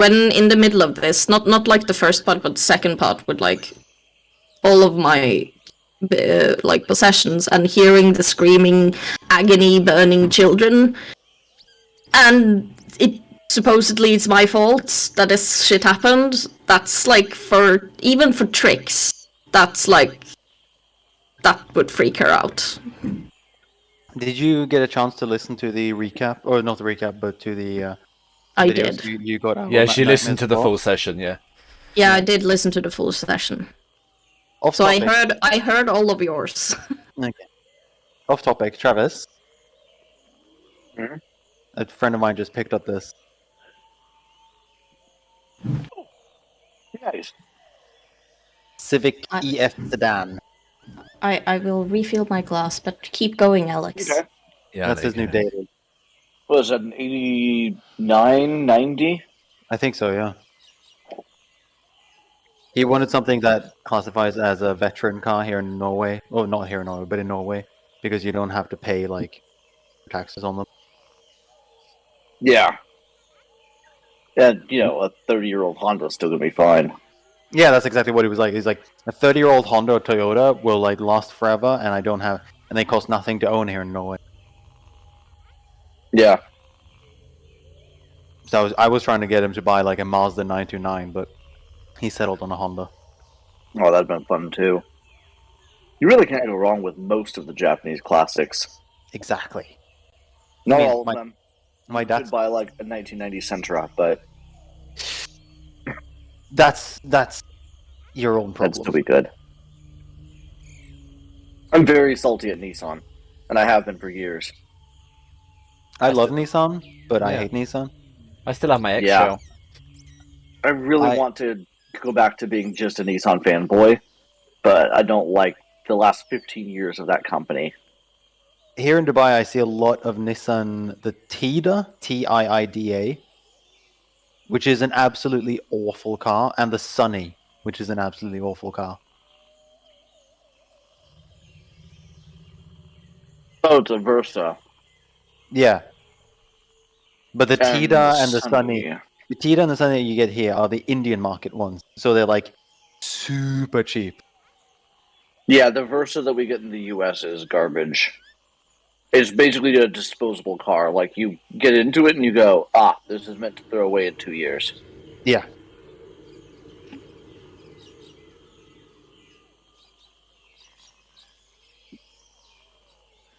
when in the middle of this, not like the first part, but the second part with like all of my like possessions and hearing the screaming, agony, burning children, and it supposedly it's my fault that this shit happened. That's like even for Trix, that's like that would freak her out. Did you get a chance to listen to the recap, or not the recap, but to the I videos did. you got out? Yeah, she listened to the full session. Yeah. Yeah, I did listen to the full session. Off So topic. I heard all of yours. Okay. Off topic, Travis. Hmm? A friend of mine just picked up this. Nice. Civic EF sedan. I will refill my glass, but keep going, Alex. Okay. Yeah. That's his new daily. What is that, an 89, 90? I think so, yeah. He wanted something that classifies as a veteran car here in Norway. Oh, not here in Norway, but in Norway. Because you don't have to pay, like, taxes on them. Yeah. And, you know, a 30-year-old Honda's still going to be fine. Yeah, that's exactly what he was like. He's like, a 30-year-old Honda or Toyota will, like, last forever, and I don't have... And they cost nothing to own here in Norway. Yeah. So I was trying to get him to buy, like, a Mazda 929, but he settled on a Honda. Oh, that'd been fun, too. You really can't go wrong with most of the Japanese classics. Exactly. Not I mean, all of them. My You dad's... could buy, like, a 1990 Sentra, but That's your own that'd problem. still be good. I'm very salty at Nissan, and I have been for years. I love Nissan, but I Yeah. hate Nissan. I still have my X Yeah. Trail. I really want to go back to being just a Nissan fanboy, but I don't like the last 15 years of that company. Here in Dubai, I see a lot of Nissan, the Tida, Tiida, which is an absolutely awful car, and the Sunny, which is an absolutely awful car. Oh, it's a Versa. Yeah. But the Tida and the Sunny. Sunny, the Tida and the Sunny you get here are the Indian market ones, so they're like super cheap. Yeah, the Versa that we get in the US is garbage. It's basically a disposable car. Like, you get into it and you go, this is meant to throw away in 2 years. Yeah.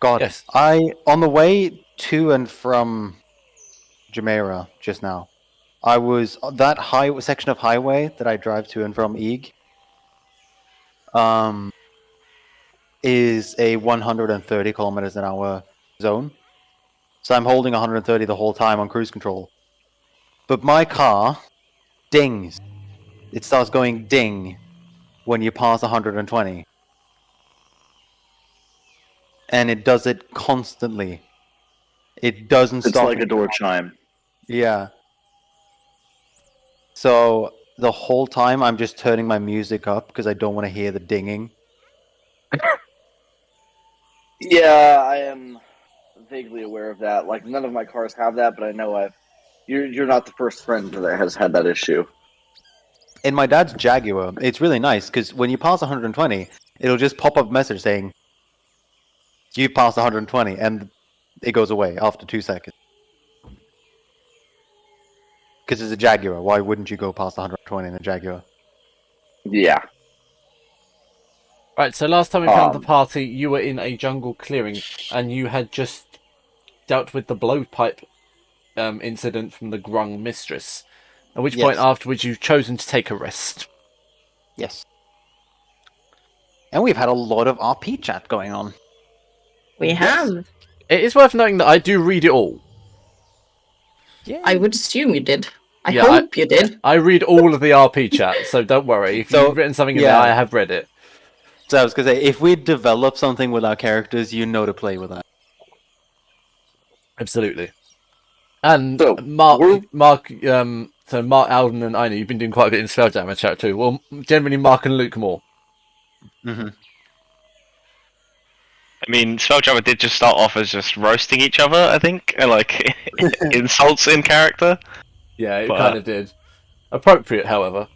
God, Yes. on the way to and from Jumeirah just now, I was that section of highway that I drive to and from Eeg. Is a 130 kilometers an hour zone, so I'm holding 130 the whole time on cruise control. But my car dings. It starts going ding when you pass 120. And it does it constantly. It doesn't It's stop. like a door chime. Yeah. So the whole time I'm just turning my music up because I don't want to hear the dinging. Yeah, I am vaguely aware of that. Like, none of my cars have that, but I know you're not the first friend that has had that issue. In my dad's Jaguar, it's really nice because when you pass 120, it'll just pop up a message saying, "You've passed 120," and it goes away after 2 seconds. Because it's a Jaguar. Why wouldn't you go past 120 in a Jaguar? Yeah. Right, so last time we found the party, you were in a jungle clearing, and you had just dealt with the blowpipe incident from the Grung mistress. At which point afterwards you've chosen to take a rest. Yes. And we've had a lot of RP chat going on. We have. It is worth noting that I do read it all. Yeah. I would assume you did. I Yeah, hope you did. I read all of the RP chat, so don't worry. If you've written something in there, I have read it. So I was going to say, if we develop something with our characters, you know to play with that. Absolutely. And So, Mark, Alden and Ina, you've been doing quite a bit in Spelljammer chat too. Well, generally Mark and Luke more. Mm-hmm. I mean, Spelljammer did just start off as just roasting each other, I think, and like insults in character. Yeah, it But, kind of did. Appropriate, however.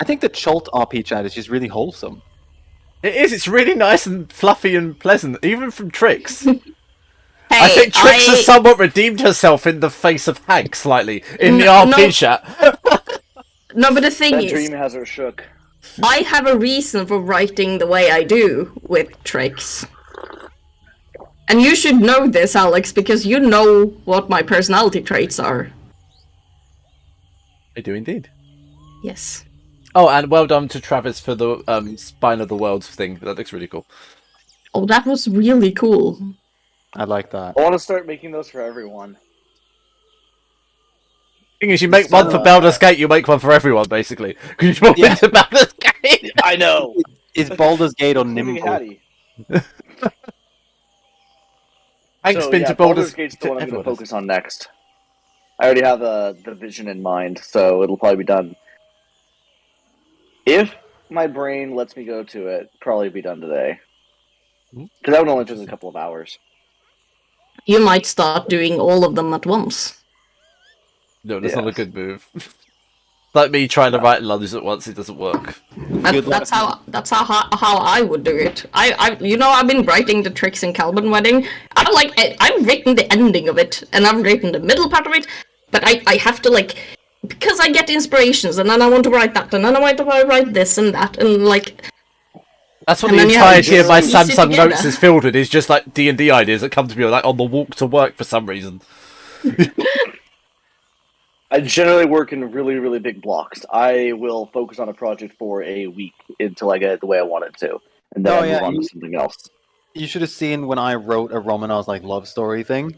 I think the chult RP chat is just really wholesome. It is. It's really nice and fluffy and pleasant, even from Trix. Hey, I think Trix has somewhat redeemed herself in the face of Hank slightly in the RP chat. No, but the thing That is, dream has her shook. I have a reason for writing the way I do with Trix. And you should know this, Alex, because you know what my personality traits are. I do indeed. Yes. Oh, and well done to Travis for the Spine of the Worlds thing. That looks really cool. Oh, that was really cool. I like that. I want to start making those for everyone. Thing is, you make one for Baldur's Gate, you make one for everyone, basically. Because you're Yeah. into Baldur's Gate. I know. Is Baldur's Gate or Including Nimble? Hattie. Hank's So, been yeah, to Baldur's Gate's the one I'm going everyone to has. focus on next. I already have the vision in mind, so it'll probably be done. If my brain lets me go to it, probably be done today. Because that would only take a couple of hours. You might start doing all of them at once. No, that's Yeah. not a good move. Like me trying to write loves at once, it doesn't work. That's how I would do it. I've been writing the Trix and Calvin wedding. I've written the ending of it, and I've written the middle part of it, but I have to because I get inspirations, and then I want to write that, and then I want to write this and that, and That's what And the then, yeah, entirety you of my just piece it Samsung Notes together. is filled with. Is just like D&D ideas that come to me on the walk to work for some reason. I generally work in really, really big blocks. I will focus on a project for a week until I get it the way I want it to. And then I move on to something else. You should have seen when I wrote a Romanov's love story thing.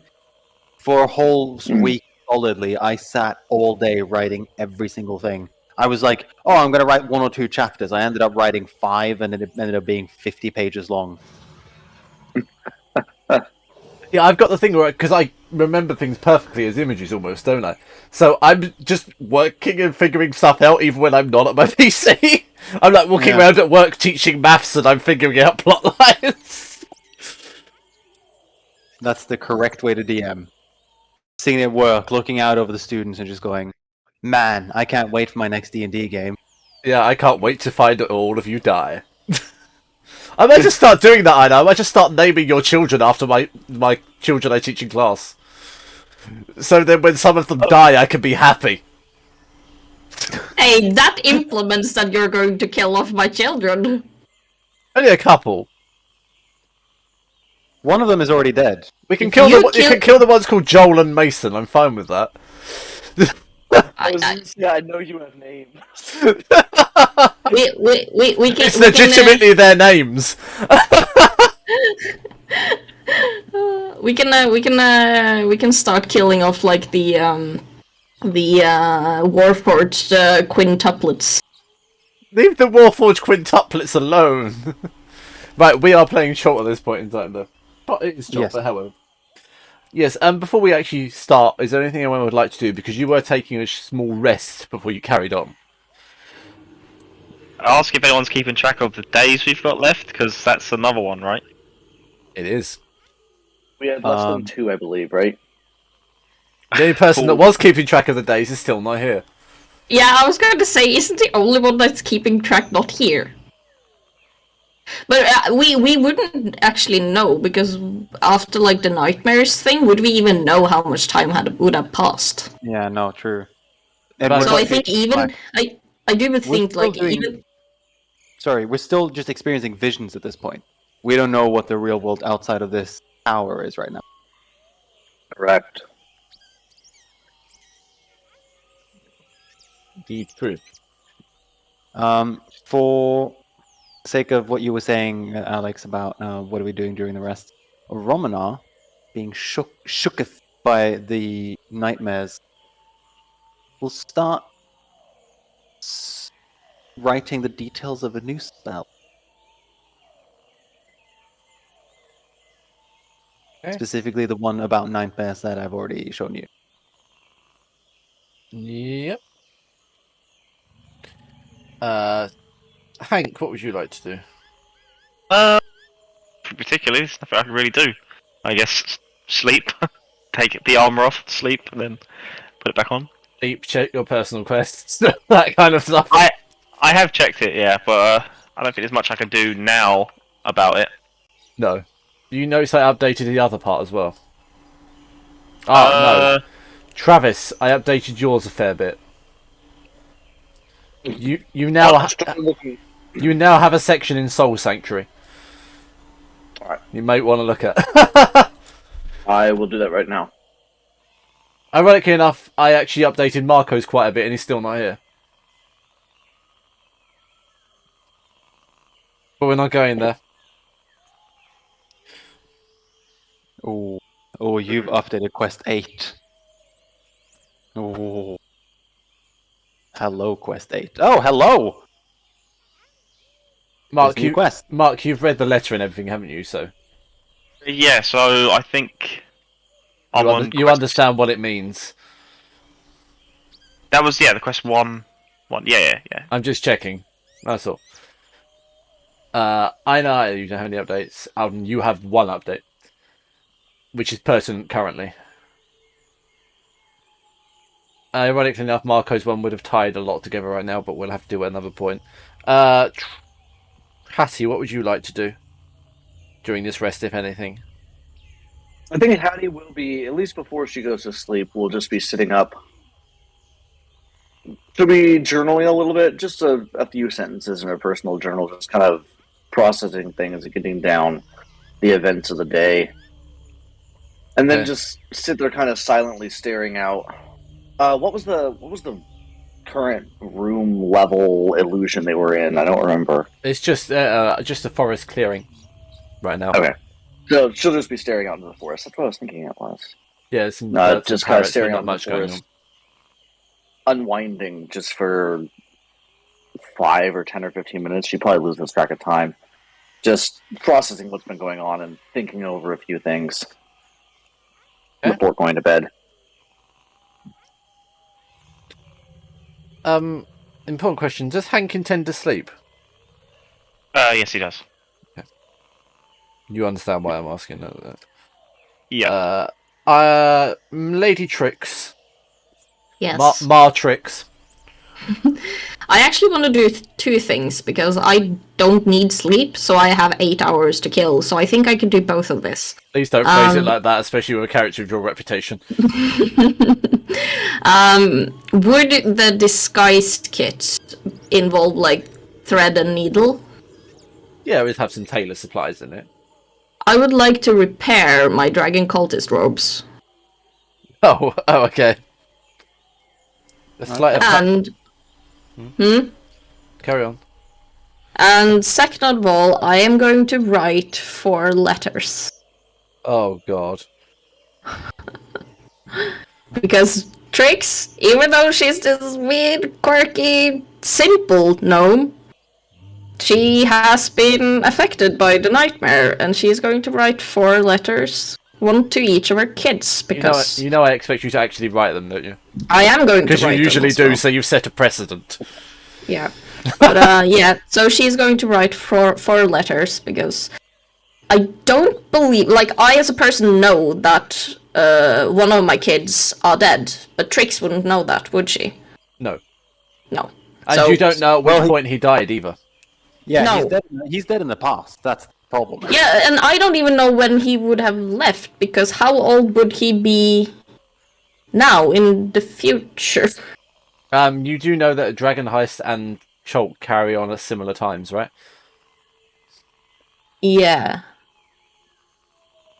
For a whole week solidly, I sat all day writing every single thing. I was like, oh, I'm going to write 1 or 2 chapters. I ended up writing 5, and it ended up being 50 pages long. Yeah, I've got the thing where, because I remember things perfectly as images almost, don't I? So I'm just working and figuring stuff out even when I'm not at my PC. I'm walking around at work teaching maths and I'm figuring out plot lines. That's the correct way to DM. Sitting at work, looking out over the students and just going, man, I can't wait for my next D&D game. Yeah, I can't wait to find all of you die. I might just start doing that, I know. I might just start naming your children after my children I teach in class. So then when some of them die, I can be happy. hey, that implements that you're going to kill off my children. Only a couple. One of them is already dead. We can If kill you the you can kill the ones called Joel and Mason. I'm fine with that. I know you have names. We can. It's legitimately their names. We can start killing off the Warforged quintuplets. Leave the Warforged quintuplets alone. Right, we are playing short at this point in time, though. But it is short, Yes. but however. Yes, before we actually start, is there anything anyone would like to do? Because you were taking a small rest before you carried on. I'll ask if anyone's keeping track of the days we've got left, because that's another one, right? It is. We had less than 2, I believe, right? The only person that was keeping track of the days is still not here. Yeah, I was going to say, isn't the only one that's keeping track not here? But we wouldn't actually know, because after the nightmares thing, would we even know how much time would have passed? Yeah, no, true. So I think even I do think even. Sorry, we're still just experiencing visions at this point. We don't know what the real world outside of this tower is right now. Correct. Indeed, true. For sake of what you were saying, Alex, about what are we doing during the rest, Romana being shooketh by the nightmares will start writing the details of a new spell. Okay. Specifically the one about nightmares that I've already shown you. Yep. Hank, what would you like to do? Particularly, there's nothing I can really do. I guess sleep, take the armor off, sleep, and then put it back on. Sleep, check your personal quests, that kind of stuff. I have checked it, yeah, but I don't think there's much I can do now about it. No. You notice I updated the other part as well. No. Uh, Travis, I updated yours a fair bit. You now I started looking. you now have a section in Soul Sanctuary. Alright. You might want to look at. I will do that right now. Ironically enough, I actually updated Marco's quite a bit, and he's still not here. But we're not going there. Oh, you've updated Quest 8. Oh. Hello, Quest 8. Oh, hello! Mark, There's new quest. Mark, you've read the letter and everything, haven't you? So yeah, so I think you understand what it means. That was the quest 1. Yeah. I'm just checking. That's all. I know you don't have any updates. Alden, you have one update, which is pertinent currently. Ironically enough, Marco's one would have tied a lot together right now, but we'll have to do it at another point. Hattie, what would you like to do during this rest, if anything? I think Hattie will be, at least before she goes to sleep, we'll just be sitting up. She'll be journaling a little bit, just a few sentences in her personal journal, just kind of processing things and getting down the events of the day. And then just sit there kind of silently staring out. What was the current room level illusion they were in? I don't remember. It's just a forest clearing right now. Okay. So she'll just be staring out into the forest. That's what I was thinking it was. Yeah, it's some, just kind of staring out not into much the going on. forest. Unwinding just for 5 or 10 or 15 minutes. She probably loses track of time. Just processing what's been going on and thinking over a few things before going to bed. Important question. Does Hank intend to sleep? Yes, he does. You understand why I'm asking that? Yeah. Lady Trix. Yes. Trix. I actually want to do two things because I don't need sleep, so I have 8 hours to kill. So I think I can do both of this. Please don't phrase it like that, especially with a character of your reputation. Would the disguised kit involve like thread and needle? Yeah, we'd have some tailor supplies in it. I would like to repair my dragon cultist robes. Oh, okay. A slight And Carry on. And second of all, I am going to write 4 letters. Oh god. Because Trix, even though she's this weird, quirky, simple gnome, she has been affected by the nightmare, and she's going to write 4 letters, 1 to each of her kids, because... You know I expect you to actually write them, don't you? I am going to write them. Because you usually do, well. so you've set a precedent. Yeah. But, yeah, so she's going to write 4 letters, because I don't believe... Like, I as a person know that one of my kids are dead, but Trix wouldn't know that, would she? No. No. And So- you don't know at what point he died, either. Yeah, No. he's dead in the past. That's the problem. Yeah, and I don't even know when he would have left, because how old would he be now, in the future? You do know that Dragon Heist and Chult carry on at similar times, right? Yeah.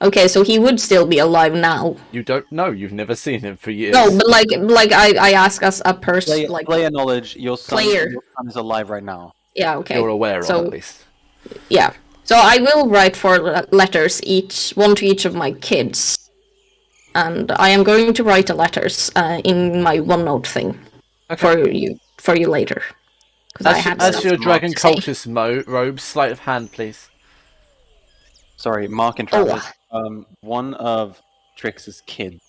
Okay, so he would still be alive now. You don't know. You've never seen him for years. No, but like I ask as a person, like... Player knowledge, your son Player. is alive right now. Yeah, okay. You're aware So- of, at least. Yeah. So I will write 4 letters, each 1 to each of my kids. And I am going to write the letters in my OneNote thing for you later. Because I have As stuff for your to Dragon say. Cultist robes, sleight of hand, please. Sorry, Mark and Travis. One of Trix's kids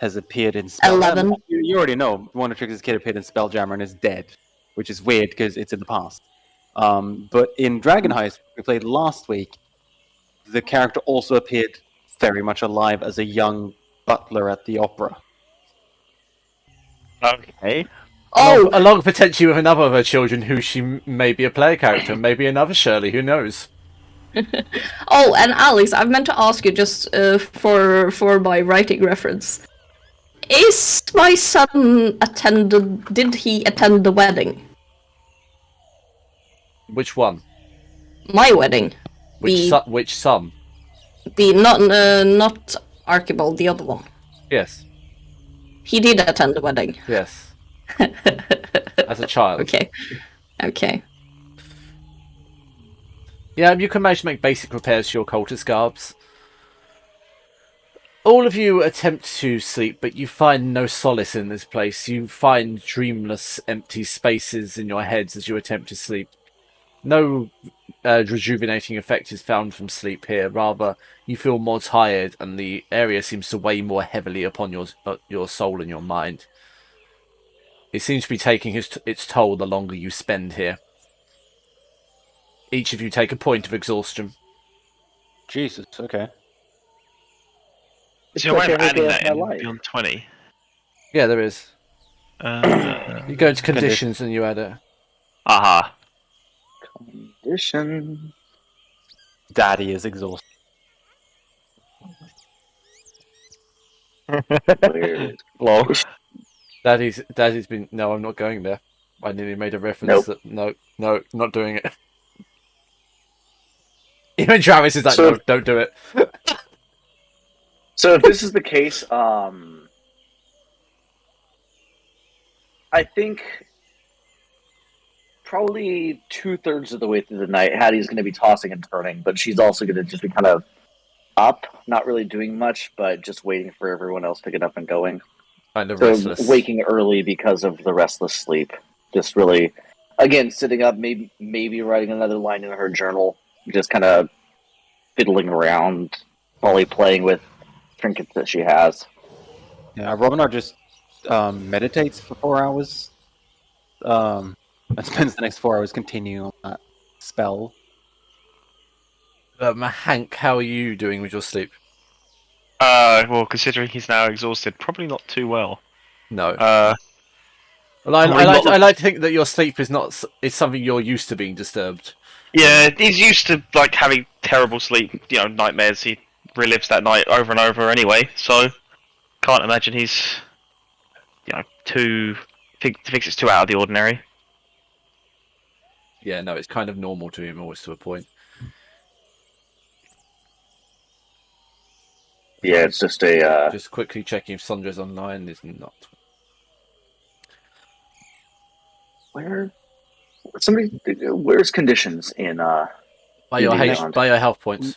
has appeared in 11. You already know one of Trix's kids appeared in Spelljammer and is dead, which is weird because it's in the past. But in Dragon Heist, we played last week, the character also appeared very much alive as a young butler at the opera. Okay. Oh, Along potentially with another of her children, who she may be a player character, maybe another Shirley. Who knows? oh, and Alex, I meant to ask you just for my writing reference. Is my son attended? Did he attend the wedding? Which one? My wedding. Which son? The not Archibald, the other one. Yes. He did attend the wedding. Yes. As a child. Okay. Okay. Yeah, you can manage to make basic repairs to your cultist garbs. All of you attempt to sleep, but you find no solace in this place. You find dreamless, empty spaces in your heads as you attempt to sleep. No rejuvenating effect is found from sleep here. Rather, you feel more tired, and the area seems to weigh more heavily upon your soul and your mind. It seems to be taking its toll the longer you spend here. Each of you take a point of exhaustion. Jesus, okay. It's So you're like right every adding day that of my in life. beyond 20. Yeah, there is. Uh, You go into conditions and you add it. aha. Condition. Daddy is exhausted. Weird. Lol. Daddy's been. No, I'm not going there. I nearly made a reference that. No, not doing it. Even Travis is like, So- no, don't do it. So if this is the case, I think probably 2/3 of the way through the night, Hattie's going to be tossing and turning, but she's also going to just be kind of up, not really doing much, but just waiting for everyone else to get up and going. Kind of So restless. waking early because of the restless sleep. Just really, again, sitting up, maybe writing another line in her journal, just kind of fiddling around, probably playing with trinkets that she has. Yeah, Robinar just meditates for 4 hours. And spends the next 4 hours continuing on that spell. Hank, how are you doing with your sleep? Well, considering he's now exhausted, probably not too well. No. Uh, Well, I probably like not- I like to think that your sleep is not. It's something you're used to being disturbed. yeah, he's used to like having terrible sleep, nightmares. He relives that night over and over anyway, so can't imagine he's, thinks it's too out of the ordinary. Yeah, no, it's kind of normal to him, always to a point. Yeah, it's just a. Just quickly checking if Sandra's online. Is not. Where's conditions in By your Beyond. by your health points.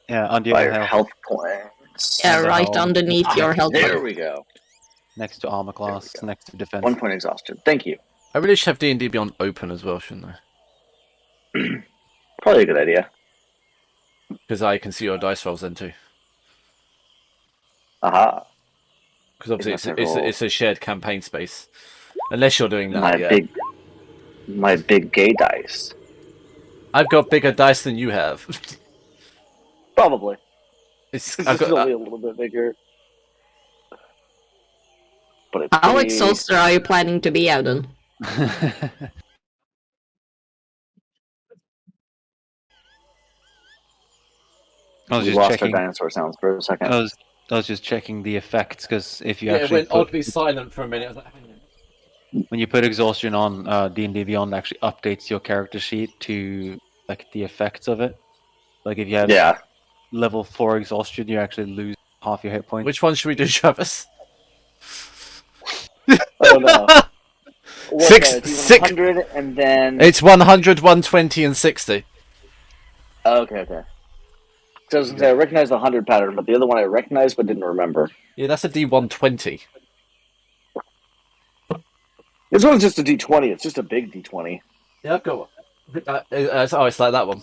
Yeah, under by your your health, health points? Yeah, the right whole- underneath your health. There we go. next to armor class, go. next to defense. 1 point exhaustion. Thank you. I really should have D&D Beyond open as well, shouldn't I? Probably a good idea. Because I can see your dice rolls then too. Aha. Because obviously Isn't that it's a shared campaign space. Unless you're doing that, yeah. My big gay dice. I've got bigger dice than you have. Probably. It's This I've is got, only a little bit bigger. But it's How pretty- exhausted are you planning to be, Auden? I was we just lost checking. our dinosaur sounds for a second. I was just checking the effects because if you yeah, it actually went put, oddly silent for a minute. I was like, hang on. when you put exhaustion on, D&D Beyond actually updates your character sheet to like the effects of it. Like if you have Yeah. level 4 exhaustion, you actually lose half your hit points. Which one should we do, Travis? I don't know. What's Six- that? It's six- 100 and then. It's 100, 120, and 60. Oh, okay. So I was gonna say I recognize the 100 pattern, but the other one I recognized but didn't remember. Yeah, that's a D120. This one's just a D20. It's just a big D20. Yeah, I've got one. Oh, it's like that one.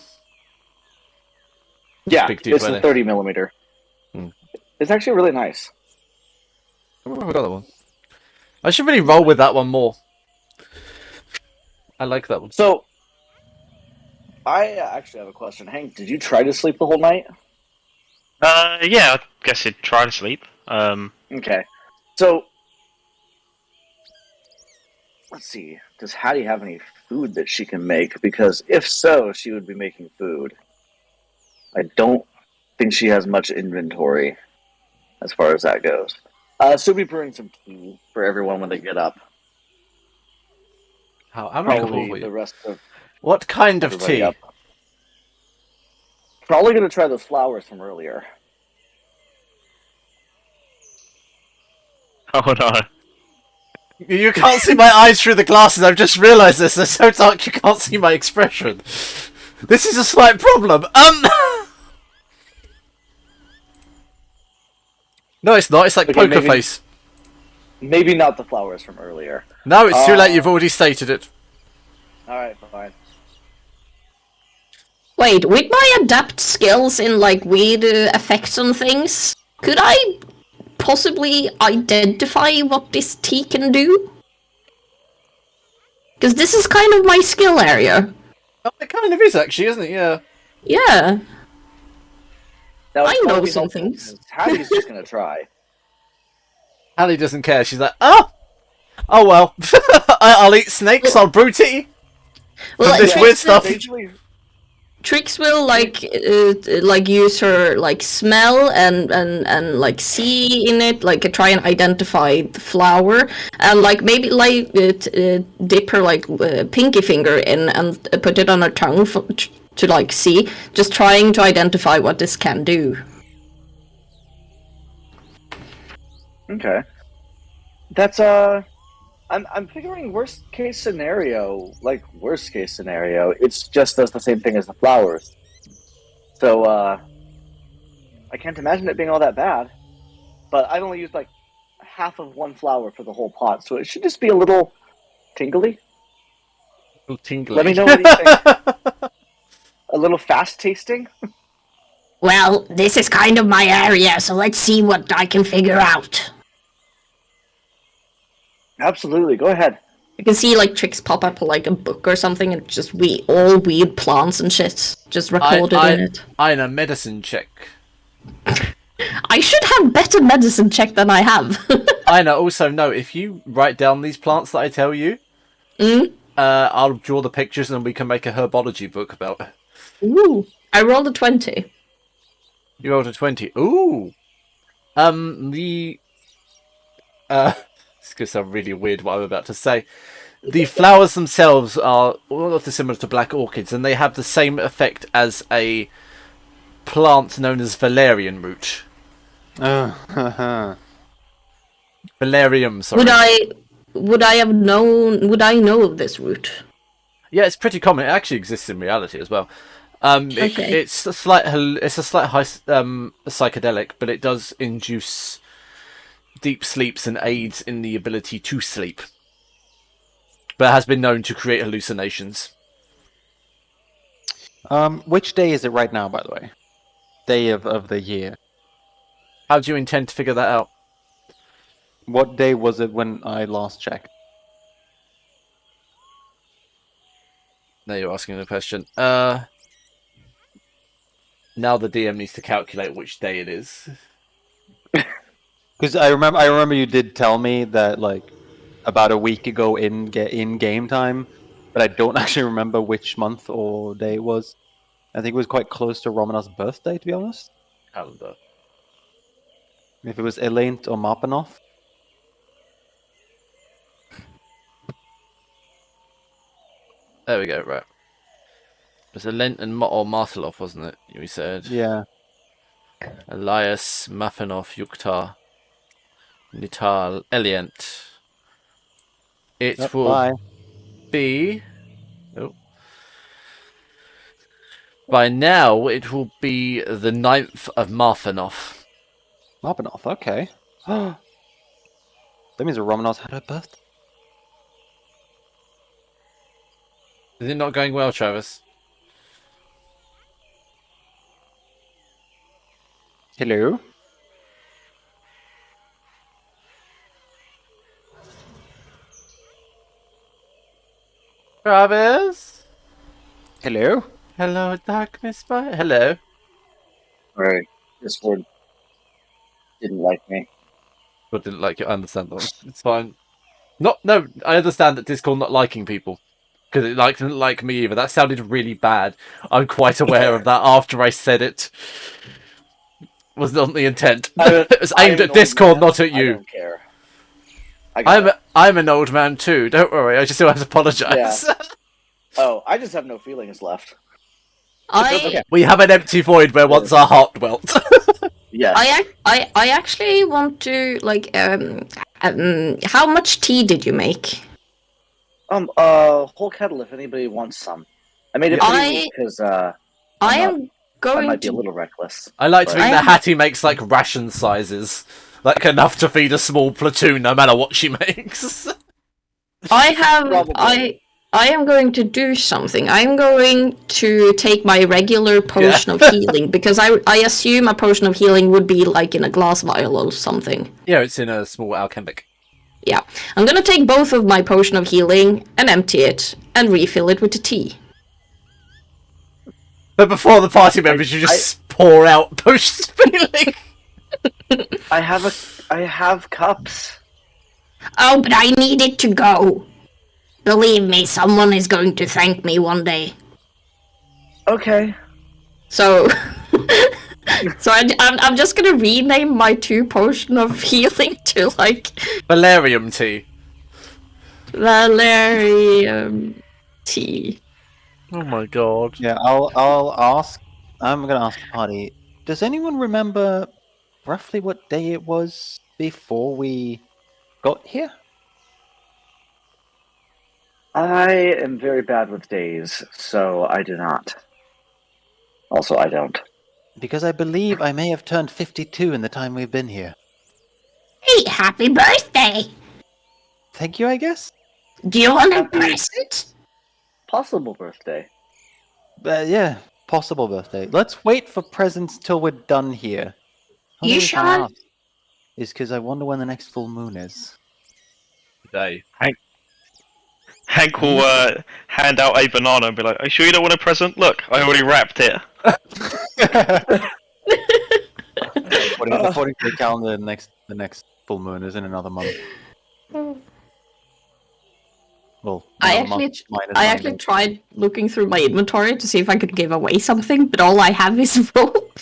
Yeah, big it's D20. a 30 millimeter. Hmm. It's actually really nice. I've got that one. I should really roll with that one more. I like that one. So, I actually have a question. Hank, did you try to sleep the whole night? Yeah, I guess he'd try to sleep. Okay. So, let's see. Does Hattie have any food that she can make? Because if so, she would be making food. I don't think she has much inventory as far as that goes. She'll be brewing some tea for everyone when they get up. How amicable Probably for you. the rest of What kind of everybody tea? up. Probably going to try those flowers from earlier. Oh no. You can't see my eyes through the glasses. I've just realised this. They're so dark you can't see my expression. This is a slight problem. No, it's not. It's like Okay, poker maybe- face. Maybe not the flowers from earlier. No, it's too late. You've already stated it. All right, fine. Wait, with my adept skills in like weird effects on things, could I possibly identify what this tea can do? Because this is kind of my skill area. Oh, it kind of is actually, isn't it? Yeah. Yeah. Now, I it's know probably some helpful things. because Hattie's just going to try. Hallie doesn't care. She's like, oh well. I'll eat snakes. I'll brew tea. Well, this weird stuff. Trix will like use her like smell and like see in it, like try and identify the flower, and like maybe like dip her like pinky finger in and put it on her tongue to like see, just trying to identify what this can do. Okay. That's I'm figuring worst case scenario, it's just does the same thing as the flowers. So I can't imagine it being all that bad. But I've only used like half of one flower for the whole pot, so it should just be a little tingly. Tingly. Let me know what you think. A little fast tasting? Well, this is kind of my area, so let's see what I can figure out. Absolutely, go ahead. You can see like Trix pop up like a book or something, and just all weird plants and shit just recorded in it. I know medicine check. I should have better medicine check than I have. I know. Also, no. If you write down these plants that I tell you, I'll draw the pictures and we can make a herbology book about it. Ooh, I rolled a 20. You rolled a 20. Ooh. It's going to sound really weird what I'm about to say. The flowers themselves are similar to black orchids, and they have the same effect as a plant known as valerian root. Valerium, sorry. Would I know of this root? Yeah, it's pretty common. It actually exists in reality as well. Okay. It's a slight psychedelic, but it does induce deep sleeps and aids in the ability to sleep. But it has been known to create hallucinations. Which day is it right now, by the way? Day of the year. How do you intend to figure that out? What day was it when I last checked? Now you're asking the question. Now the DM needs to calculate which day it is. Because I remember you did tell me that like about a week ago in game time, but I don't actually remember which month or day it was. I think it was quite close to Romanov's birthday, to be honest. Calendar. If it was Elaint or Marpanov. There we go, right. It was Lent and or Martelov, wasn't it? We said. Yeah. Elias, Mafanov, Yuktar, Nital, Eliant. It will Bye. be... Oh. By now, it will be the 9th of Marfanov. Marpanov, okay. That means Romanov's had her birthday. Is it not going well, Travis? Hello? Travis? Hello? Hello, darkness, my... Hello. Right. Discord didn't like me. I didn't like it, I understand that. It's fine. No, I understand that Discord not liking people. Because it didn't like me either. That sounded really bad. I'm quite aware of that after I said it. Was not the intent. It was aimed at Discord, not at you. I don't care. I'm an old man too. Don't worry. I just still have to apologise. Yeah. Oh, I just have no feelings left. We have an empty void where once our heart dwelt. Yes. I actually want to like how much tea did you make? Whole kettle if anybody wants some. I made it pretty because I am going I might be to a little reckless. I like to think that Hattie makes like ration sizes. Like enough to feed a small platoon no matter what she makes. I am going to do something. I'm going to take my regular potion of healing because I assume a potion of healing would be like in a glass vial or something. Yeah, it's in a small alchemic. Yeah. I'm gonna take both of my potion of healing and empty it and refill it with the tea. But before the party members, you just pour out potions of healing. I have cups. Oh, but I need it to go. Believe me, someone is going to thank me one day. Okay. So, I'm just gonna rename my 2 potion of healing to like Valerium tea. Valerium tea. Oh my god. Yeah, I'll ask. I'm gonna ask the party. Does anyone remember roughly what day it was before we got here? I am very bad with days, so I do not. Also, I don't. Because I believe I may have turned 52 in the time we've been here. Hey, happy birthday! Thank you, I guess? Do you want a present? Possible birthday. Yeah, possible birthday. Let's wait for presents till we're done here. You sure? Is because I wonder when the next full moon is. Day. Hank will hand out a banana and be like, "Are you sure you don't want a present? Look, I already wrapped it." According to the calendar, the next full moon is in another month. Well, I actually tried looking through my inventory to see if I could give away something, but all I have is rope.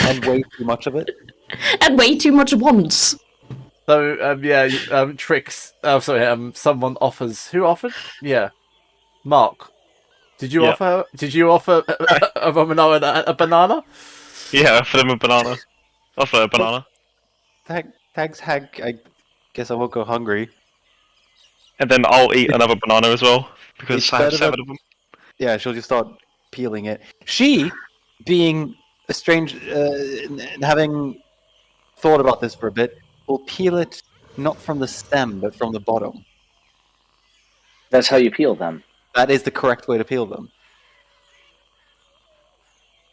And way too much of it. And way too much once. So, Trix. Oh, sorry. Someone offers. Who offered? Yeah, Mark. Did you offer? Did you offer a banana? Yeah, offer them a banana. Offer a banana. Thanks, Hank. I guess I won't go hungry. And then I'll eat another banana as well because It's I have better 7 of them. Yeah, she'll just start peeling it. She, being a strange, having thought about this for a bit, will peel it not from the stem but from the bottom. That's how you peel them. That is the correct way to peel them.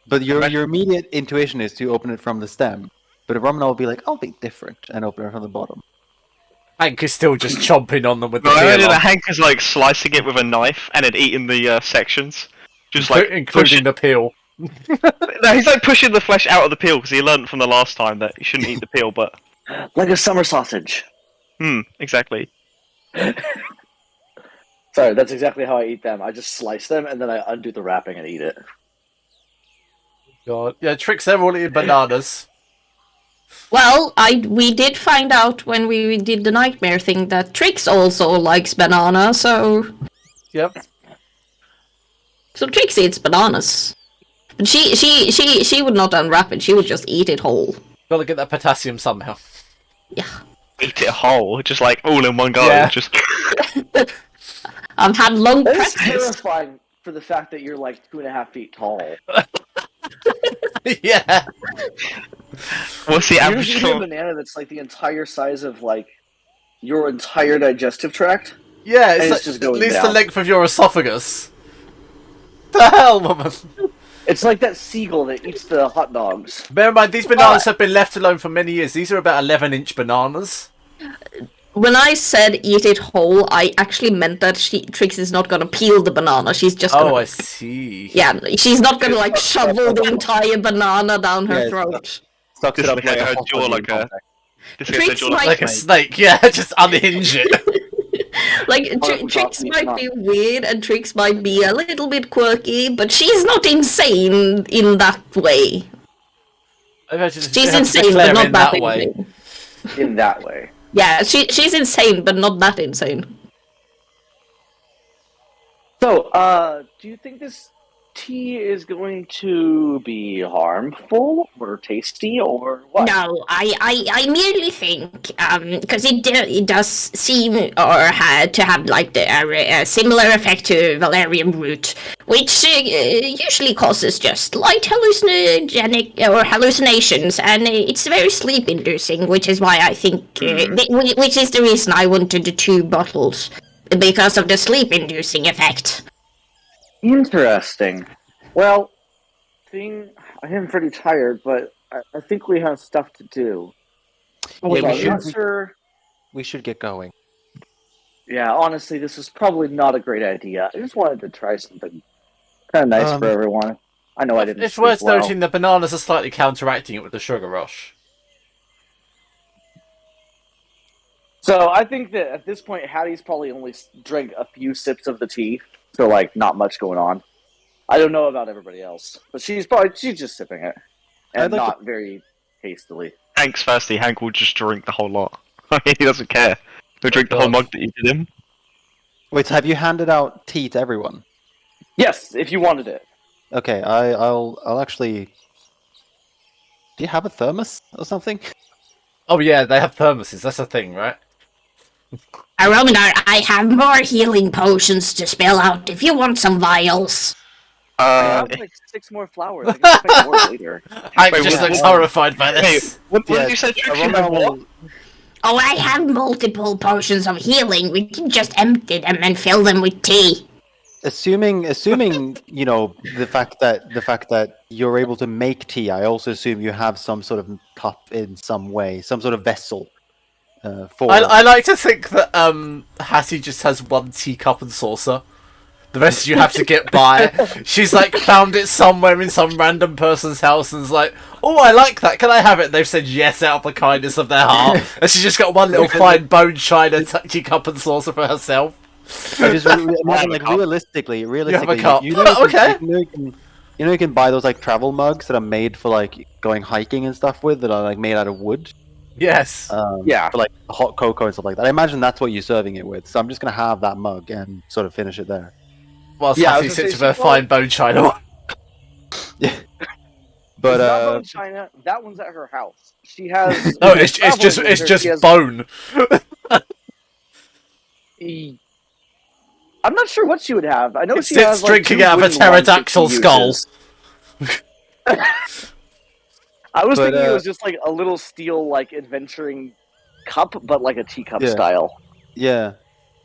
But your immediate intuition is to open it from the stem. But Ramana will be like, "I'll be different," and open it from the bottom. Hank is still just chomping on them with the I imagine peel that off, Hank is like slicing it with a knife and then eating the sections. Just like including the peel. No, he's like pushing the flesh out of the peel because he learned from the last time that you shouldn't eat the peel, but... Like a summer sausage. Exactly. Sorry, that's exactly how I eat them. I just slice them and then I undo the wrapping and eat it. God. Yeah, Trix, they're all eating bananas. Well, we did find out when we did the nightmare thing that Trix also likes banana, so... Yep. So Trix eats bananas. But she would not unwrap it, she would just eat it whole. Gotta get that potassium somehow. Yeah. Eat it whole, just like all in one go. Yeah. Just... I've had long That is practice. terrifying for the fact that you're like 2.5 feet tall. Yeah. What's the You're average just eating a for... banana that's like the entire size of like your entire digestive tract. Yeah, And it's, it's just at going least the down. length of your esophagus. The hell, woman? It's like that seagull that eats the hot dogs. Bear in mind, these bananas have been left alone for many years. These are about 11-inch bananas. When I said eat it whole, I actually meant that Trix is not gonna peel the banana, she's just gonna... Oh, I see. Yeah, she's not gonna like shovel the entire banana down her Yeah, throat. Sucks it Just up like like her a hot jaw dog like in a- contact. This gets Tricks your might- Like a snake, yeah, just unhinge it. Like, Tricks might be weird and Tricks might be a little bit quirky, but she's not insane in that way. She's insane, but not that insane. In that way. Yeah, she's insane, but not that insane. So, do you think this tea is going to be harmful or tasty or what? No, I merely think, because it does seem to have like a similar effect to valerian root, which usually causes just light hallucinations, and it's very sleep inducing, which is why I think, which is the reason I wanted the 2 bottles, because of the sleep inducing effect. Interesting. Well, I am pretty tired, but I think we have stuff to do. Yeah, So I'm not sure. We should get going. Yeah, honestly, this is probably not a great idea. I just wanted to try something kind of nice for everyone. I know I didn't. It's sleep worth well. noting the bananas are slightly counteracting it with the sugar rush. So I think that at this point, Hattie's probably only drank a few sips of the tea, so like not much going on. I don't know about everybody else, but she's just sipping it, and not very hastily. Hank's thirsty. Hank will just drink the whole lot. He doesn't care. He'll drink the whole mug that you did him. Wait, so have you handed out tea to everyone? Yes, if you wanted it. Okay, I'll actually. Do you have a thermos or something? Oh yeah, they have thermoses. That's a thing, right? Romanar, I have more healing potions to spill out if you want some vials. I have like 6 more flowers. I can expect more later. I just looks horrified by this. What did you say? Oh, I have multiple potions of healing. We can just empty them and fill them with tea. Assuming you know the fact that you're able to make tea, I also assume you have some sort of cup in some way, some sort of vessel. I like to think that Hattie just has 1 teacup and saucer. The rest of you have to get by. She's like found it somewhere in some random person's house and is like, oh, I like that. Can I have it? And they've said yes out of the kindness of their heart. And she's just got 1 little fine bone china teacup and saucer for herself. I just imagine, like, realistically, you have a cup. you can buy those like travel mugs that are made for like going hiking and stuff with, that are like made out of wood. Yes. Yeah. For like hot cocoa and stuff like that. I imagine that's what you're serving it with. So I'm just gonna have that mug and sort of finish it there. Whilst Hattie sits with her fine bone china one. Yeah. But not bone china. That one's at her house. She has. No, it's just bone. I'm not sure what she would have. I know she Sits has like, drinking 2 out of a wooden ones that she pterodactyl skull. uses. I was thinking it was just like a little steel like adventuring cup, but like a teacup style. Yeah.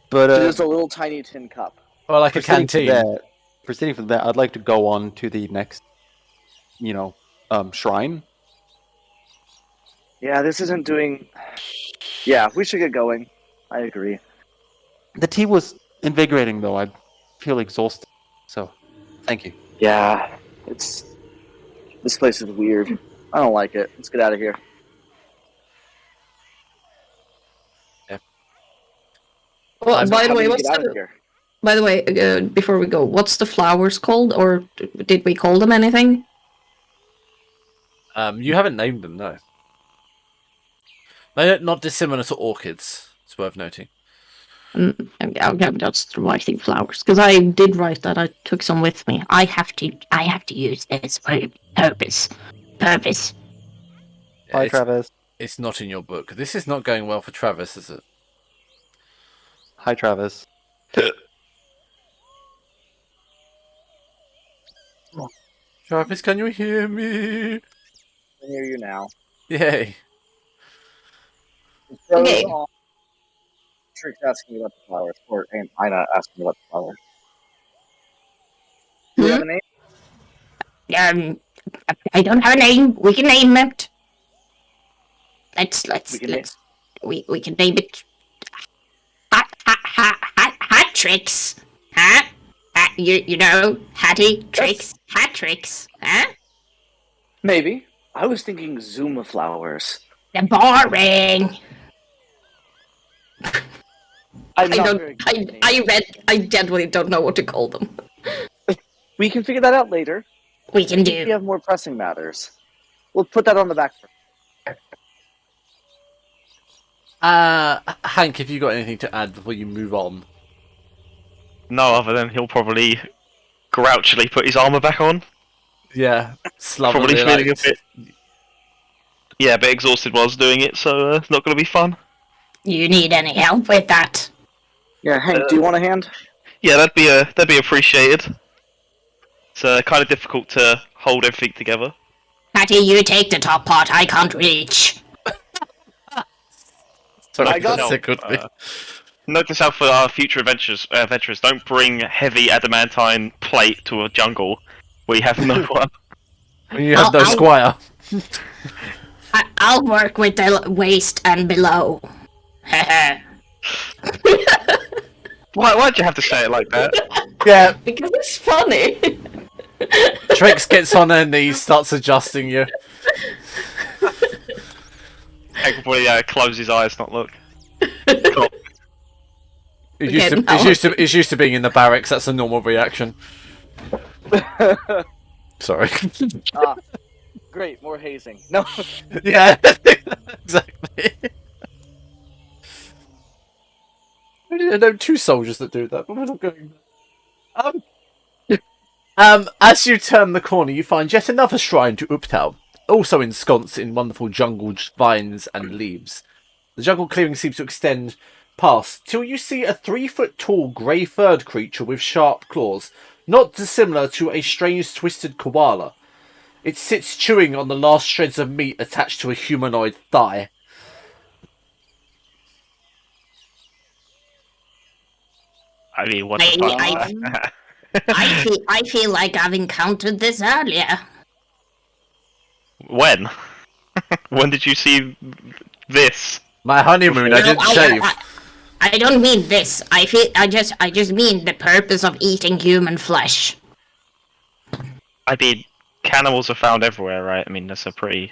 But So just a little tiny tin cup. Or like a canteen. Proceeding from there, I'd like to go on to the next, shrine. Yeah, this isn't doing. Yeah, we should get going. I agree. The tea was invigorating, though. I feel exhausted. So, thank you. Yeah, this place is weird. I don't like it. Let's get out of here. Yeah. Well, by the way, before we go, what's the flowers called, or did we call them anything? You haven't named them, no. They're not dissimilar to orchids. It's worth noting. That's writing flowers, because I did write that. I took some with me. I have to use this for purpose. Bye, Travis. It's not in your book. This is not going well for Travis, is it? Hi, Travis. Travis, can you hear me? I can hear you now. Yay. Okay. Trick's asking me about the flowers, or Ina asking me about the flowers. Do you have a name? I don't have a name. We can name it. We can name it. Hat tricks, huh? You know, Hattie tricks, hat tricks, huh? Maybe. I was thinking Zuma flowers. They're boring. I'm I not don't. very good at I genuinely don't know what to call them. We can figure that out later. We can I think we do. have more pressing matters. We'll put that on the back burner. Hank, have you got anything to add before you move on? No, other than he'll probably grouchily put his armor back on. Yeah, Probably slovenly, feeling like... a bit, yeah, a bit exhausted whilst doing it, so it's not going to be fun. You need any help with that? Yeah, Hank, do you want a hand? Yeah, that'd be appreciated. It's kind of difficult to hold everything together. Patty, you take the top part. I can't reach. Sorry, I got that's it. a good thing. Note this out for our future adventurers. Don't bring heavy adamantine plate to a jungle where you have no one. When you have no I'll- squire. I'll work with the waist and below. Why'd you have to say it like that? Yeah, Because it's funny. Trix gets on her knees, starts adjusting you. Hank will probably close his eyes, not look. He's used to being in the barracks. That's a normal reaction. Sorry. Great, more hazing. No. Yeah, exactly. I know 2 soldiers that do that, but we're not going. As you turn the corner, you find yet another shrine to Uptau, also ensconced in wonderful jungle vines and leaves. The jungle clearing seems to extend past till you see a 3-foot-tall grey-furred creature with sharp claws, not dissimilar to a strange twisted koala. It sits chewing on the last shreds of meat attached to a humanoid thigh. I mean, what the fuck? I feel like I've encountered this earlier. When? When did you see this? My honeymoon, I didn't shave. I don't mean this. I just mean the purpose of eating human flesh. I mean, cannibals are found everywhere, right? I mean, that's a pretty...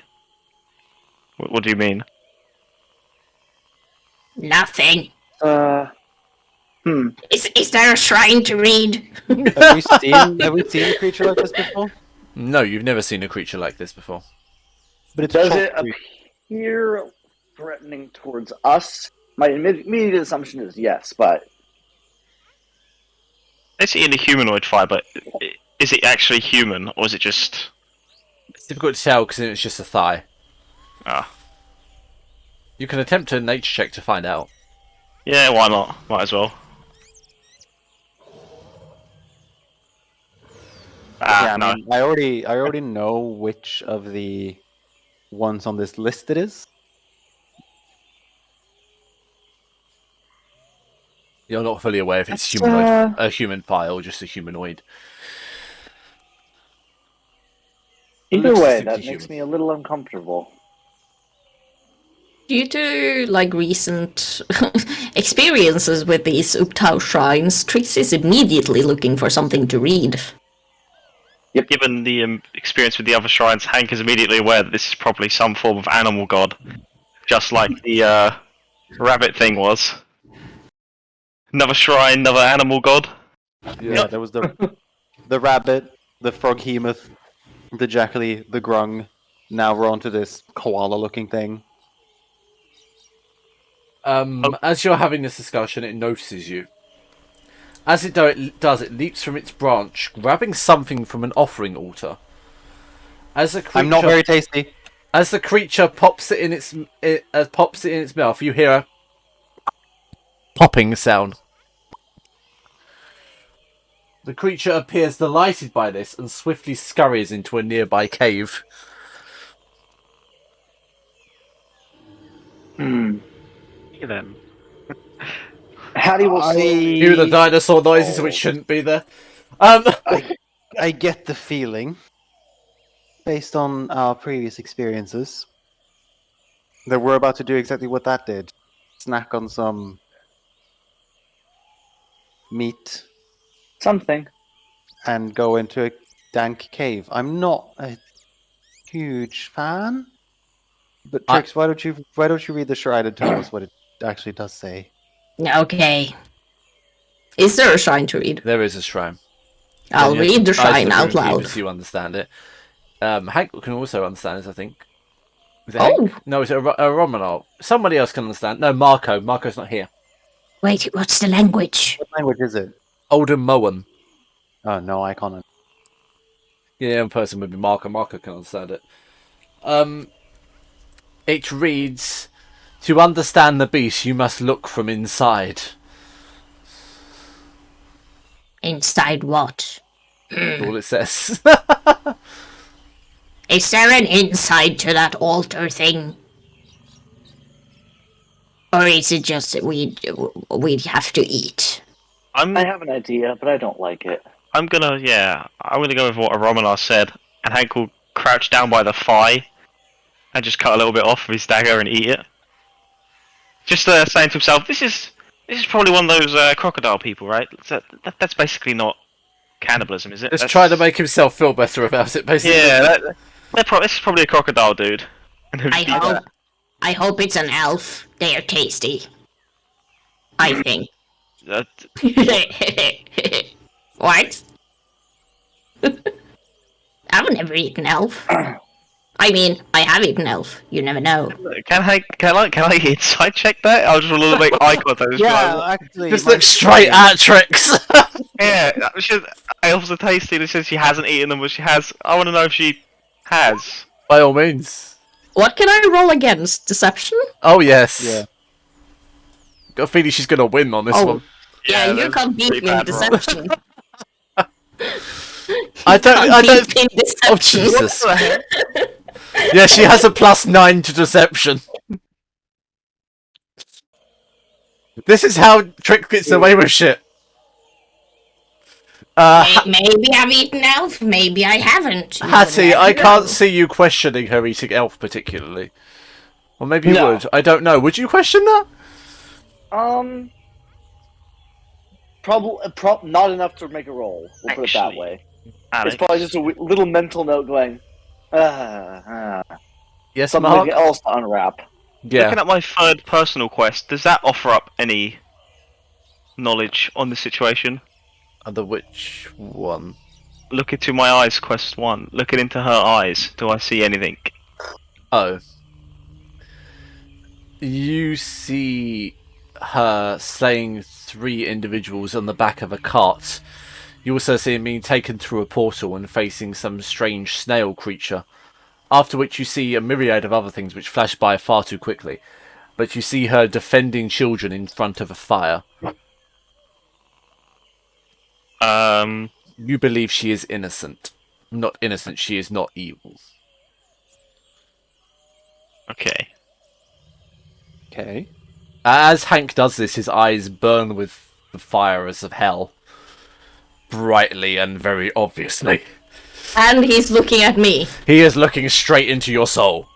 What do you mean? Nothing. Is there a shrine to read? Have we seen a creature like this before? No, you've never seen a creature like this before. But it's Does a it chult. appear threatening towards us? My immediate assumption is yes, but I see in a humanoid fire, but is it actually human, or is it just... It's difficult to tell because it's just a thigh. Ah. You can attempt a nature check to find out. Yeah, why not? Might as well. Yeah, No. I mean, I already know which of the ones on this list it is. You're not fully aware if it's That's, humanoid, a human thigh or just a humanoid. either Looks way, distinctly that makes human. me a little uncomfortable. Due to like recent experiences with these Uptau shrines, Trix is immediately looking for something to read. Given the experience with the other shrines, Hank is immediately aware that this is probably some form of animal god. Just like the rabbit thing was. Another shrine, another animal god. Yeah, there was the rabbit, the froghemoth, the jackally, the grung. Now we're onto this koala-looking thing. As you're having this discussion, it notices you. As it does, it leaps from its branch, grabbing something from an offering altar. As the creature, I'm not very tasty. As the creature pops it in its mouth, you hear a popping sound. The creature appears delighted by this and swiftly scurries into a nearby cave. Then. Hattie will slowly... Hear the dinosaur noises, which shouldn't be there. I get the feeling, based on our previous experiences, that we're about to do exactly what that did. Snack on some meat something. and go into a dank cave. I'm not a huge fan, But Trix, why don't you read the shrine and tell us what it actually does say? Okay. Is there a shrine to read? There is a shrine. I'll read the shrine out loud. Even so you understand it. Hank can also understand this, I think. Is it Oh. Hank? No, it's a Romanov. Somebody else can understand. No, Marco. Marco's not here. Wait, what's the language? What language is it? Olden Moen. Oh no, I can't. Yeah, in person would be Marco. Marco can understand it. It reads, "To understand the beast, you must look from inside." Inside what? That's all it says. Is there an inside to that altar thing? Or is it just that we'd have to eat? I have an idea, but I don't like it. I'm gonna go with what Romanar said, and Hank will crouch down by the thigh and just cut a little bit off of his dagger and eat it. Just saying to himself, this is probably one of those crocodile people, right? That's basically not cannibalism, is it? Just trying to make himself feel better about it, basically. Yeah, this is probably a crocodile dude. I hope it's an elf. They are tasty. I think. What? I've never eaten elf. I mean, I have eaten elf. You never know. Can I inside check that? I'll just a little make eye contact. Actually, Just look straight at Trix. Yeah, elves are tasty. It says she hasn't eaten them, but she has. I want to know if she has. By all means. What can I roll against? Deception? Oh, yes. Yeah. Got a feeling she's going to win on this one. Yeah, you that's can't beat pretty me in bad roll. deception. I don't. Beat me in Oh, deception. Jesus. Yeah, she has a +9 to deception. This is how Trick gets away with shit. Maybe I've eaten elf, maybe I haven't. Hattie, I can't see you questioning her eating elf particularly. Or maybe you would. I don't know. Would you question that? Probably not enough to make a roll. We'll put it that Actually, way. Alex, It's probably just a little mental note going, Yes, something Mark? else to unwrap. Yeah. looking at my third personal quest, does that offer up any knowledge on the situation? The which one? Look into my eyes, quest 1. Looking into her eyes, do I see anything? Oh. You see her slaying 3 individuals on the back of a cart. You also see him being taken through a portal and facing some strange snail creature. After which you see a myriad of other things which flash by far too quickly. But you see her defending children in front of a fire. You believe she is innocent. Not innocent, she is not evil. Okay. Okay. As Hank does this, his eyes burn with the fire as of hell. Brightly and very obviously. And he's looking at me. He is looking straight into your soul.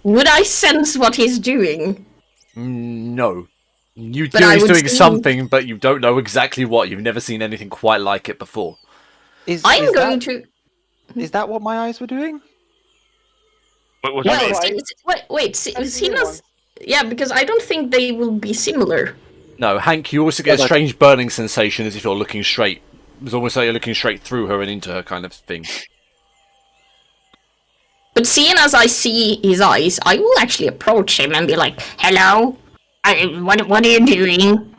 Would I sense what he's doing? No. You But do I he's would doing see- something, but you don't know exactly what. You've never seen anything quite like it before. Is that what my eyes were doing? What do you No, mean? Wait, Sina's... Yeah, because I don't think they will be similar. No, Hank, you also get a strange burning sensation as if you're looking straight. It's almost like you're looking straight through her and into her kind of thing. But seeing as I see his eyes, I will actually approach him and be like, "Hello, what are you doing?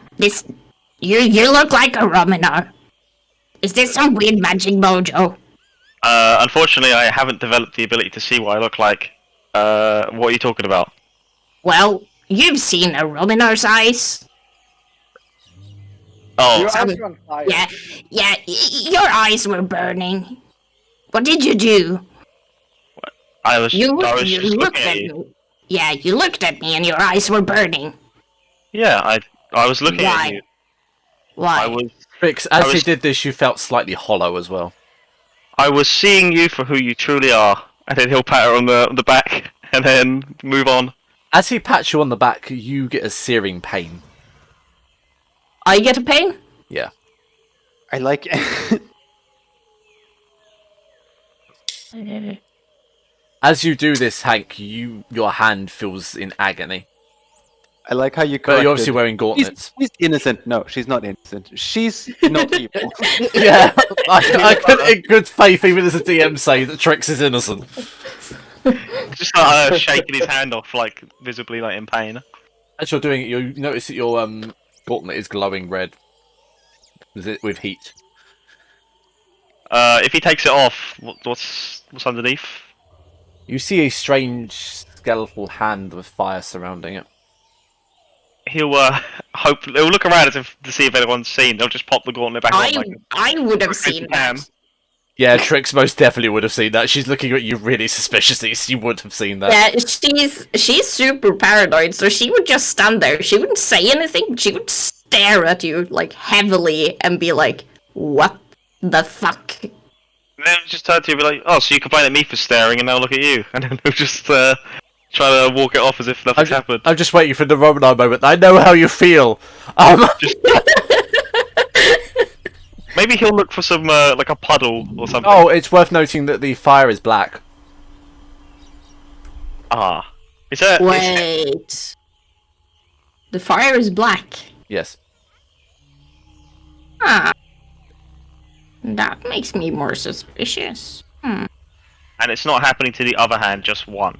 You look like a Romanar. Is this some weird magic mojo?" Unfortunately, I haven't developed the ability to see what I look like. What are you talking about? Well, you've seen a Romanar's eyes. Oh, Your eyes are on fire. Your eyes were burning. What did you do? I was You just looked looking at at you. me. Yeah, you looked at me and your eyes were burning. Yeah, I was looking at you. Why? Trix, as he did this, you felt slightly hollow as well. I was seeing you for who you truly are, and then he'll pat her on the back, and then move on. As he pats you on the back, you get a searing pain. I get a pain? Yeah. I like. As you do this, Hank, your hand feels in agony. I like how you But corrected. you're obviously wearing gauntlets. She's innocent. No, she's not innocent. She's not evil. Yeah, I could, in good faith, even as a DM, say that Trix is innocent. Just shaking his hand off, like visibly like in pain. As you're doing it, you notice that your gauntlet is glowing red with heat. If he takes it off, what's underneath? You see a strange skeletal hand with fire surrounding it. He'll he'll look around as if to see if anyone's seen. They'll just pop the gauntlet back on. Like, I would have seen that. Yeah, Trix most definitely would have seen that. She's looking at you really suspiciously. She would have seen that. Yeah, she's super paranoid, so she would just stand there. She wouldn't say anything. She would stare at you like heavily and be like, "What the fuck?" and then just turn to you and be like, "Oh, so you complain at me for staring, and now look at you." And then he'll just try to walk it off as if nothing's happened. I'm just waiting for the Romanar moment. I know how you feel. Just... Maybe he'll look for some like a puddle or something. Oh, it's worth noting that the fire is black. Ah, is that? Wait, the fire is black. Yes. Ah, that makes me more suspicious. And it's not happening to the other hand, just one.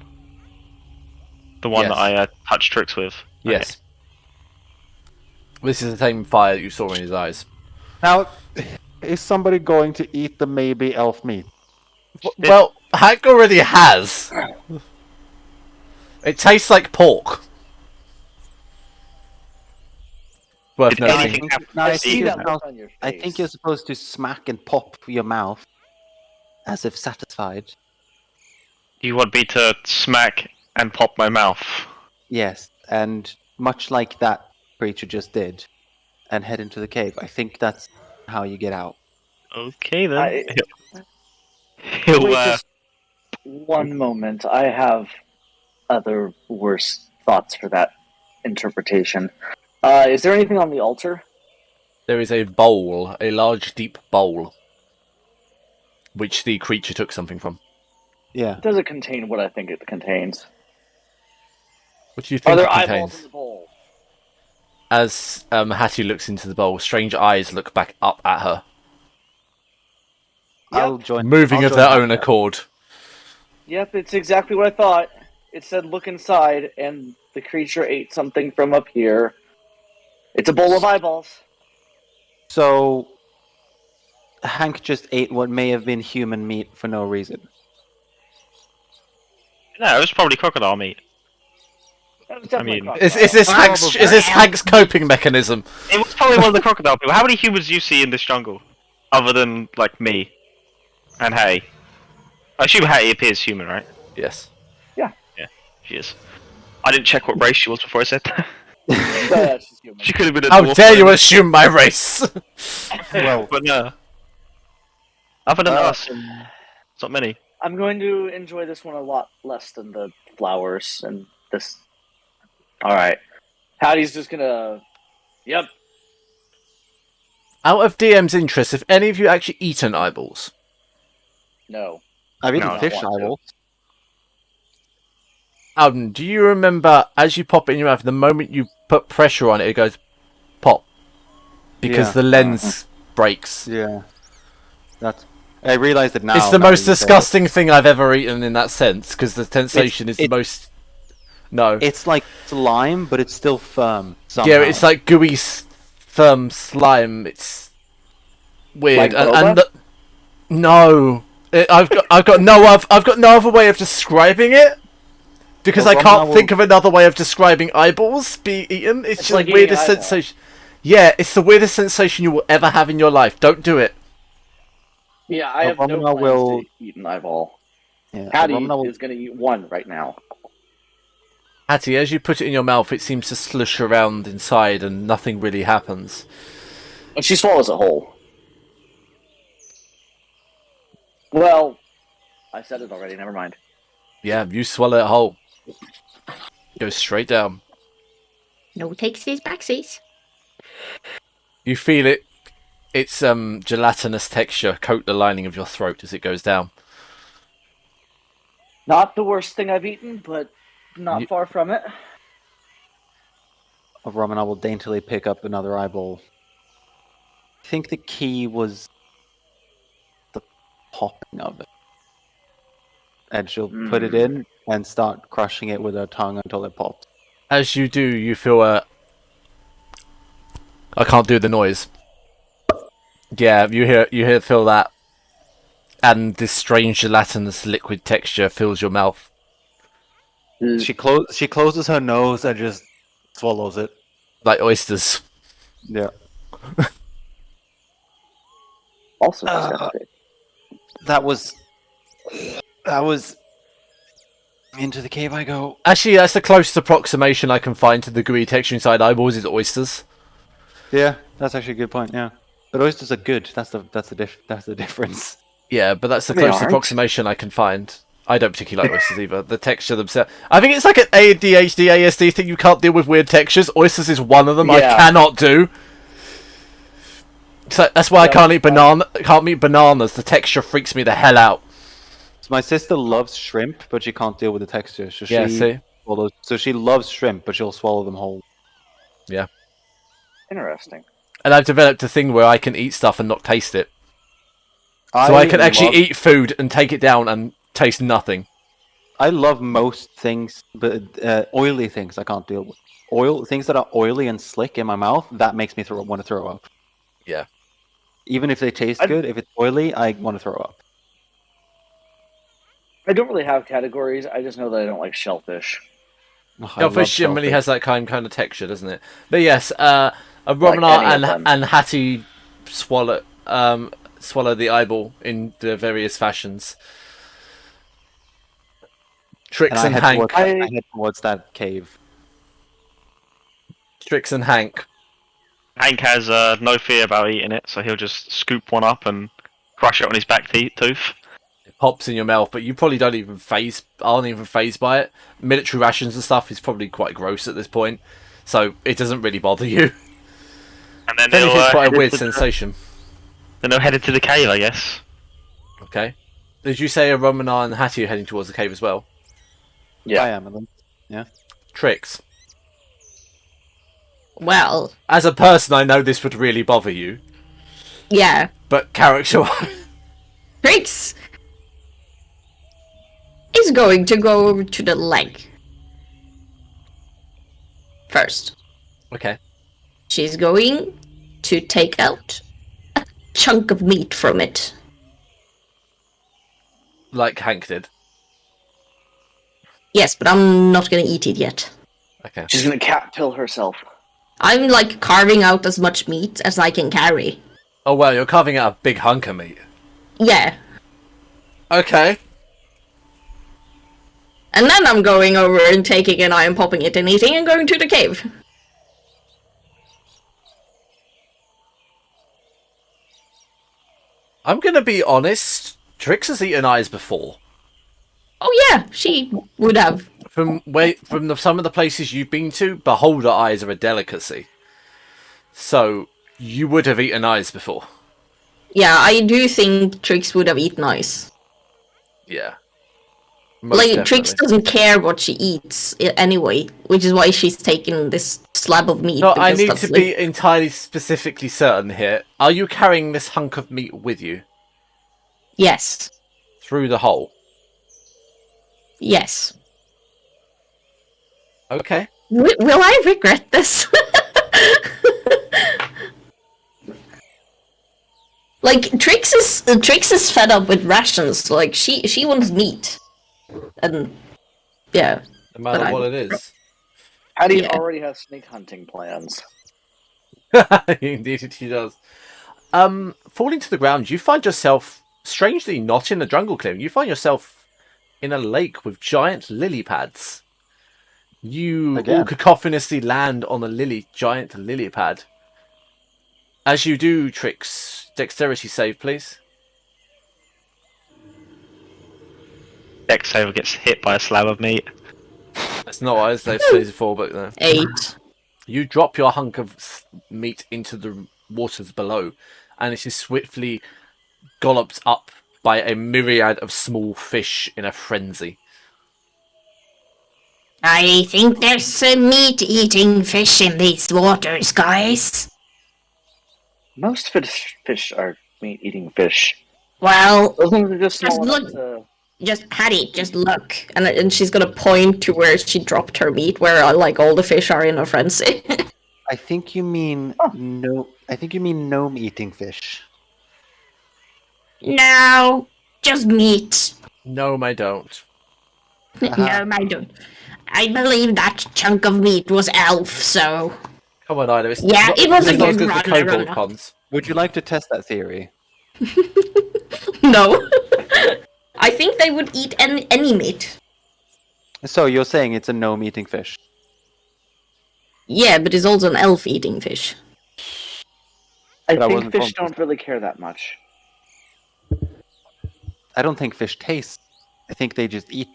The one that I touched Trix with. Yes. Okay. This is the same fire that you saw in his eyes. Now, is somebody going to eat the maybe elf meat? Well, Hank already has. It tastes like pork. Worth Did noting. anything happen Now, to see that him? mouth, I think you're supposed to smack and pop your mouth as if satisfied. Do you want me to smack and pop my mouth? Yes, and much like that creature just did, and head into the cave. I think that's how you get out. Okay then. Wait, He'll just one moment. I have other worse thoughts for that interpretation. Is there anything on the altar? There is a bowl, a large, deep bowl, which the creature took something from. Yeah. Does it contain what I think it contains? What do you Are think there it eyeballs contains? in the bowl? As Hattie looks into the bowl, strange eyes look back up at her, I'll join. moving I'll of join their that. own accord. Yep, it's exactly what I thought. It said look inside, and the creature ate something from up here. It's a bowl of eyeballs. So, Hank just ate what may have been human meat for no reason. No, it was probably crocodile meat. That was definitely mean, Is this Hank's coping mechanism? It was probably one of the crocodile people. How many humans do you see in this jungle? Other than, like, me? And Hattie? I assume Hattie appears human, right? Yes. Yeah. Yeah, she is. I didn't check what race she was before I said that. Yeah, she's human. She could have been a How dwarf dare you then. assume my race? Well, But no. Other than us, it's not many. I'm going to enjoy this one a lot less than the flowers and this. Alright. Hattie's just gonna. Yep. Out of DM's interest, have any of you actually eaten eyeballs? No. I've eaten No, I fish don't want to. eyeballs. Alden, do you remember, as you pop it in your mouth, the moment you put pressure on it, it goes pop? Because Yeah. the lens breaks. Yeah. That's. I realise it now. It's the now most that you say it. disgusting thing I've ever eaten in that sense, because the sensation is the it- most... No. It's like slime, but it's still firm. Somehow. Yeah, it's like gooey, firm slime. It's weird. Like and boba? no, I've got no other way of describing it because Well, I can't think of another way of describing eyeballs being eaten. It's just like the weirdest eating eyeball. sensation. Yeah, it's the weirdest sensation you will ever have in your life. Don't do it. Yeah, I have no Abominable plans will- to eat an eyeball. Yeah, Hattie Abominable- is gonna eat one right now. Hattie, as you put it in your mouth, it seems to slush around inside and nothing really happens. And she swallows it whole. Well, I said it already, never mind. Yeah, you swallow it whole. Goes straight down. No takesies, backsies. You feel it. Its gelatinous texture coat the lining of your throat as it goes down. Not the worst thing I've eaten, but not far from it. Roman, I will daintily pick up another eyeball. I think the key was the popping of it. And she'll put it in and start crushing it with her tongue until it pops. As you do, you feel a... I can't do the noise. Yeah, feel that. And this strange gelatinous liquid texture fills your mouth. She closes her nose and just swallows it. Like oysters. Yeah. Also disgusting. That was into the cave I go. Actually, that's the closest approximation I can find to the gooey texture inside eyeballs is oysters. Yeah, that's actually a good point. Yeah, but oysters are good. That's the difference. Yeah, but that's the They closest aren't. approximation I can find. I don't particularly like oysters either. The texture themselves. I think it's like an ADHD, ASD thing. You can't deal with weird textures. Oysters is one of them. I Yeah. cannot do. So that's why I can't eat Can't eat bananas. The texture freaks me the hell out. So my sister loves shrimp, but she can't deal with the texture. So Yeah, see? So she loves shrimp, but she'll swallow them whole. Yeah. Interesting. And I've developed a thing where I can eat stuff and not taste it. So I can actually eat food and take it down and taste nothing. I love most things, but oily things I can't deal with. Things that are oily and slick in my mouth, that makes me want to throw up. Yeah. Even if they taste good, if it's oily, I want to throw up. I don't really have categories. I just know that I don't like shellfish. Oh, I Shellfish love generally shellfish. has that kind of texture, doesn't it? But yes, a Like Romanar any of them. and Hattie swallow the eyeball in the various fashions. Trix and Hank. I head towards that cave. Trix and Hank. Hank has no fear about eating it, so he'll just scoop one up and crush it on his back tooth. It pops in your mouth, but you probably aren't even phased by it. Military rations and stuff is probably quite gross at this point, so it doesn't really bother you. And then Then they'll it's quite a head weird to sensation. Then they'll head into the cave, I guess. Okay. Did you say a Romanar and Hattie are heading towards the cave as well? Yeah. I am. And then, Trix. Well, As a person, I know this would really bother you, yeah. but character Trix is going to go over to the leg. First. Okay. She's going to take out a chunk of meat from it. Like Hank did. Yes, but I'm not gonna eat it yet. Okay. She's gonna cat pill herself. I'm like carving out as much meat as I can carry. Oh well, you're carving out a big hunk of meat. Yeah. Okay. And then I'm going over and taking an eye and popping it and eating and going to the cave. I'm gonna be honest. Trix has eaten eyes before. Oh yeah, she would have. From some of the places you've been to, beholder eyes are a delicacy. So you would have eaten eyes before. Yeah, I do think Trix would have eaten eyes. Yeah. Most Like, definitely. Trix doesn't care what she eats anyway, which is why she's taken this slab of meat. No, I because need that's to like- be entirely specifically certain here. Are you carrying this hunk of meat with you Yes. through the hole? Yes. Okay. Will I regret this? Like, Trix is fed up with rations. Like, she wants meat. And, yeah. No matter But what it is. Hattie Yeah. already has snake hunting plans. Indeed, she does. Falling to the ground, you find yourself, strangely, not in a jungle clearing. You find yourself in a lake with giant lily pads. You Again. all cacophonously land on a giant lily pad. As you do, Trix, dexterity save, please. Dex save gets hit by a slab of meat. That's not what I was saved for, but no. 8. You drop your hunk of meat into the waters below, and it is swiftly golloped up by a myriad of small fish in a frenzy. I think there's some meat-eating fish in these waters, guys. Most fish are meat-eating fish. Well, Those ones are just just small enough look. to. Just Hattie, just look, and she's gonna point to where she dropped her meat, where like all the fish are in a frenzy. I think you mean Oh. no. I think you mean gnome eating fish. No, just meat. No, I don't. Aha. No, I don't. I believe that chunk of meat was elf, so Come on, Ida. It's yeah, not, it was a it's not as good good as the run. kobold puns. Would you like to test that theory? No, I think they would eat any meat. So you're saying it's a gnome eating fish? Yeah, but it's also an elf eating fish. I But I think wasn't fish told. don't really care that much. I don't think fish taste. I think they just eat.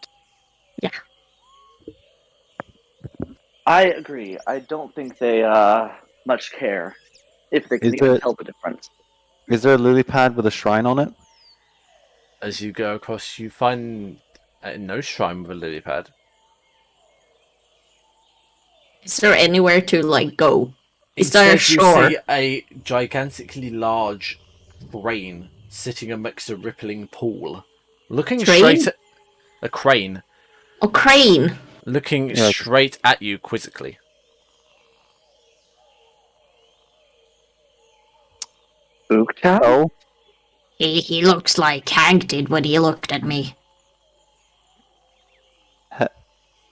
I agree. I don't think they much care if they can Is even it- tell the difference. Is there a lily pad with a shrine on it? As you go across, you find no shrine with a lily pad. Is there anywhere to like go? Is there a Instead, shore? you see a gigantically large crane sitting amidst a rippling pool, looking Crane? straight at a crane, Oh, crane. looking Yeah. straight at you quizzically. Booktown? Oh, He looks like Hank did when he looked at me.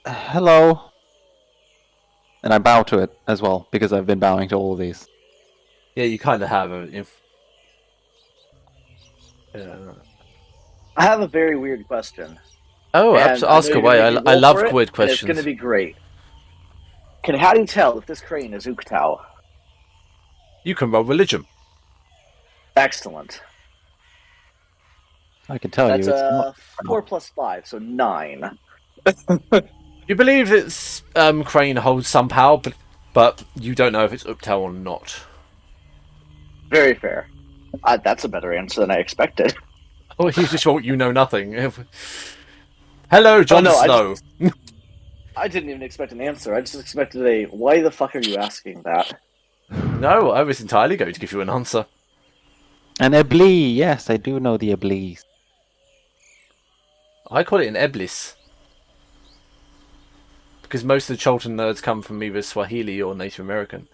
hello. And I bow to it as well because I've been bowing to all of these. Yeah, you kind of have. I have a very weird question. Oh, And I know ask you're away. gonna make me I roll love for it, weird and questions. it's going to be great. How do you tell if this crane is Uktau? You can roll religion. Excellent. I can tell That's you, it's not. 4 plus 5, so 9. You believe its crane holds some power, but you don't know if it's Uptown or not. Very fair. That's a better answer than I expected. Oh, you just thought you know nothing. Hello, Jon no, Snow. I didn't even expect an answer. I just expected a, why the fuck are you asking that? No, I was entirely going to give you an answer. An Eblis, yes, I do know the Eblis. I call it an Eblis. Because most of the Cholton nerds come from either Swahili or Native American.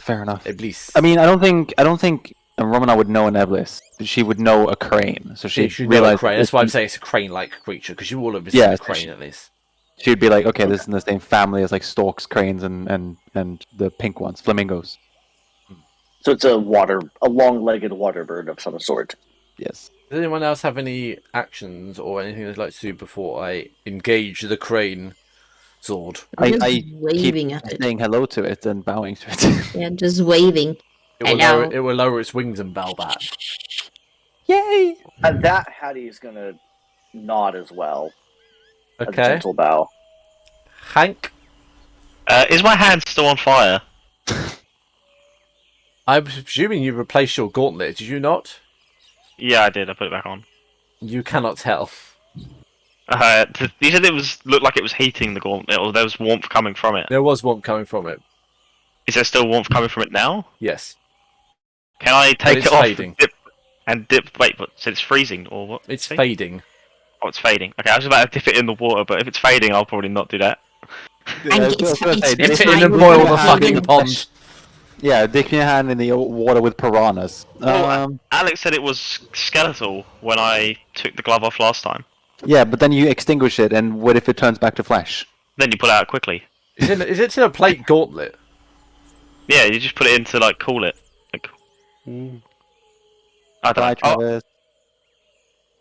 Fair enough. Eblis. I mean, I don't think Romana would know an Eblis. She would know a crane, so she she'd should know a realize. crane. That's why I'm saying it's a crane-like creature, because you all have Yeah, a crane at least. She'd be like, okay, this is in the same family as like storks, cranes, and the pink ones, flamingos. So it's a long-legged water bird of some sort. Yes. Does anyone else have any actions or anything they'd like to do before I engage the crane sword? I'm just I waving keep at it. saying hello to it and bowing to it. Yeah, just waving. Hello. It will lower its wings and bow back. Yay! And that Hattie is going to nod as well. A Okay. gentle bow. Hank, Is my hand still on fire? I'm presuming you replaced your gauntlet, did you not? Yeah, I did. I put it back on. You cannot tell. You said looked like it was heating the gauntlet, or there was warmth coming from it. There was one coming from it. Is there still warmth coming from it now? Yes. Can I take it's it off fading. and dip? Wait, but so it's freezing or what? It's See? fading. Oh, it's fading. Okay, I was about to dip it in the water, but if it's fading, I'll probably not do that. And it's Dip it in fine and with boil the the fucking hand. pond. Yeah, dip your hand in the water with piranhas. Well, Alex said it was skeletal when I took the glove off last time. Yeah, but then you extinguish it, and what if it turns back to flesh? Then you pull it out quickly. Is it in a plate gauntlet? Yeah, you just put it in to like cool it. Like, I don't Bye, know. Oh, Travis.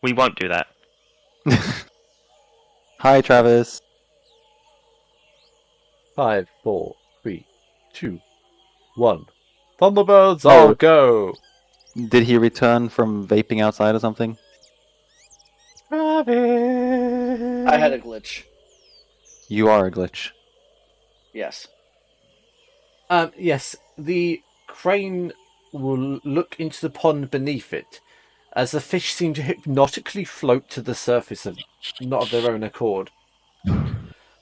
we won't do that. Hi, Travis. 5, 4, 3, 2, 1. Thunderbirds, Oh. all go! Did he return from vaping outside or something? Travis! I had a glitch. You are a glitch. Yes. Yes, the crane will look into the pond beneath it, as the fish seem to hypnotically float to the surface, not of their own accord.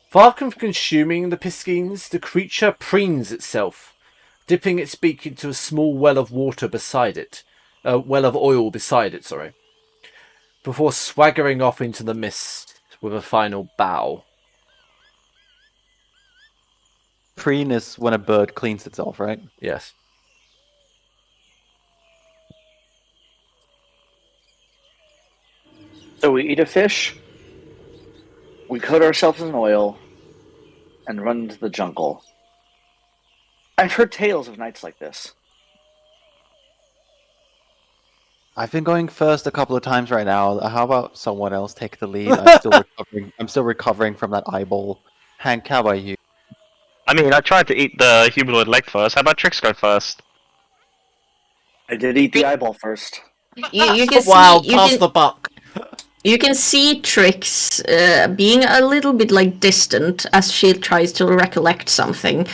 Far from consuming the piscines, the creature preens itself, dipping its beak into a small well of water beside it. Well of oil beside it, sorry. Before swaggering off into the mist with a final bow. Preen is when a bird cleans itself, right? Yes. So we eat a fish, we coat ourselves in oil, and run into the jungle. I've heard tales of nights like this. I've been going first a couple of times right now. How about someone else take the lead? I'm still recovering from that eyeball. Hank, how about you? I mean, I tried to eat the humanoid leg first. How about Trix go first? I did eat the eyeball first. You can Wow, see, pass the buck. you can see Trix being a little bit like distant as she tries to recollect something,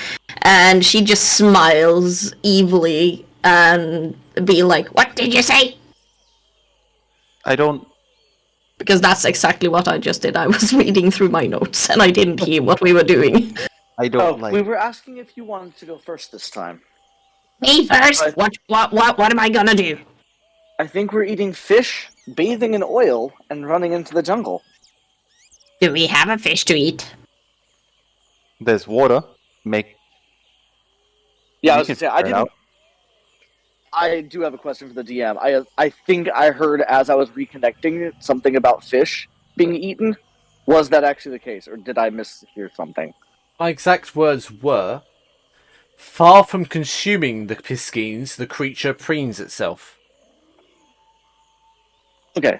and she just smiles evilly and be like, "What did you say?" I don't. Because that's exactly what I just did. I was reading through my notes and I didn't hear what we were doing. I don't like. We were asking if you wanted to go first this time. Me first. What am I gonna do? I think we're eating fish, bathing in oil, and running into the jungle. Do we have a fish to eat? There's water. Make. Yeah, I You was can gonna say, I figure it didn't. out. I do have a question for the DM. I think I heard as I was reconnecting something about fish being eaten. Was that actually the case, or did I mishear something? My exact words were, far from consuming the piscines, the creature preens itself. Okay,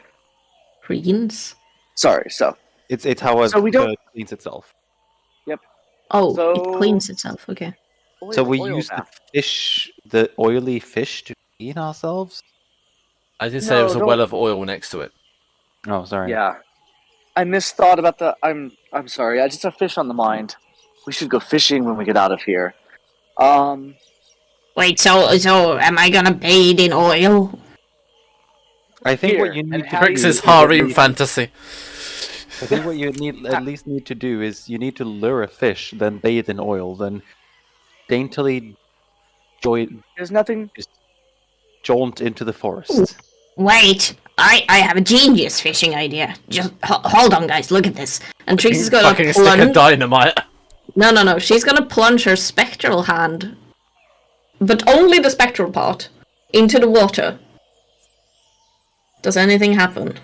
Greens? sorry. So It's how a So we don't- bird cleans itself. Oh, So- it cleans itself. Okay. So we oil use bath. the oily fish to clean ourselves. I did say No, there was a don't- well of oil next to it. Oh, sorry. Yeah, I misthought about the. I'm sorry. I just have fish on the mind. We should go fishing when we get out of here. Wait, so am I gonna bathe in oil? I think Here, what you and need to how do you- Trix's is at harem least- fantasy. I think what you at least need to do is you need to lure a fish, then bathe in oil, then daintily There's nothing. jaunt into the forest. Wait, I have a genius fishing idea. Just hold on, guys. Look at this. And Trix is gonna Fucking stick of plunge. dynamite. No. She's gonna plunge her spectral hand, but only the spectral part, into the water. Does anything happen?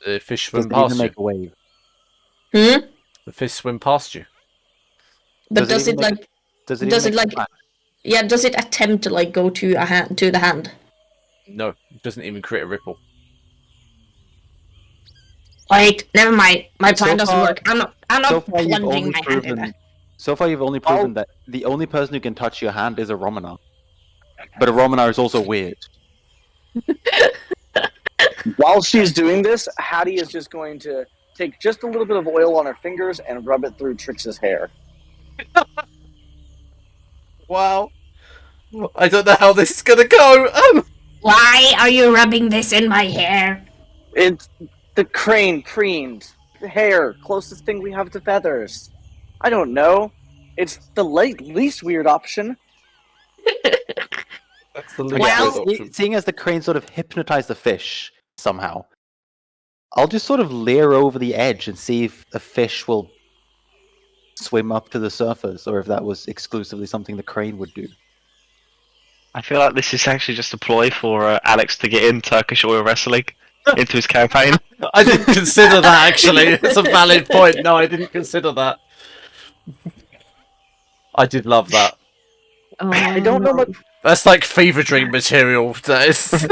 The fish Does swim it even past you. make a wave? Hmm. The fish swim past you. But does even it like? Does it does even it make a like- splash? Yeah. Does it attempt to like go to a hand to the hand? No, it doesn't even create a ripple. Wait, never mind. My plan So doesn't far- work. I'm not So far, you've plunging only my hand in proven. there. So far, you've only proven that the only person who can touch your hand is a Romanar. But a Romanar is also weird. While she's doing this, Hattie is just going to take just a little bit of oil on her fingers and rub it through Trix's hair. Wow. I don't know how this is gonna go. Why are you rubbing this in my hair? It's the crane preened. The hair, closest thing we have to feathers. I don't know. It's the least weird option. That's the Okay, least Well- good option. seeing as the crane sort of hypnotized the fish somehow, I'll just sort of leer over the edge and see if a fish will swim up to the surface, or if that was exclusively something the crane would do. I feel like this is actually just a ploy for Alex to get in Turkish oil wrestling into his campaign. I didn't consider that actually. It's a valid point. No, I didn't consider that. I did love that. Oh, I don't know much. That's like fever dream material. That is.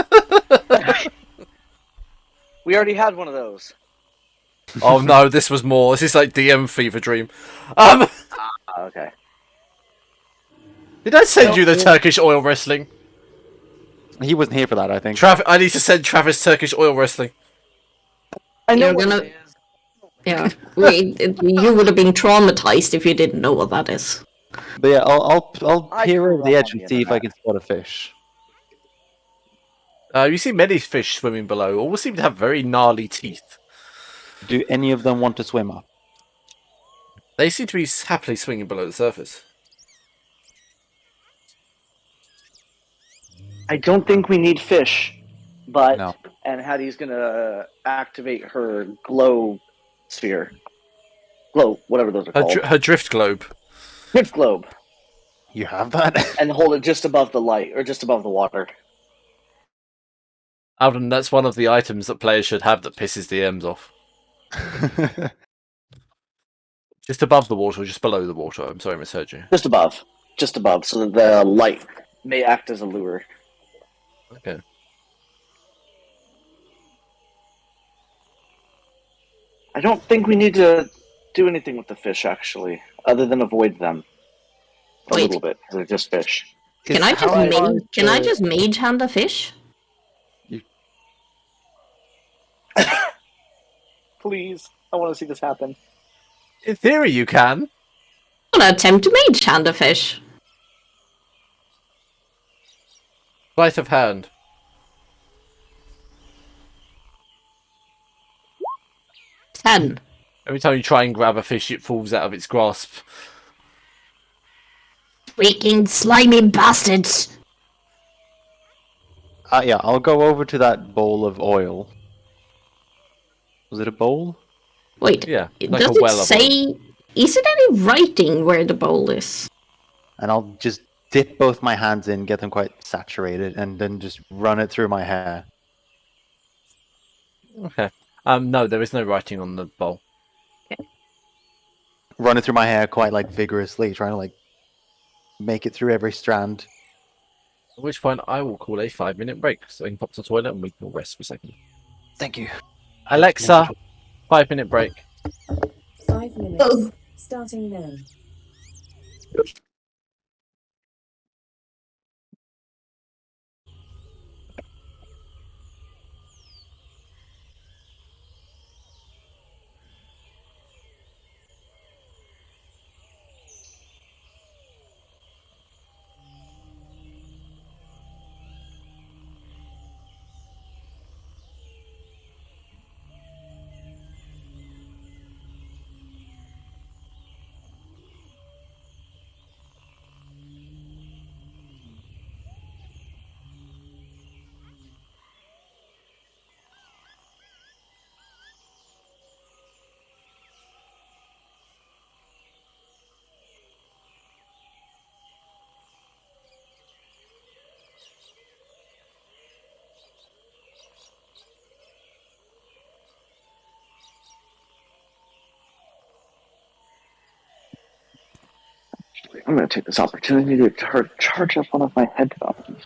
We already had one of those. Oh no, this was more. This is like DM fever dream. Okay. Did I send you the Turkish oil wrestling? He wasn't here for that, I think. I need to send Travis Turkish oil wrestling. I know You're what gonna- it is. Yeah, you would have been traumatized if you didn't know what that is. But yeah, I'll I peer grew over the up edge on and the see if I internet. can spot a fish. You see many fish swimming below. All seem to have very gnarly teeth. Do any of them want to swim up? They seem to be happily swinging below the surface. I don't think we need fish, but No. and Hattie's gonna activate her glow sphere, glow whatever those are called, Her drift globe. drift globe, You have that? and hold it just above the light or just above the water. Alden, that's one of the items that players should have that pisses the M's off. Just above the water or just below the water? I'm sorry, I misheard you. Just above, so that the light may act as a lure. Okay. I don't think we need to do anything with the fish, actually, other than avoid them a Wait. little bit. They're just fish. Can I just mage hand a fish? Please, I want to see this happen. In theory, you can. I'm gonna attempt to mage hand a fish. Sleight of hand. Ten. Every time you try and grab a fish, it falls out of its grasp. Freaking slimy bastards! Yeah, I'll go over to that bowl of oil. Was it a bowl? Wait, Yeah, like does a it well of say... Is it any writing where the bowl is? And I'll just dip both my hands in, get them quite saturated, and then just run it through my hair. Okay. No, there is no writing on the bowl. Run it through my hair quite like vigorously, trying to like make it through every strand. At which point I will call a 5-minute break so I can pop to the toilet and we can all rest for a second. Thank you. Alexa, 5-minute break. 5 minutes. Starting now. I'm going to take this opportunity to charge up one of my headphones.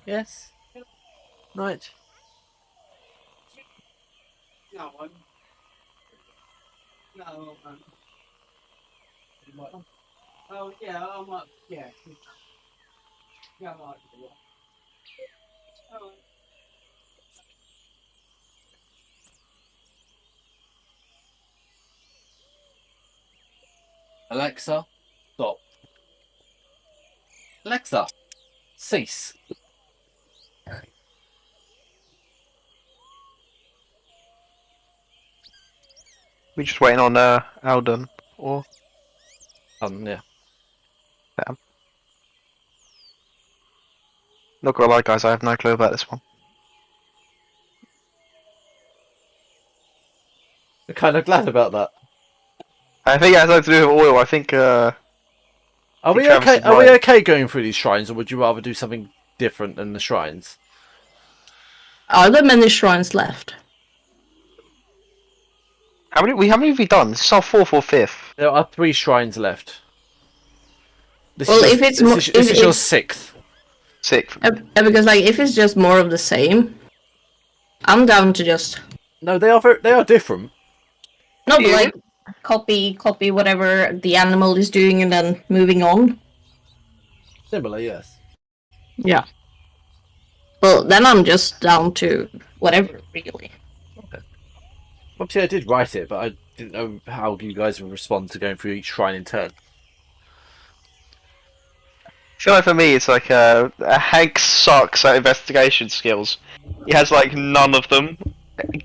Yes. Night. Alexa, stop. Alexa, cease. We're just waiting on Alden. Or Yeah. not gonna lie, guys, I have no clue about this one. I'm kind of glad about that. I think it has nothing to do with oil. I think. Are we Travis okay? is Are we right. okay going through these shrines, or would you rather do something different than the shrines? Are there many shrines left? How many have we done? This is our fourth or fifth. There are 3 shrines left. This Well, is if your, it's this mo- is, if this is your it's 6th. Sixth. because like if it's just more of the same, I'm down to just No, they are different. no, but Yeah. like copy whatever the animal is doing and then moving on. Similar, yes. Yeah. Well, then I'm just down to whatever, really. Obviously, I did write it, but I didn't know how you guys would respond to going through each shrine in turn. I feel like for me, it's like Hank sucks at investigation skills. He has like none of them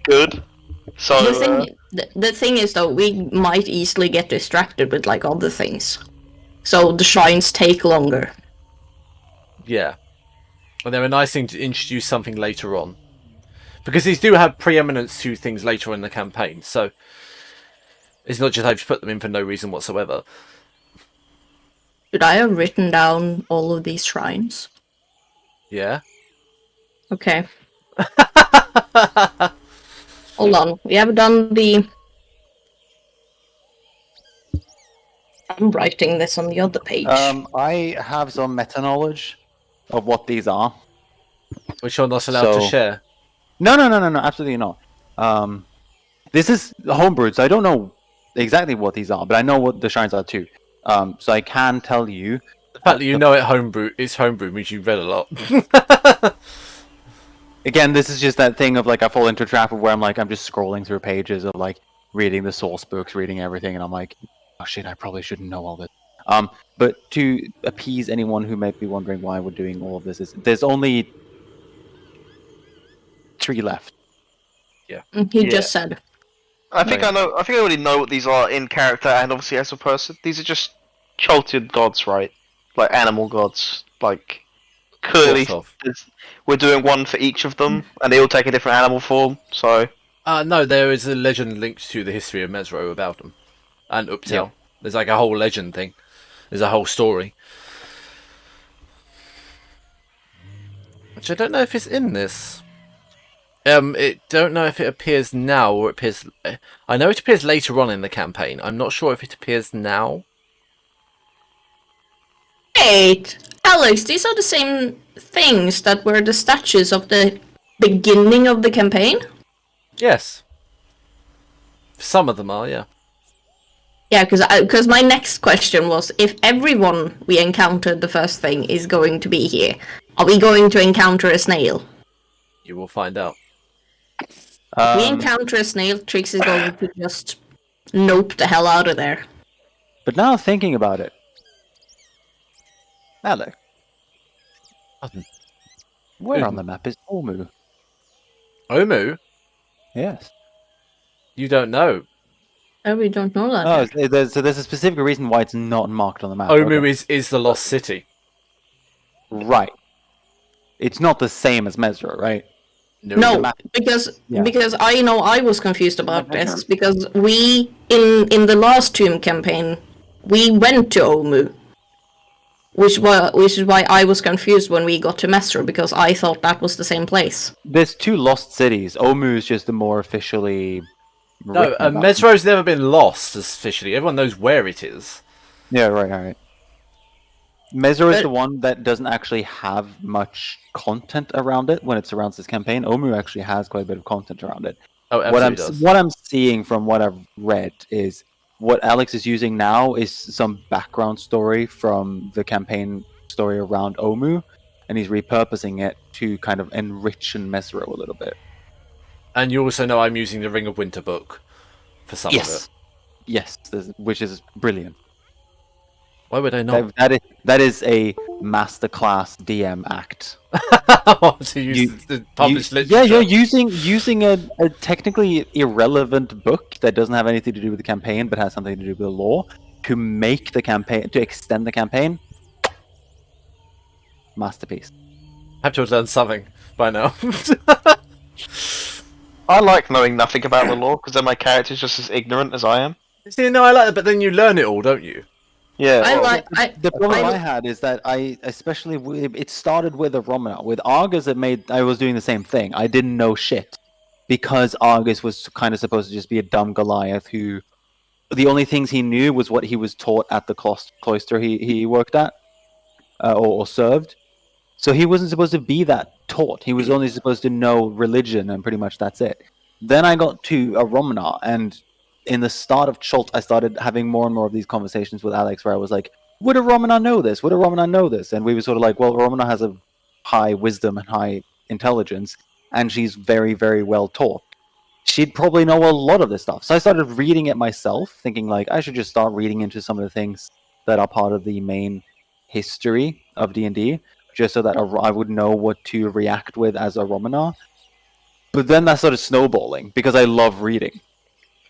good. So The thing is though, we might easily get distracted with like other things, so the shrines take longer. Yeah. And they're a nice thing to introduce something later on. Because these do have preeminence to things later in the campaign, so it's not just I've just put them in for no reason whatsoever. Should I have written down all of these shrines? Yeah. Okay. Hold on. We have done the. I'm writing this on the other page. I have some meta knowledge of what these are. Which you're not allowed to So- share. No, absolutely not. This is homebrewed, so I don't know exactly what these are, but I know what the shrines are too. So I can tell you. The fact that you know it's homebrew means you've read a lot. Again, this is just that thing of like I fall into a trap of where I'm just scrolling through pages of like reading the source books, reading everything, and I'm like, oh shit, I probably shouldn't know all this. But to appease anyone who might be wondering why we're doing all of this, there's only 3 left. He just said. I think Okay. I know. I think I already know what these are in character and obviously as a person. These are just chulted gods, right? Like animal gods. Like clearly, Sort of. we're doing one for each of them, and they all take a different animal form. So No, there is a legend linked to the history of Mesro about them. And Uptil. Yeah. There's like a whole legend thing. There's a whole story. Which I don't know if it's in this. Don't know if it appears now or it appears. I know it appears later on in the campaign. I'm not sure if it appears now. Wait, Alex, these are the same things that were the statues of the beginning of the campaign? Yes. Some of them are, yeah. Yeah, because my next question was, if everyone we encountered the first thing is going to be here, are we going to encounter a snail? You will find out. If we encounter a snail, Trix is going to just nope the hell out of there. But now thinking about it, Alex, where on the map is Omu? Omu? Yes. You don't know. Oh, we don't know that. Oh, yet. there's a specific reason why it's not marked on the map. Omu Okay. is the lost city. Right. It's not the same as Mesra, right? No, map- because Yeah. because I know I was confused about this because we in the last Tomb campaign we went to Omu, which is why I was confused when we got to Mesro because I thought that was the same place. There's 2 lost cities. Omu is just the more officially. No, written about. Mesro's never been lost officially. Everyone knows where it is. Yeah, right, alright. Mezro is But- the one that doesn't actually have much content around it when it surrounds this campaign. Omu actually has quite a bit of content around it. Oh, absolutely What I'm seeing from what I've read is what Alex is using now is some background story from the campaign story around Omu, and he's repurposing it to kind of enrich and Mesro a little bit. And you also know I'm using the Ring of Winter book for some of it. Yes, which is brilliant. Why would I not? That is a masterclass DM act. To use the published Yeah, literature. you're using a technically irrelevant book that doesn't have anything to do with the campaign, but has something to do with the lore to make the campaign, to extend the campaign. Masterpiece. Have to have done something by now. I like knowing nothing about the lore because then my character's just as ignorant as I am. See, no, I like that, but then you learn it all, don't you? Yeah. I well, like. The problem I- I had is that it started with a Romana. With Argus, I was doing the same thing. I didn't know shit because Argus was kind of supposed to just be a dumb Goliath who the only things he knew was what he was taught at the cloister he worked at or served. So he wasn't supposed to be that taught. He was only supposed to know religion, and pretty much that's it. Then I got to a Romana, and in the start of Chult, I started having more and more of these conversations with Alex where I was like, would a Romana know this? Would a Romana know this? And we were sort of like, well, Romana has a high wisdom and high intelligence, and she's very, very well taught. She'd probably know a lot of this stuff. So I started reading it myself, thinking like I should just start reading into some of the things that are part of the main history of D&D, just so that I would know what to react with as a Romana. But then that started snowballing because I love reading.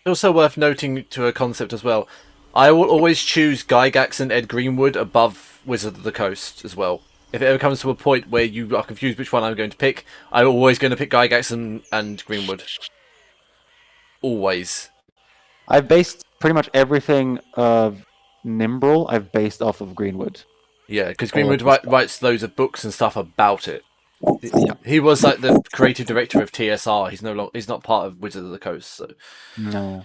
Also worth noting to a concept as well. I will always choose Gygax and Ed Greenwood above Wizard of the Coast as well. If it ever comes to a point where you are confused which one I'm going to pick, I'm always going to pick Gygax and Greenwood. Always. I've based pretty much everything of Nimbrel I've based off of Greenwood. Yeah, because Greenwood writes loads of books and stuff about it. He was like the creative director of TSR. He's not part of Wizard of the Coast. So. No.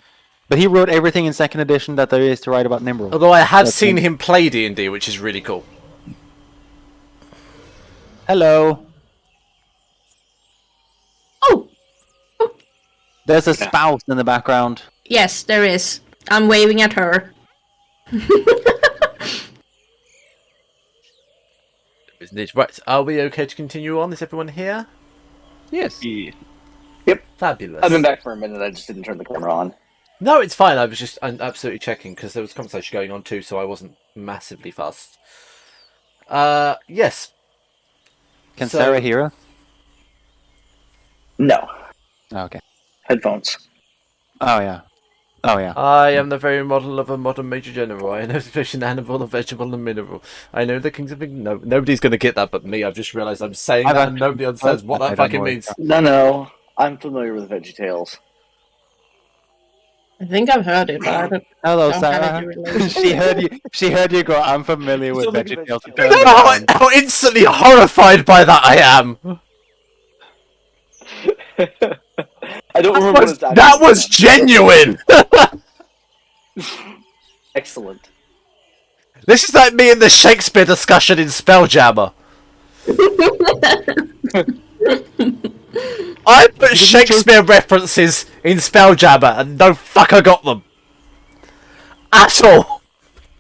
But he wrote everything in second edition that there is to write about Nimbrel. Although I have seen him play D&D, which is really cool. Hello. Oh, There's a spouse in the background. yes, there is. I'm waving at her. Right, are we okay to continue on? Is everyone here? Yes. yeah. Fabulous. I've been back for a minute. I just didn't turn the camera on. No, it's fine. I'm absolutely checking because there was a conversation going on too, so I wasn't massively fussed. Yes. Can So- Sarah hear us? No. Oh, okay. Headphones. Oh, yeah. Oh, yeah. I am the very model of a modern major general. I know the fish and animal, the vegetable and mineral. I know the kings of England. No, nobody's going to get that but me. I've just realised I'm saying that and nobody understands what I that don't fucking know. means. No. I'm familiar with VeggieTales. I think I've heard it, but I don't. Hello, Don't have Sarah. any relation. She heard you go, I'm familiar with Still thinking VeggieTales. VeggieTales. You know how instantly horrified by that I am. I don't remember what it's actually That was called. genuine. Excellent. This is like me in the Shakespeare discussion in Spelljammer. I put Shakespeare references in Spelljammer and no fucker got them. At all.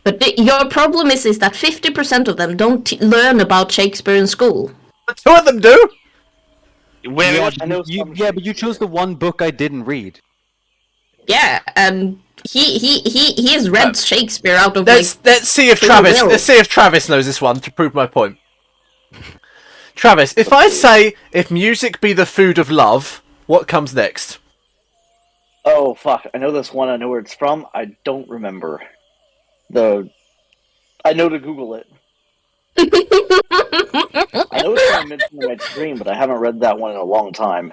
But your problem is that 50% of them don't learn about Shakespeare in school. But two of them do. Where Yeah, was I know but you chose the one book I didn't read. Yeah, and he has read Shakespeare out of Let's see if free Travis will. let's see if Travis knows this one to prove my point. Travis, if I say if music be the food of love, what comes next? Oh, fuck. I know this one. I know where it's from. I don't remember. I know to Google it. I know it's been mentioned in my stream, but I haven't read that one in a long time.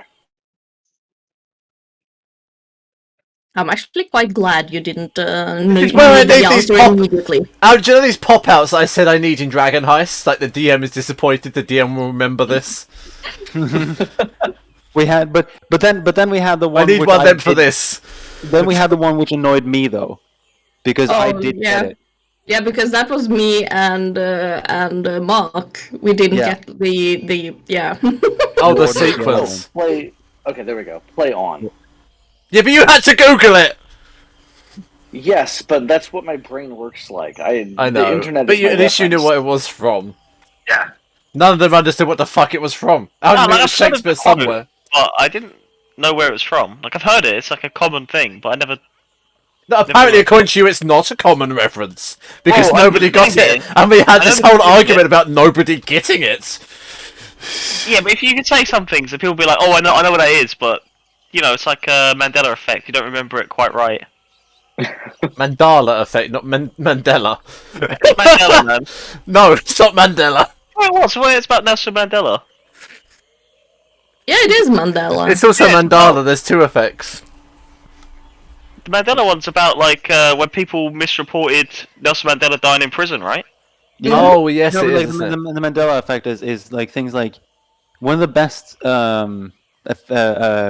I'm actually quite glad you didn't know is where I the need these answer pop- immediately. Oh, do you know these pop-outs that I said I need in Dragon Heist? Like the DM is disappointed, the DM will remember this. We had, but then we had the one. I need which one of them for did- this. Then we had the one which annoyed me though, because I Oh, did yeah. get it. Yeah, because that was me and Mark. We didn't Yeah. get the yeah. Oh, the Order of the sequence. Play. Okay, there we go. Play on. Yeah, but you had to Google it. Yes, but that's what my brain works like. I The know, internet but is my at least you knew reference. what it was from. Yeah. None of them understood what the fuck it was from. I No, knew it was I've heard of the Shakespeare quote, somewhere. but I didn't know where it was from. Like I've heard it; it's like a common thing, but I never. No, apparently, according to you, it's not a common reference because Oh, I'm nobody got saying it, and we had I this know whole people get argument it. about nobody getting it. Yeah, but if you can say some things, and people be like, "Oh, I know what that is," but you know, it's like a Mandela effect. You don't remember it quite right. Mandala effect, not Mandela. It's Mandela, man. No, it's not Mandela. Oh, it was. Well, it's about Nelson Mandela. Yeah, it is Mandela. It's also Yeah, Mandala. well- There's two effects. The Mandela one's about like when people misreported Nelson Mandela dying in prison, right? Yeah. Oh, yes, No, it but, is, like, isn't it? the Mandela effect is like things like one of the best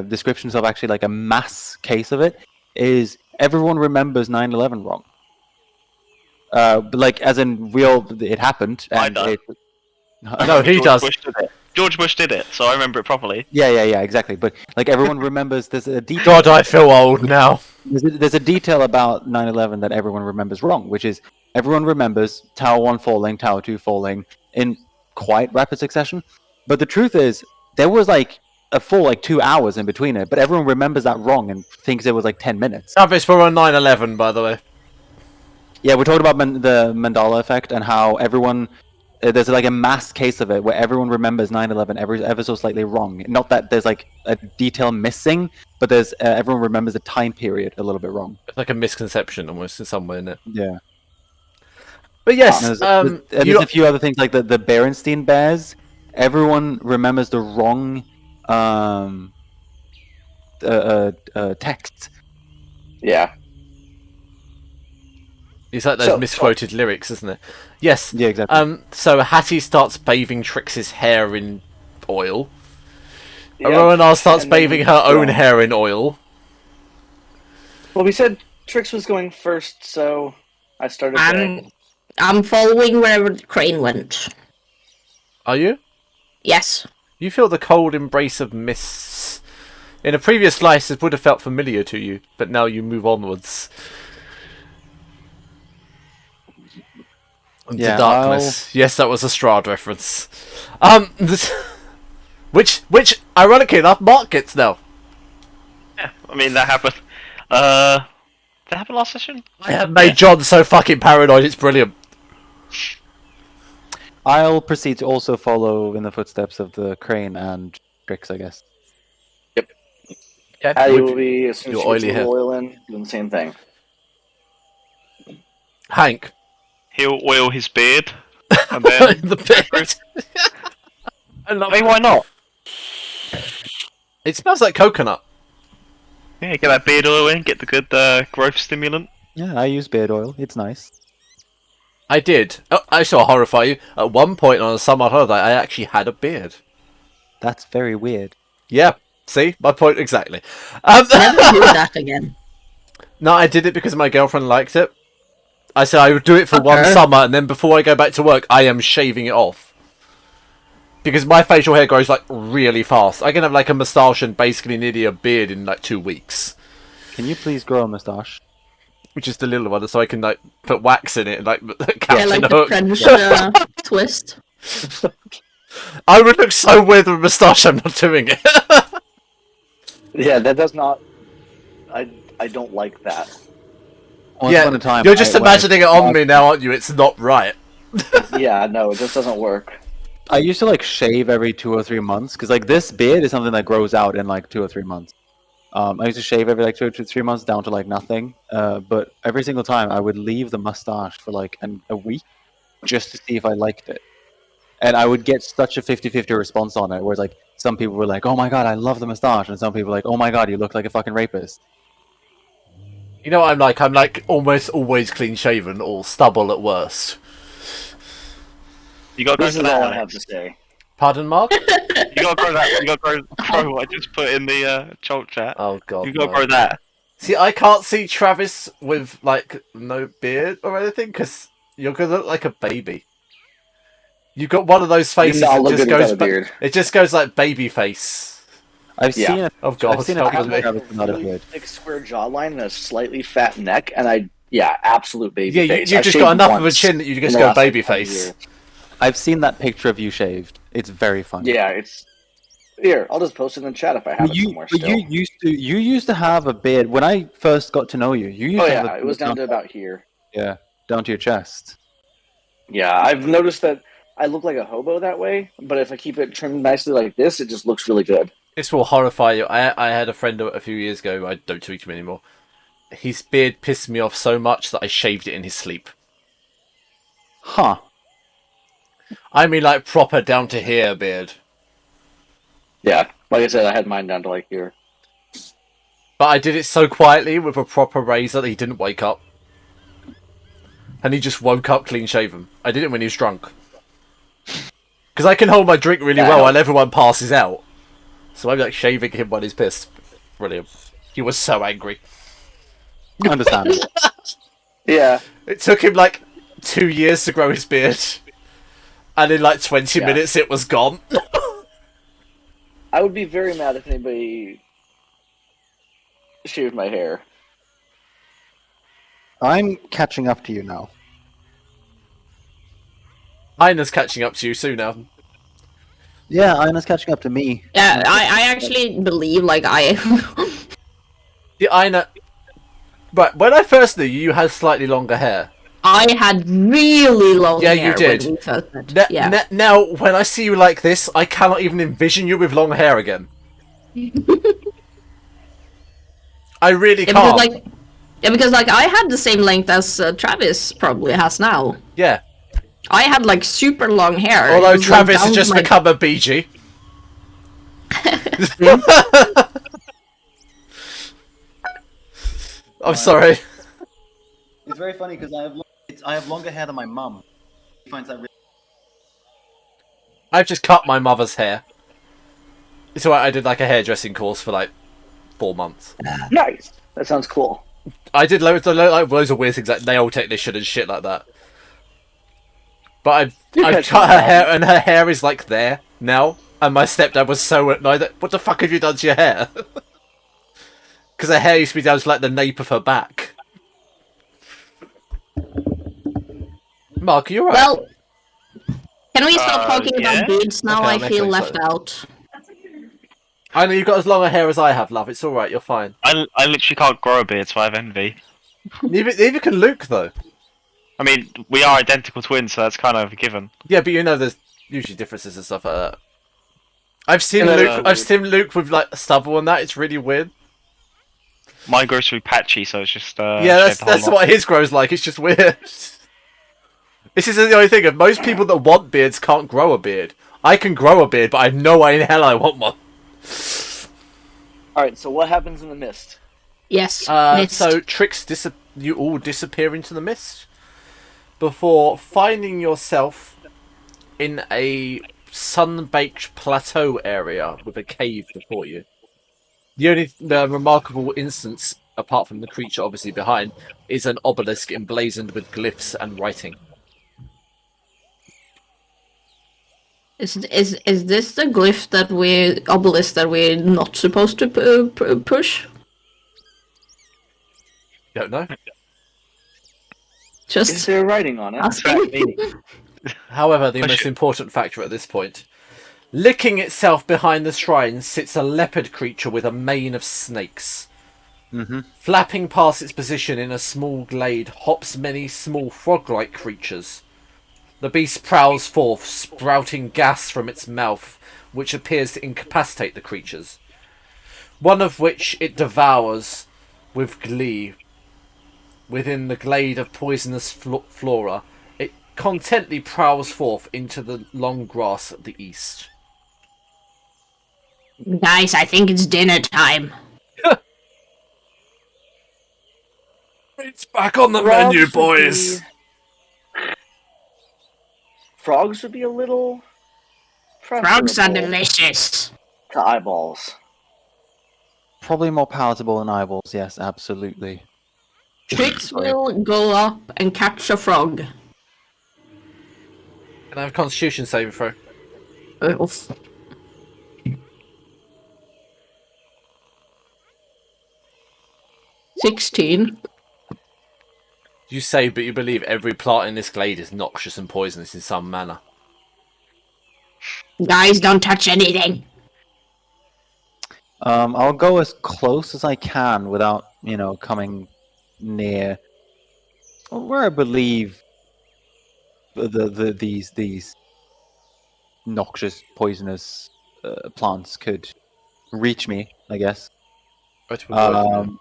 descriptions of actually like a mass case of it is everyone remembers 9/11 wrong. But like as in real, it happened. I And don't. it, No, he George does. Bush did it. George Bush did it, so I remember it properly. yeah, exactly. But like everyone remembers, there's a detail. God, I feel old now. There's a detail about 9/11 that everyone remembers wrong, which is everyone remembers Tower 1 falling, Tower 2 falling in quite rapid succession. But the truth is, there was like a full like 2 hours in between it, but everyone remembers that wrong and thinks it was like 10 minutes. Travis, we're on 9/11, by the way. Yeah, we're talking about the Mandela effect and how everyone there's like a mass case of it where everyone remembers 9/11 ever so slightly wrong. Not that there's like a detail missing, but there's everyone remembers the time period a little bit wrong. It's like a misconception almost in somewhere, isn't it? Yeah. But yes, And there's a few other things like the Berenstein Bears. Everyone remembers the wrong text. Yeah. it's like those So- misquoted lyrics, isn't it? Yes. Yeah, exactly. So Hattie starts bathing Trix's hair in oil. Yeah. Rowan starts And then- bathing her own yeah. hair in oil. Well, we said Trix was going first, so I started there. I'm following wherever the crane went. Are you? Yes. You feel the cold embrace of mists. In a previous life, it would have felt familiar to you, but now you move onwards. Into Yeah, darkness. Yes, that was a Strahd reference. Which, ironically enough, Mark gets now. Yeah, I mean that happened. Did that happen last session? I have made John so fucking paranoid, it's brilliant. I'll proceed to also follow in the footsteps of the crane and Trix, I guess. Yeah, Hattie will be, as soon as your she gets oily a hair. little oil in, doing the same thing. Hank. He'll oil his beard, and then the bit. I love I mean, why not? It smells like coconut. Yeah, get that beard oil in, get the good growth stimulant. Yeah, I use beard oil. It's nice. I did. Oh, I shall horrify you. At one point on a summer holiday, I actually had a beard. That's very weird. Yeah, see? My point exactly. Never do that again. No, I did it because my girlfriend liked it. I said I would do it for one Okay. summer, and then before I go back to work, I am shaving it off. Because my facial hair grows, like, really fast. I can have, like, a moustache and basically nearly a beard in, like, 2 weeks. Can you please grow a moustache? Which is the little one, so I can, like, put wax in it and, like, Yeah, Captain like the Hook. French twist. I would look so weird with a moustache, I'm not doing it. Yeah, that does not. I don't like that. Once upon a time, you're just I- when I- imagining it on me now, aren't you? It's not right. Yeah, no, it just doesn't work. I used to like shave every 2 or 3 months because like this beard is something that grows out in like 2 or 3 months. I used to shave every like 2 or 3 months down to like nothing. But every single time I would leave the mustache for like a week just to see if I liked it. And I would get such a 50-50 response on it, where it's like some people were like, "Oh my god, I love the mustache," and some people were like, "Oh my god, you look like a fucking rapist." You know what I'm like? I'm like almost always clean shaven or stubble at worst. You gotta go This for is that, all I have Alex. to say. Pardon, Mark? You gotta grow that. You gotta grow what I just put in the chult chat. Oh god. You gotta no. grow that. See, I can't see Travis with like no beard or anything because You're gonna look like a baby. You got one of those faces I'll that look just good without goes. a beard. It just goes like baby face. I've Yeah. seen a Oh God, I've seen a help I have with picture me. of Travis without a really beard. thick square jawline and a slightly fat neck, and absolute baby Yeah, face. you've I just shaved got enough of a once chin that you in just the go last, like, baby 10 face. years. I've seen that picture of you shaved. It's very funny. Yeah, it's here. I'll just post it in the chat if I have it somewhere But still. you used to have a beard when I first got to know you. You used Oh to have yeah, a it was beard down to about here. yeah, down to your chest. Yeah, I've noticed that I look like a hobo that way, but if I keep it trimmed nicely like this, it just looks really good. This will horrify you. I had a friend a few years ago. I don't tweet him anymore. His beard pissed me off so much that I shaved it in his sleep. Huh. I mean, like proper down to here beard. Yeah, like I said, I had mine down to like here. But I did it so quietly with a proper razor that he didn't wake up. And he just woke up clean shaven. I did it when he was drunk. Because I can hold my drink really well while everyone passes out. So I'm like shaving him when he's pissed. Brilliant. He was so angry. Understandable. Yeah, It took him like 2 years to grow his beard. And in like 20 minutes it was gone. I would be very mad if anybody shaved my hair. I'm catching up to you now. Ina's catching up to you soon now. Yeah, Ina's catching up to me. Yeah, I actually believe like I Yeah, Ina... Right, when I first knew you, you had slightly longer hair. I had really long Yeah, hair you did. when we first met. Yeah. Now, when I see you like this, I cannot even envision you with long hair again. I really can't. Because I had the same length as Travis probably has now. Yeah. I had like super long hair. Although It was, Travis down has to just my- become a BG. I'm sorry. It's very funny because I have longer hair than my mum. She finds that really... I've just cut my mother's hair. It's alright, I did like a hairdressing course for like 4 months. Nice. That sounds cool. I did loads of weird things like nail technician and shit like that. But I've cut her hair and her hair is like there now. And my stepdad was so annoyed that, what the fuck have you done to your hair? Because her hair used to be down to like the nape of her back. Mark, are you alright? Well, can we stop talking yeah. about beards now? Okay, I I'm feel echoing left slightly. out. I know you've got as long a hair as I have, love. It's alright, you're fine. I literally can't grow a beard, so I have envy. Neither can Luke, though. I mean, we are identical twins, so that's kind of a given. Yeah, but you know there's usually differences and stuff like that. I've seen Yeah, Luke. I've seen Luke with like stubble and that. It's really weird. Mine grows through patchy, so it's just Yeah, shaved a whole that's lot. what his grows like. It's just weird. This is the only thing. Of most people that want beards can't grow a beard. I can grow a beard, but I know why in hell I want one. All right. So what happens in the mist? Yes. missed. So Trix, you all disappear into the mist before finding yourself in a sun-baked plateau area with a cave before you. The only remarkable instance, apart from the creature obviously behind, is an obelisk emblazoned with glyphs and writing. Is this the glyph obelisk that we're not supposed to push? Don't know. Is Just there writing on it? asking. However, the Push most it. important factor at this point, licking itself behind the shrine sits a leopard creature with a mane of snakes. Flapping past its position in a small glade hops many small frog-like creatures. The beast prowls forth, sprouting gas from its mouth, which appears to incapacitate the creatures. One of which it devours with glee. Within the glade of poisonous flora, it contently prowls forth into the long grass at the east. Guys, I think it's dinner time. It's back on the menu, boys! Frogs would be a little. Frogs are preferable delicious. to eyeballs. Probably more palatable than eyeballs, yes, absolutely. Trix will go up and catch a frog Can I have a Constitution saving throw? Oof. $16. You say, but you believe every plant in this glade is noxious and poisonous in some manner. Guys, don't touch anything. I'll go as close as I can without, coming near where I believe these noxious, poisonous plants could reach me, I guess. Try to avoid them.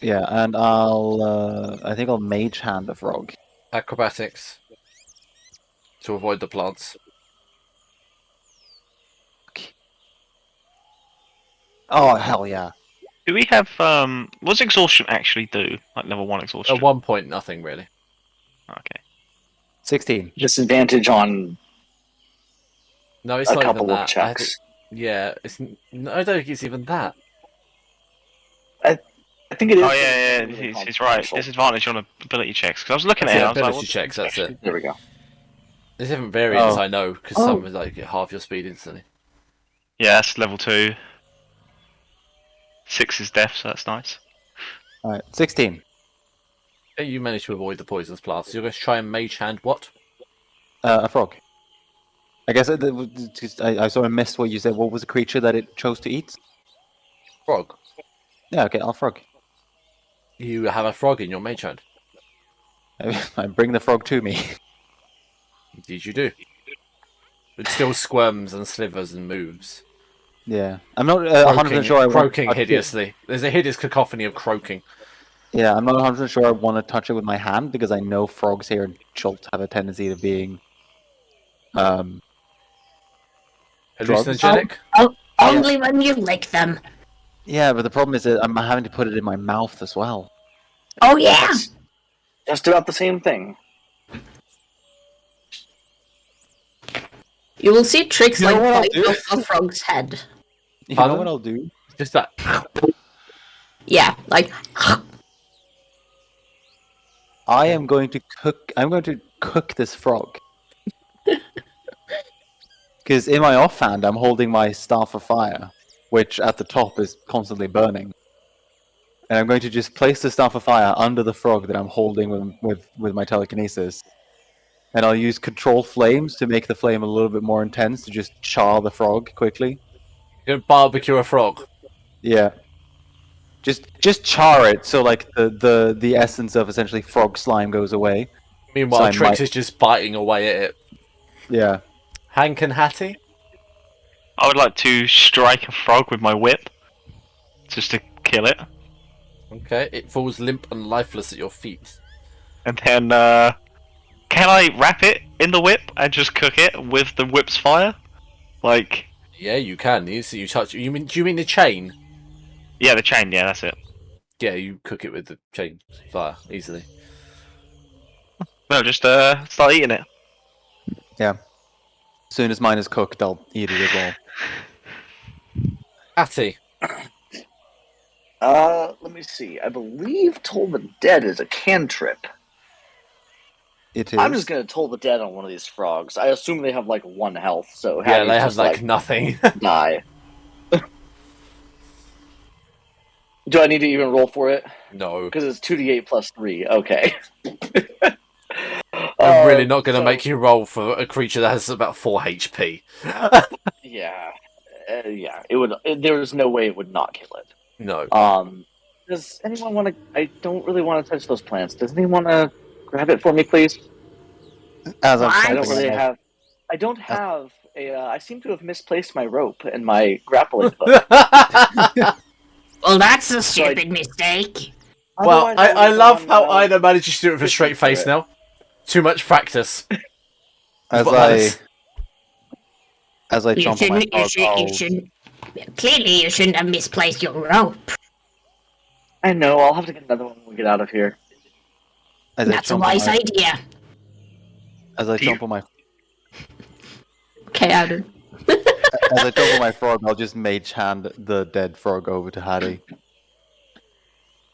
Yeah, and I think I'll mage hand the frog. Acrobatics. To avoid the plants. Oh, hell yeah. Do we have what does exhaustion actually do? Like level 1 exhaustion? At 1 point, nothing really. Okay. 16. Disadvantage on No, it's a not even couple of that. checks. No, I don't think it's even that. I think it is. Oh yeah, he's right. Disadvantage on ability checks. Because I was looking at it, I was like, ability what checks. That's it. There we go. There's different variants, Oh. I know, because some is like half your speed instantly. Yeah, that's level 2. 6 is death, so that's nice. Alright, 16. Okay, you managed to avoid the poisonous plants. You're going to try and mage hand what? A frog. I guess I sort of missed what you said. What was the creature that it chose to eat? Frog. Yeah, okay, I'll frog. You have a frog in your mage hand. I bring the frog to me. Indeed you do. It still squirms and slivers and moves. Yeah. I'm not 100% sure I want croaking to touch it. hideously. There's a hideous cacophony of croaking. Yeah, I'm not 100% sure I want to touch it with my hand because I know frogs here in Chult have a tendency to being drugs. Hallucinogenic? Only when you lick them. Yeah, but the problem is that I'm having to put it in my mouth as well. Oh yeah. That's just about the same thing. You will see tricks You know like what I'll bite do? off a frog's head. You Pardon? know what I'll do? Just that. Yeah, like I'm going to cook this frog. Because in my offhand, I'm holding my staff of fire, which at the top is constantly burning. And I'm going to just place the staff of fire under the frog that I'm holding with my telekinesis. And I'll use control flames to make the flame a little bit more intense to just char the frog quickly. You're gonna barbecue a frog. Yeah. Just char it so like the essence of essentially frog slime goes away. Meanwhile, So I Trix might- is just biting away at it. Yeah. Hank and Hattie? I would like to strike a frog with my whip, just to kill it, Okay, it falls limp and lifeless at your feet. and then can I wrap it in the whip and just cook it with the whip's fire? Like, Yeah, you can. You touch. Do you mean the chain? yeah, the chain. Yeah, that's it. Yeah, you cook it with the chain fire easily. No, just start eating it. Yeah. As soon as mine is cooked, I'll eat it as well. Hattie. Let me see. I believe Toll the Dead is a cantrip. It is. I'm just gonna Toll the Dead on one of these frogs. I assume they have like 1 health, so Yeah, Hattie's they have just, like nothing. die. Do I need to even roll for it? No. Because it's 2d8 plus 3. Okay. I'm really not going to so- make you roll for a creature that has about 4 HP. Yeah. Yeah. It would. There was no way it would not kill it. No. Does anyone want to? I don't really want to touch those plants. Does anyone want to grab it for me, please? As I'm I I don't chomping really on my- have. I don't have a. I seem to have misplaced my rope and my grappling hook. well, that's a stupid mistake. Well, Otherwise, I would've love gone, how Ida manages to do it with a fishing straight for face it. now. Too much practice. As But I Alice- You chomp on my shouldn't. You frog, should. You I'll- should. Clearly, you shouldn't have misplaced your rope. I know. I'll have to get another one when we get out of here. as I That's a chomp on wise my- idea. As I jump on my Okay, Adam. as I jump on my frog, I'll just mage hand the dead frog over to Hattie.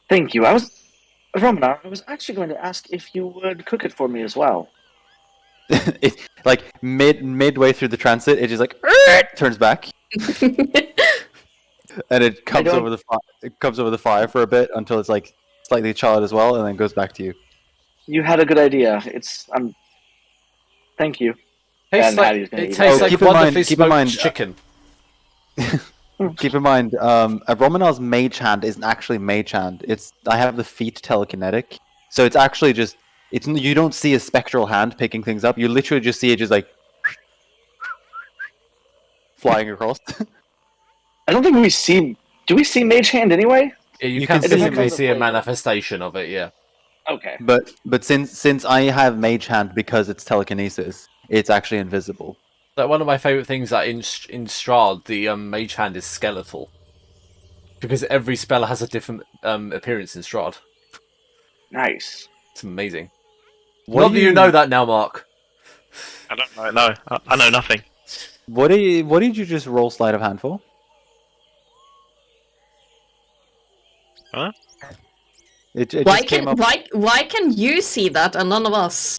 Thank you. I was actually going to ask if you would cook it for me as well. it like midway through the transit, it just like turns back, and it comes don't- over the fire for a bit until it's like slightly charred as well, and then goes back to you. You had a good idea. Thank you. Tastes And like, Hattie's gonna it eat tastes Oh, like keep in mind- wonderfully keep in smoked mind, chicken. Keep in mind, a Romanar's mage hand isn't actually mage hand. I have the feet telekinetic, so it's actually just you don't see a spectral hand picking things up. You literally just see it just like flying across. I don't think we see. Do we see Mage Hand anyway? Yeah, you You can can see physically it. see a manifestation of it, yeah. Okay. But since I have mage hand because it's telekinesis, it's actually invisible. Like one of my favourite things that in Strahd, the mage hand is skeletal. Because every spell has a different appearance in Strahd. Nice. It's amazing. What Not do that you know that now, Mark. I don't know. No, I know nothing. What did you just roll sleight of hand for? Huh? It Why just came can up. why can you see that and none of us?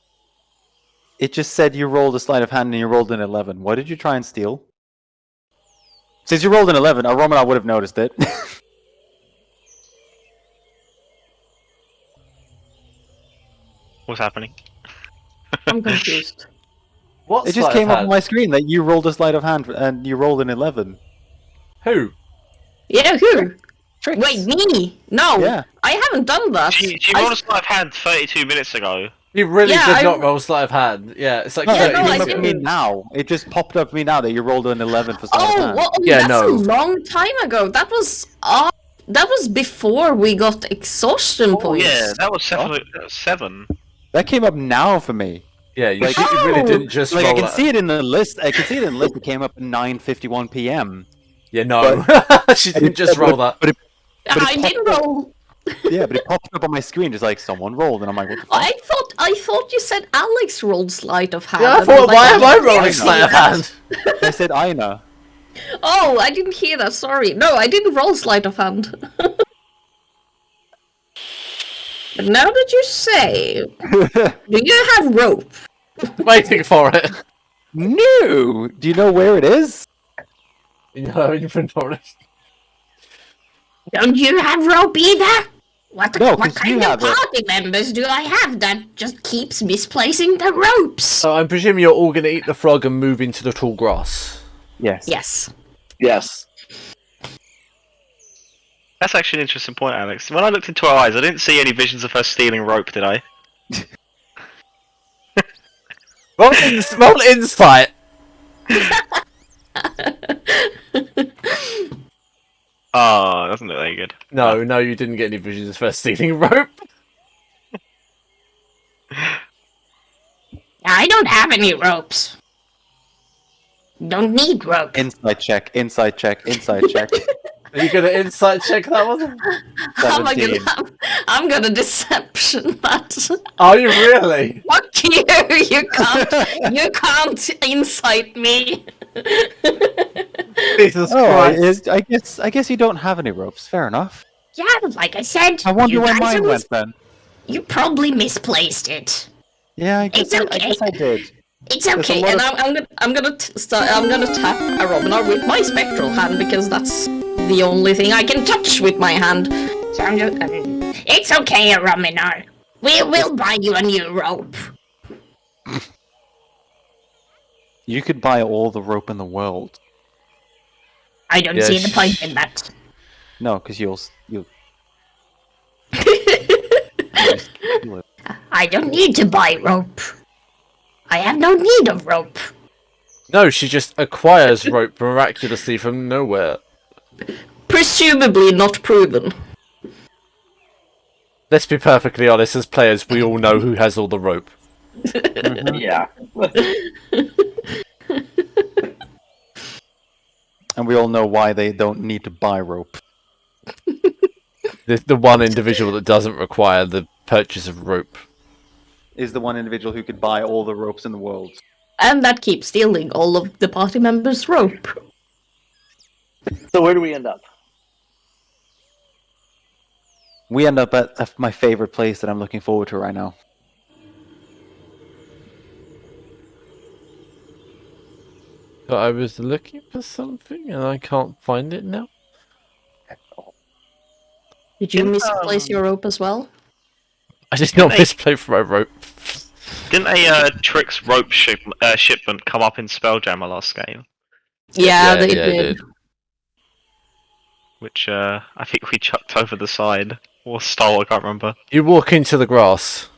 It just said you rolled a sleight of hand and you rolled an 11. What did you try and steal? Since you rolled an 11, a Romanar would have noticed it. What's happening? I'm confused. What It just sleight of came up hand? on my screen that you rolled a sleight of hand and you rolled an 11. Who? Yeah, who? Tricks. Wait, me? No, Yeah. I haven't done that. She I- rolled a sleight of hand 32 minutes ago. You really Yeah, did I- not roll sleight of hand. Yeah, it's like No, Yeah, it no, came I up to me didn't. now. It just popped up to me now that you rolled an 11 for sleight of Oh, hand. well, Yeah, that's no. a long time ago. That was before we got exhaustion points. Yeah, that was 7. That came up now for me. Yeah, you, Like- you really Oh! didn't just Like roll I can that. see it in the list. I can see it in the list. It came up at 9:51 p.m. Yeah, no. She But didn't it- just but roll it- that. But it, but it I did popped up- roll. yeah, but it popped up on my screen just like someone rolled, and I'm like, what the fuck? I thought you said Alex rolled sleight of hand. Yeah, I and was thought, like, why oh, am I didn't rolling hear sleight of that. hand? I said Aina. Oh, I didn't hear that. Sorry. No, I didn't roll sleight of hand. But now that you say, do you have rope? Waiting for it. No! Do you know where it is? In her inventory. Don't you have rope either? No, What 'cause you kind of have it. party members do I have that just keeps misplacing the ropes? So I'm presuming you're all going to eat the frog and move into the tall grass. Yes. Yes. Yes. That's actually an interesting point, Alex. When I looked into her eyes, I didn't see any visions of her stealing rope, did I? Roll insight. Oh, doesn't look very good. No, you didn't get any visions of her stealing rope. I don't have any ropes. Don't need rope. Inside check, inside check, inside check. Are you going to insight check that one? I'm gonna deception that. Are you really? Fuck you! You can't incite me. Jesus Oh, Christ. I guess you don't have any ropes. Fair enough. Yeah, like I said, I wonder you where guys mine are went then. You probably misplaced it. Yeah, I guess It's I guess I did. It's a okay, lot and of- I'm gonna tap a Romanar with my spectral hand because that's the only thing I can touch with my hand. So I'm just, it's okay, Romanar. We'll buy you a new rope. You could buy all the rope in the world. I don't Yeah, see the point in that. No, because you'll. I don't need to buy rope. I have no need of rope. No, she just acquires rope miraculously from nowhere. Presumably not proven. Let's be perfectly honest, as players, we all know who has all the rope. Yeah. And we all know why they don't need to buy rope. The one individual that doesn't require the purchase of rope. Is the one individual who could buy all the ropes in the world. And that keeps stealing all of the party members' rope. So where do we end up? We end up at my favorite place that I'm looking forward to right now. But I was looking for something and I can't find it now. Did you Didn't, misplace your rope as well? I did not misplay for my rope. Didn't a Trix rope shipment come up in Spelljammer last game? Yeah, they it did. Which I think we chucked over the side. Or stole, I can't remember. You walk into the grass.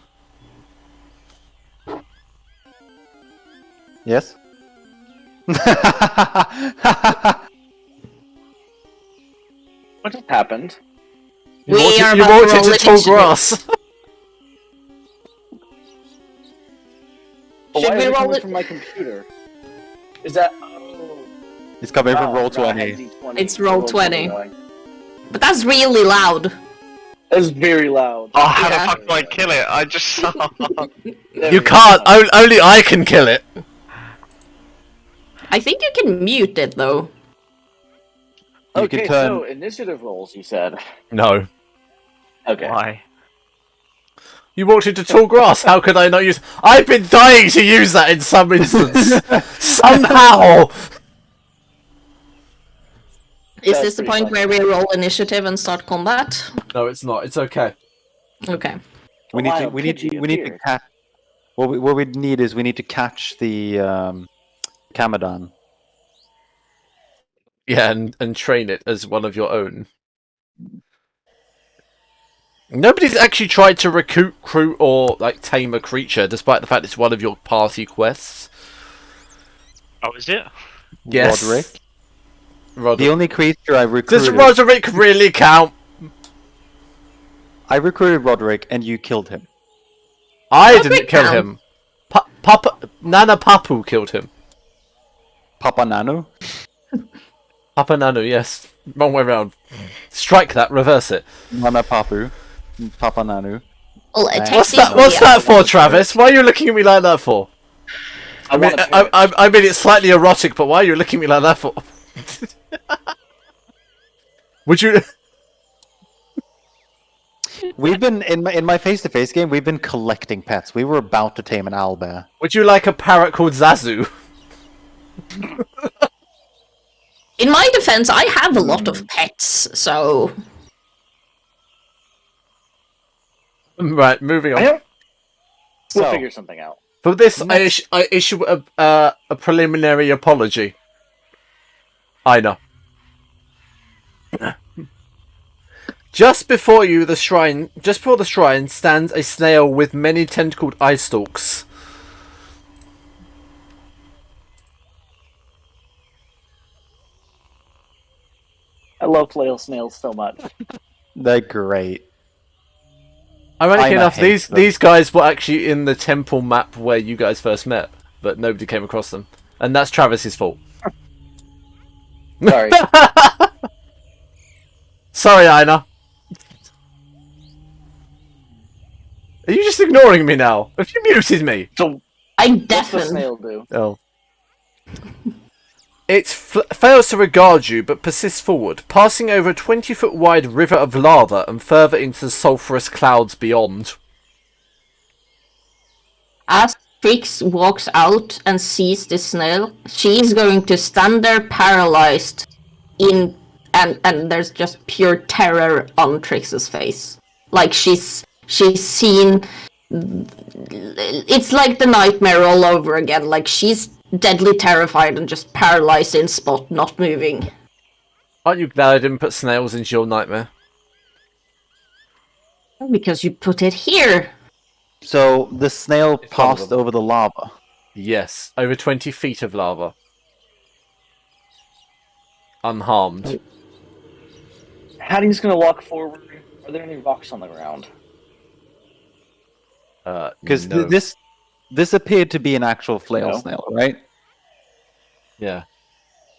Yes. What just happened? You We walked, are you about walked to roll into tall initiative. grass. Oh, Should why we is it roll coming it? from my computer? Is that? Oh, It's coming wow, from roll I forgot I 20. had D20. It's roll 20. going. But that's really loud. That's very loud. Oh, how Yeah. the fuck do I kill it? I just saw. There You we go. can't. Only I can kill it. I think you can mute it though. You Okay, can turn. so initiative rolls, you said. No. Okay. Why? You walked into tall grass. How could I not use? I've been dying to use that in some instance. Somehow. Is That's this the pretty point where we roll initiative and start combat? No, it's not. It's okay. Okay. We need to. Wild We need to. Pidgey We need to appeared. catch. What we need is we need to catch the Kamadan. Yeah, and train it as one of your own. Nobody's actually tried to recruit or like tame a creature, despite the fact it's one of your party quests. Oh, is it? Yes. Roderick. The only creature I Does recruited. Roderick really count? I recruited Roderick, and you killed him. I Roderick didn't kill counts. him. Papa Nana Papu killed him. Papa Nano. Papa Nanu, yes. Wrong way round. Strike that, reverse it. Nana Papu. Papa Nanu. Well, What's that for, Travis? Why are you looking at me like that for? I mean, I mean it's slightly erotic, but why are you looking at me like that for? Would you... We've been in my face-to-face game. We've been collecting pets. We were about to tame an owlbear. Would you like a parrot called Zazu? In my defense, I have a lot of pets, so... Right, moving on. We'll So- figure something out. For this, I issue a preliminary apology. Aina. Just before the shrine stands a snail with many tentacled eye stalks. I love flail snails so much. They're great. Ironically Aina enough, hates them. these guys were actually in the temple map where you guys first met, but nobody came across them. And that's Travis's fault. Sorry. Sorry, Aina. Are you just ignoring me now? Have you muted me? So, I what's the definitely... snail do? Oh. It fails to regard you, but persists forward, passing over a 20-foot wide river of lava and further into the sulphurous clouds beyond. As Trix walks out and sees the snail, she's going to stand there paralyzed and there's just pure terror on Trix's face. Like she's seen... It's like the nightmare all over again. Like she's deadly terrified and just paralyzed in spot, not moving. Aren't you glad I didn't put snails into your nightmare? Because you put it here. So the snail one of passed them. over the lava. Yes, over 20 feet of lava. Unharmed. Hattie's gonna walk forward. Are there any rocks on the ground? Because no. this appeared to be an actual flail No. snail, right? Yeah.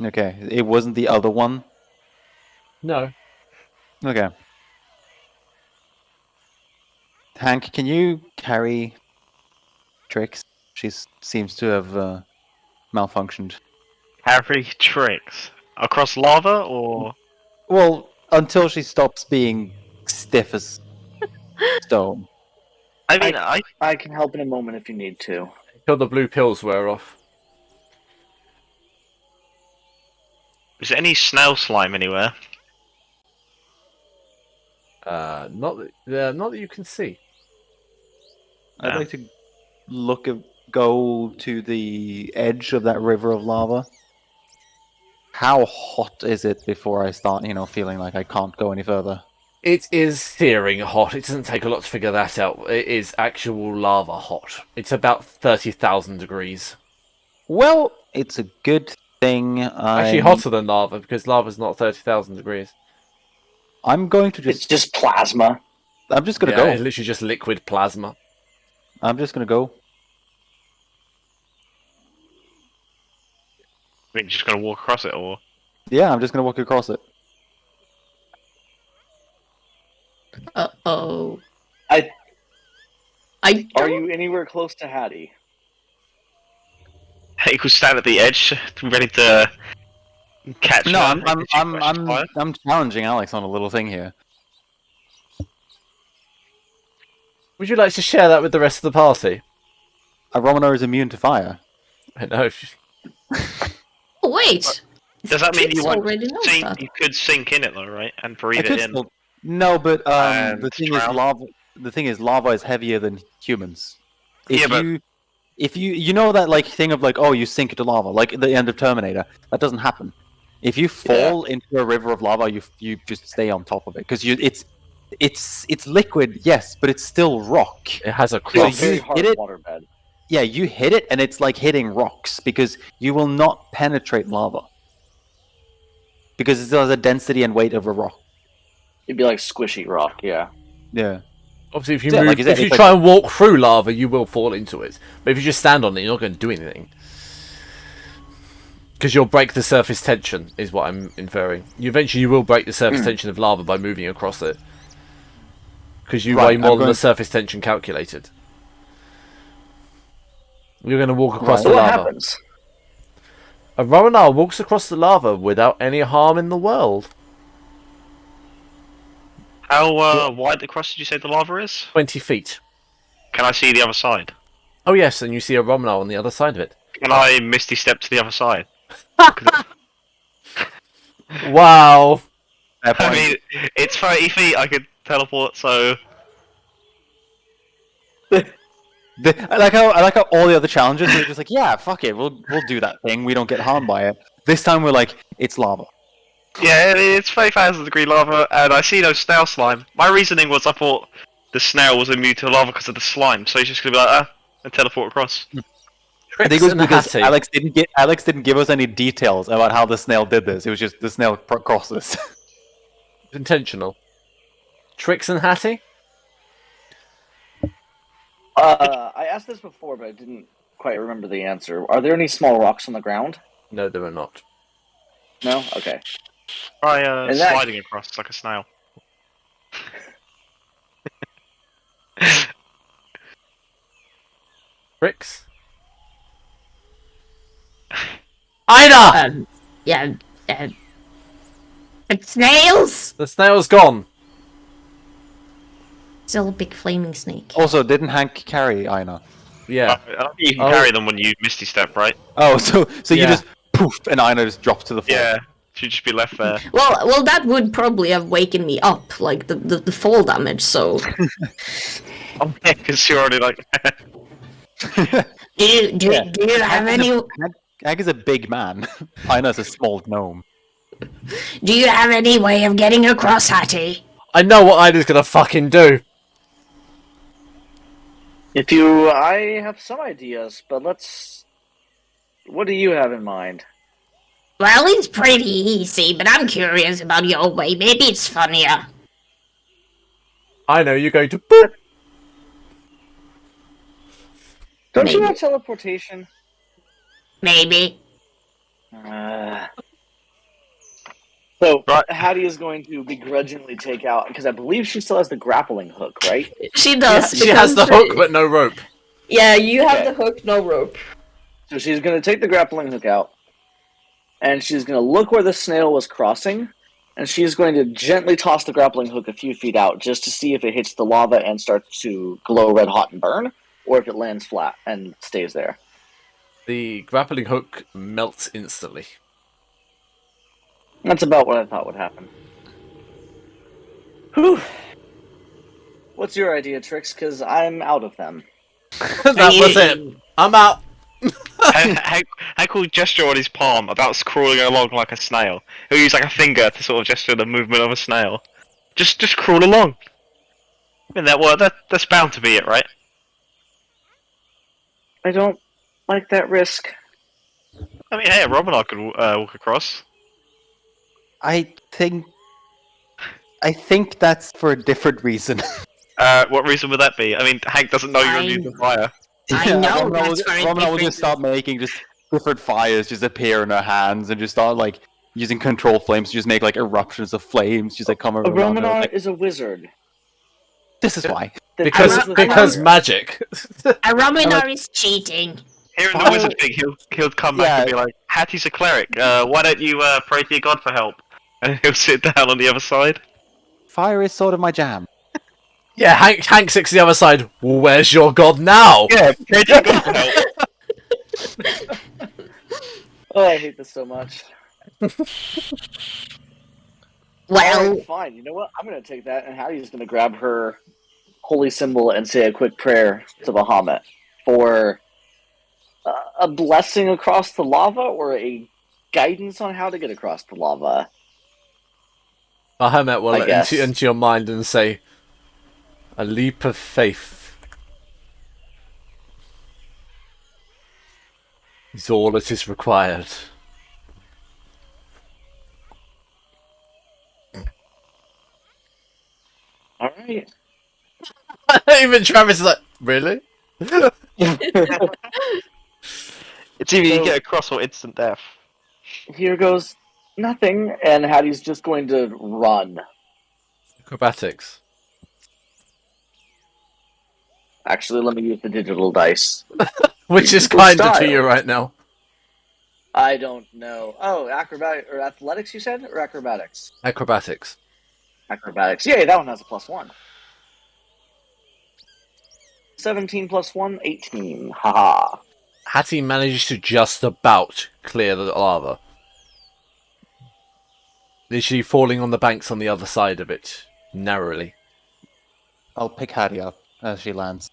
Okay, it wasn't the other one. No. Okay. Hank, can you carry Trix? She seems to have malfunctioned. Harry Tricks across lava, or Well, until she stops being stiff as stone. I mean, I I can help in a moment if you need to. Till the blue pills wear off. Is there any snail slime anywhere? Not that you can see. I'd No. like to go to the edge of that river of lava. How hot is it before I start, feeling like I can't go any further? It is searing hot. It doesn't take a lot to figure that out. It is actual lava hot. It's about 30,000 degrees. Well, it's a good thing Actually, hotter than lava because lava's not 30,000 degrees. I'm going to It's just plasma. I'm just gonna Yeah, go. it's literally just liquid plasma. I'm just gonna go. I think you're just gonna walk across it, or Yeah, I'm just gonna walk across it. Uh-oh. I- I Are don't... you anywhere close to Hattie? he could stand at the edge, ready to catch No, her. I'm challenging Alex on a little thing here. Would you like to share that with the rest of the party? A Romano is immune to fire. I know. Oh, wait! Does that mean Trix you won't already knows sink? that. You could sink in it though, right? And I breathe could it in. still... No, but And the thing is, drown. lava is heavier than humans. Yeah, but- If you know that like thing of like, oh, you sink into lava, like at the end of Terminator, that doesn't happen. If you fall into a river of lava, you just stay on top of it because it's liquid, yes, but it's still rock. It has a It's a cross. very you hard hit it- waterbed. Yeah, you hit it, and it's like hitting rocks because you will not penetrate lava because it still has a density and weight of a rock. It'd be like squishy rock, yeah. Yeah. Obviously, if you Yeah, move, like you said, if you it's try and walk through lava, you will fall into it. But if you just stand on it, you're not going to do anything. Because you'll break the surface tension, is what I'm inferring. You will break the surface tension of lava by moving across it. Because you Right, weigh more I'm than going- the surface tension calculated. You're going to walk across So the what lava. happens? A Romanar walks across the lava without any harm in the world. How wide across did you say the lava is? 20 feet. Can I see the other side? Oh yes, and you see a Romanar on the other side of it. Can I misty step to the other side? Wow. Fair I point. mean, it's 30 feet. I could teleport. So I like how all the other challenges are just like, yeah, fuck it, we'll do that thing. We don't get harmed by it. This time we're like, it's lava. yeah, it's 30,000-degree lava, and I see no snail slime. My reasoning was I thought the snail was immune to lava because of the slime, so he's just gonna be like, and teleport across. I think it was and because Hattie. Alex didn't give us any details about how the snail did this. It was just the snail crosses. Intentional. Trix and Hattie? I asked this before, but I didn't quite remember the answer. Are there any small rocks on the ground? No, there are not. No? Okay. Try And that- sliding across like a snail. Trix? Ina! Yeah, it's snails! The snail's gone. Still a big flaming snake. Also, didn't Hank carry Aina? Yeah. I don't think you can Oh. carry them when you misty step, right? Oh, so you Yeah. just poof, and Aina just drops to the floor. Yeah, she'd just be left there. Well, that would probably have wakened me up, like the fall damage. So, Oh yeah, because you're already like. do you have any? Hank is a big man. Aina's a small gnome. Do you have any way of getting across, Hattie? I know what Ina's gonna fucking do. I have some ideas, but let's. What do you have in mind? Well, it's pretty easy, but I'm curious about your way. Maybe it's funnier. I know you're going to boop. Don't you Maybe. have teleportation? Maybe. So Right. Hattie is going to begrudgingly take out because I believe she still has the grappling hook, right? She does. She has the hook, but no rope. Yeah, you have Okay. the hook, no rope. So she's going to take the grappling hook out, and she's going to look where the snail was crossing, and she's going to gently toss the grappling hook a few feet out just to see if it hits the lava and starts to glow red hot and burn, or if it lands flat and stays there. The grappling hook melts instantly. That's about what I thought would happen. Whew. What's your idea, Trix? Because I'm out of them. That was it. I'm out. Hank will gesture on his palm about crawling along like a snail. He'll use like a finger to sort of gesture the movement of a snail. Just crawl along. I mean, that's bound to be it, right? I don't like that risk. I mean, hey, Rob and I could walk across. I think that's for a different reason. What reason would that be? I mean, Hank doesn't know you're immune to fire. I know Romana that's very will different. just start making just different fires just appear in her hands and just start like using control flames to just make like eruptions of flames just like come around her. Romanar Like, is a wizard. this is why. that Because deals with because fire. magic. A Romanar is cheating. Here in the Fire- wizard thing, he'll come back and be like, Hattie's a cleric. Why don't you pray to your god for help? And he'll sit down on the other side. Fire is sort of my jam. Yeah, Hank sits the other side. Well, where's your god now? Yeah, pray to your god for help. Oh, I hate this so much. Well, Alright, fine. You know what? I'm going to take that, and Hattie's going to grab her holy symbol and say a quick prayer to Bahamut for a blessing across the lava or a guidance on how to get across the lava. Bahamut will I look guess. into your mind and say, a leap of faith is all that is required. All right. Even Travis is like, really? It's either you So- get across or instant death. Here goes nothing, and Hattie's just going to run. Acrobatics. Actually, let me use the digital dice. Which is Equal kinder to style. you right now. I don't know. Oh, acrobatic or athletics, you said, or acrobatics? Acrobatics. Acrobatics. Yay, that one has a +1. 17 plus 1, 18. Haha. Hattie manages to just about clear the lava. Literally falling on the banks on the other side of it, narrowly. I'll pick Hattie up as she lands.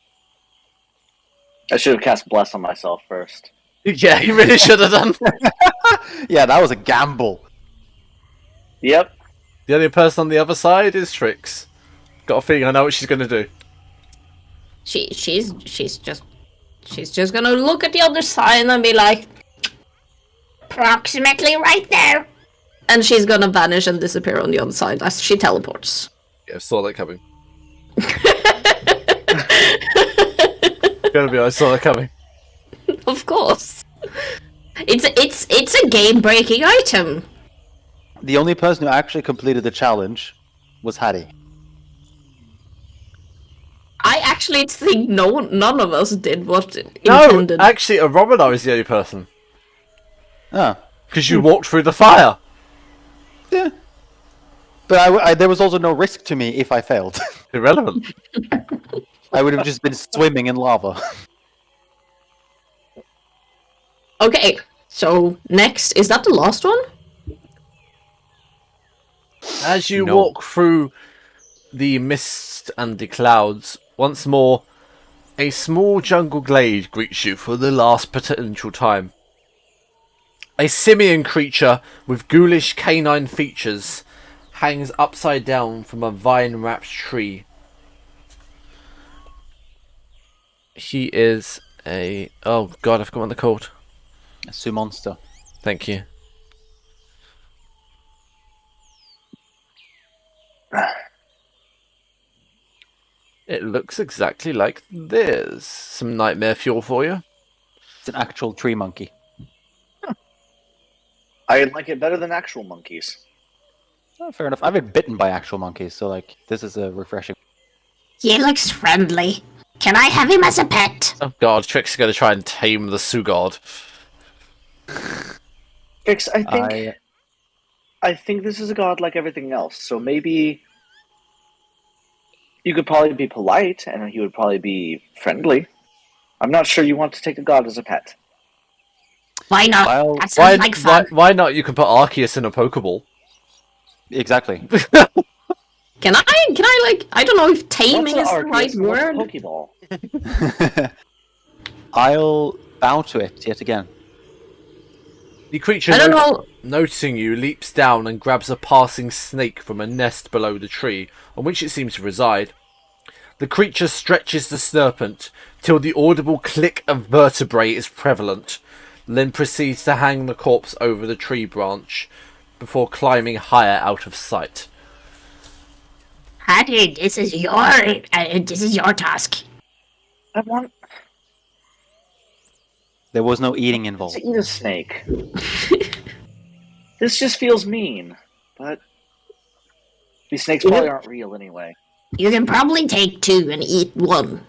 I should have cast Bless on myself first. Yeah, you really should have done. Yeah, that was a gamble. Yep. The only person on the other side is Trix. Got a feeling I know what she's going to do. she's just gonna look at the other side and be like, approximately right there. And she's gonna vanish and disappear on the other side as she teleports. Yeah, saw that coming. Gonna be, I saw that coming. Of course. It's a game-breaking item. The only person who actually completed the challenge was Hattie. I actually think none of us did what No, intended. actually, a Romanar is the only person. Ah, Because you walked through the fire. yeah. But there was also no risk to me if I failed. Irrelevant. I would have just been swimming in lava. Okay, so next, is that the last one? As you No. walk through the mist and the clouds, once more, a small jungle glade greets you for the last potential time. A simian creature with ghoulish canine features hangs upside down from a vine-wrapped tree. He is a... Oh god, I forgot what they're called. A Sioux monster. Thank you. It looks exactly like this. Some nightmare fuel for you. It's an actual tree monkey. I like it better than actual monkeys. Oh, fair enough. I've been bitten by actual monkeys, so like this is a refreshing. He looks friendly. Can I have him as a pet? Oh god, Trix is going to try and tame the Sioux god. Fix, I think this is a god like everything else. So maybe you could probably be polite, and he would probably be friendly. I'm not sure you want to take a god as a pet. Why not? Well, That sounds like fun. Why not? You can put Arceus in a Pokeball. Exactly. Can I like, I don't know if taming is What's the an right Arceus and what's a word. Pokeball? I'll bow to it yet again. The creature, I don't know. noticing you, leaps down and grabs a passing snake from a nest below the tree on which it seems to reside. The creature stretches the serpent till the audible click of vertebrae is prevalent, then proceeds to hang the corpse over the tree branch before climbing higher out of sight. Hattie, this is your task. I want There was no eating to involved. eat a snake. This just feels mean, but these snakes probably aren't real anyway. You can probably take 2 and eat 1.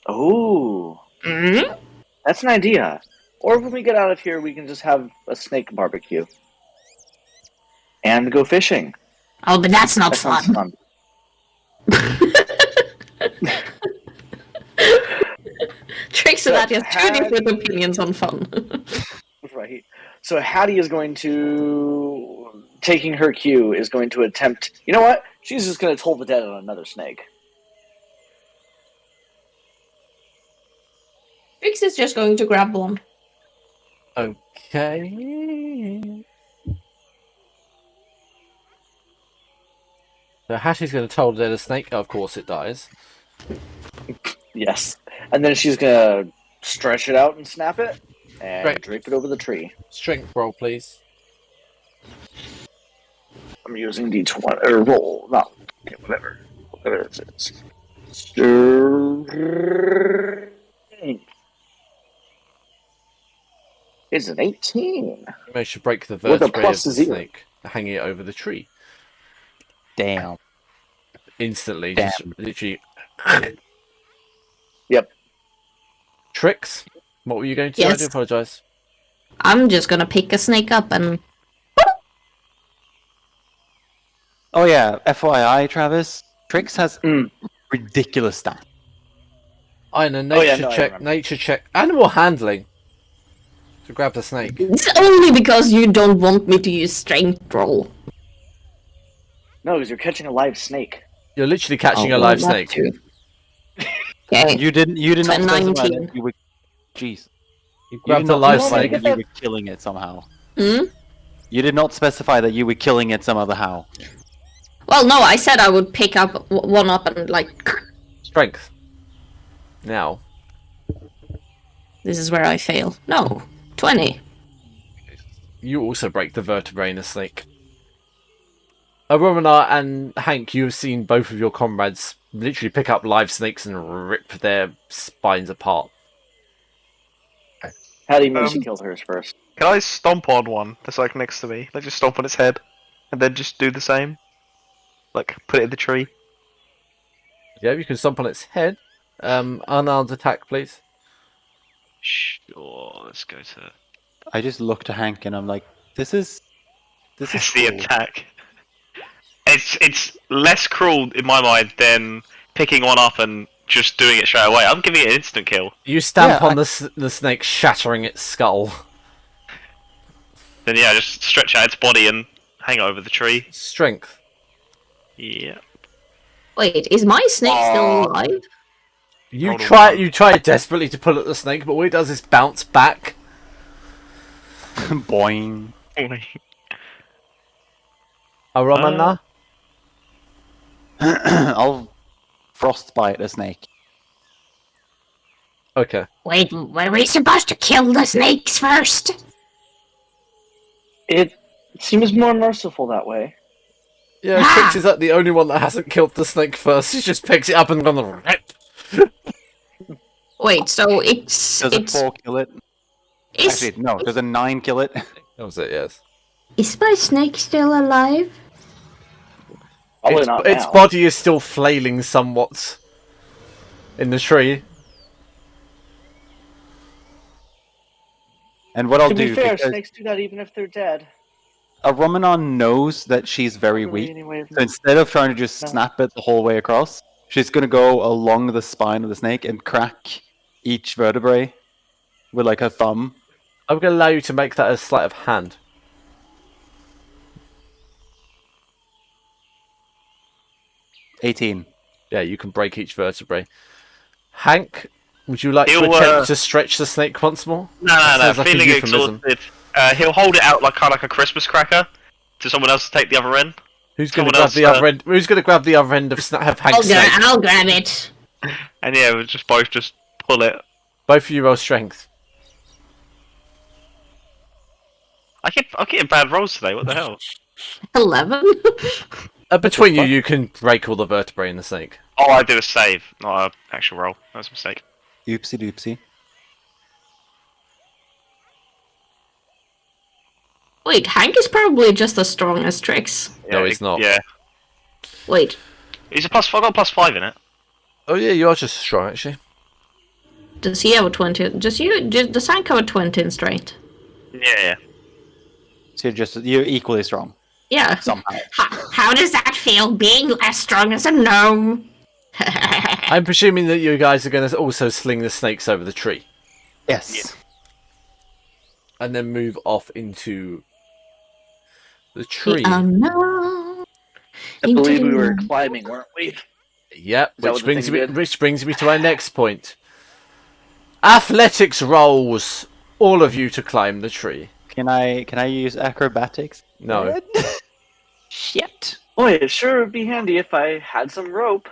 Oh, Mm-hmm. that's an idea. Or when we get out of here, we can just have a snake barbecue and go fishing. Oh, but that's not That sounds fun. Tricks So, of that has 2 Hattie- different opinions on fun. Right. So Hattie is going to, taking her cue, is going to attempt. You know what? She's just going to toll the dead on another snake. Trix is just going to grab one. Okay. So Hattie's going to toll dead a snake. Of course it dies. Yes. And then she's going to stretch it out and snap it and Right. drape it over the tree. Strength roll, please. I'm using D20 or roll, not whatever it is. It's an 18. You managed to break the With a vertebrae of plus the 0. snake, hanging it over the tree. Damn. Instantly, Damn. just literally. Yep. Tricks? What were you going to do? I Yes. do apologise. I'm just gonna pick a snake up and Oh yeah, FYI, Travis, Trix has ridiculous stats. I know, Oh, nature yeah, no, I check, remember. nature check. Animal handling. To grab the snake. it's only because you don't want me to use strength roll. No, because you're catching a live snake. You're literally catching Oh, a well, live that snake. too. Okay. You did not specify 19. that you were. Jeez. You You grabbed did a not live specify snake. that you were killing it somehow. Hmm? You did not specify that you were killing it some other how. Well, no, I said I would pick up one up and like. Strength. Now. This is where I fail. No, 20. You also break the vertebrae in a snake. Aromana and Hank, you have seen both of your comrades literally pick up live snakes and rip their spines apart. Hattie moves she killed hers first. Can I stomp on one that's like next to me? Like just stomp on its head, and then just do the same. Like put it in the tree. Yeah, you can stomp on its head. Unarmed attack, please. Sure. Let's go to. I just looked to Hank and I'm like, this is Press the cool. attack. It's less cruel in my mind than picking one up and just doing it straight away. I'm giving it an instant kill. You stamp Yeah, on the snake, shattering its skull. Then yeah, just stretch out its body and hang it over the tree. Strength. Yeah. Wait, is my snake still alive? You Roll a try 1. you try desperately to pull at the snake, but what it does is bounce back. Boing. Aromana? I'll frostbite a snake. Okay. Wait, were we supposed to kill the snakes first? It seems more merciful that way. Yeah, Trix is the only one that hasn't killed the snake first. He just picks it up and gonna rip. Wait, so it's Does a 4 kill it? is, Actually, no. Does a 9 kill it? That was it, yes. is my snake still alive? Probably not Its now. body is still flailing somewhat in the tree. And what I'll To be do, fair, because snakes do that even if they're dead. a Romanon knows that she's very Not really weak, any way of- so instead of trying to just No. snap it the whole way across, she's going to go along the spine of the snake and crack each vertebrae with like her thumb. I'm going to allow you to make that a sleight of hand. 18. Yeah, you can break each vertebrae. Hank, would you like to He'll, attempt to stretch the snake once more? No. Sounds like a Feeling euphemism. exhausted, he'll hold it out like kind of like a Christmas cracker to someone else to take the other end. Who's going to Someone grab else, the other end? Who's going to grab the other end of Hank's snake? I'll grab it. And yeah, we'll just both just pull it. Both of you roll strength. I'm getting bad rolls today. What the hell? 11. Between you, you can break all the vertebrae in the snake. Oh, I did a save, not an actual roll. That was a mistake. Oopsie doopsie. Wait, Hank is probably just as strong as Trix. No, he's not. Yeah, Wait, he's a +5. I got a +5 in it. Oh yeah, you are just as strong actually. does he have a 20? Does Hank have a 20 in strength? Yeah. So you're equally strong Yeah. somehow. How does that feel, being as strong as a gnome? I'm presuming that you guys are going to also sling the snakes over the tree. Yes. And then move off into the tree. No. I believe we were climbing, weren't we? Yep, that which what the brings thing me did? which brings me to our next point. Athletics rolls, all of you to climb the tree. Can I use acrobatics? No. Shit. Oh, it sure would be handy if I had some rope.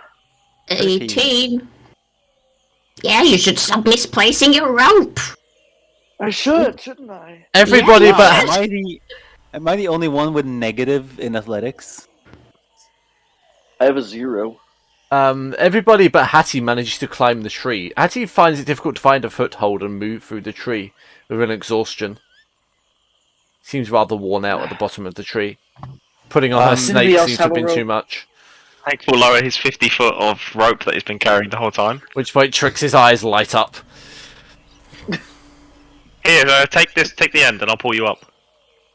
18. Yeah, you should stop misplacing your rope. I should, shouldn't I? Everybody Yeah, but Am I the only one with negative in athletics? I have a 0. everybody but Hattie manages to climb the tree. Hattie finds it difficult to find a foothold and move through the tree with an exhaustion. Seems rather worn out at the bottom of the tree. Putting on her snake anybody else seems to have have a been rope? too much. Hank will lower his 50 foot of rope that he's been carrying the whole time. Which point Trix's eyes light up. Here, take the end, and I'll pull you up.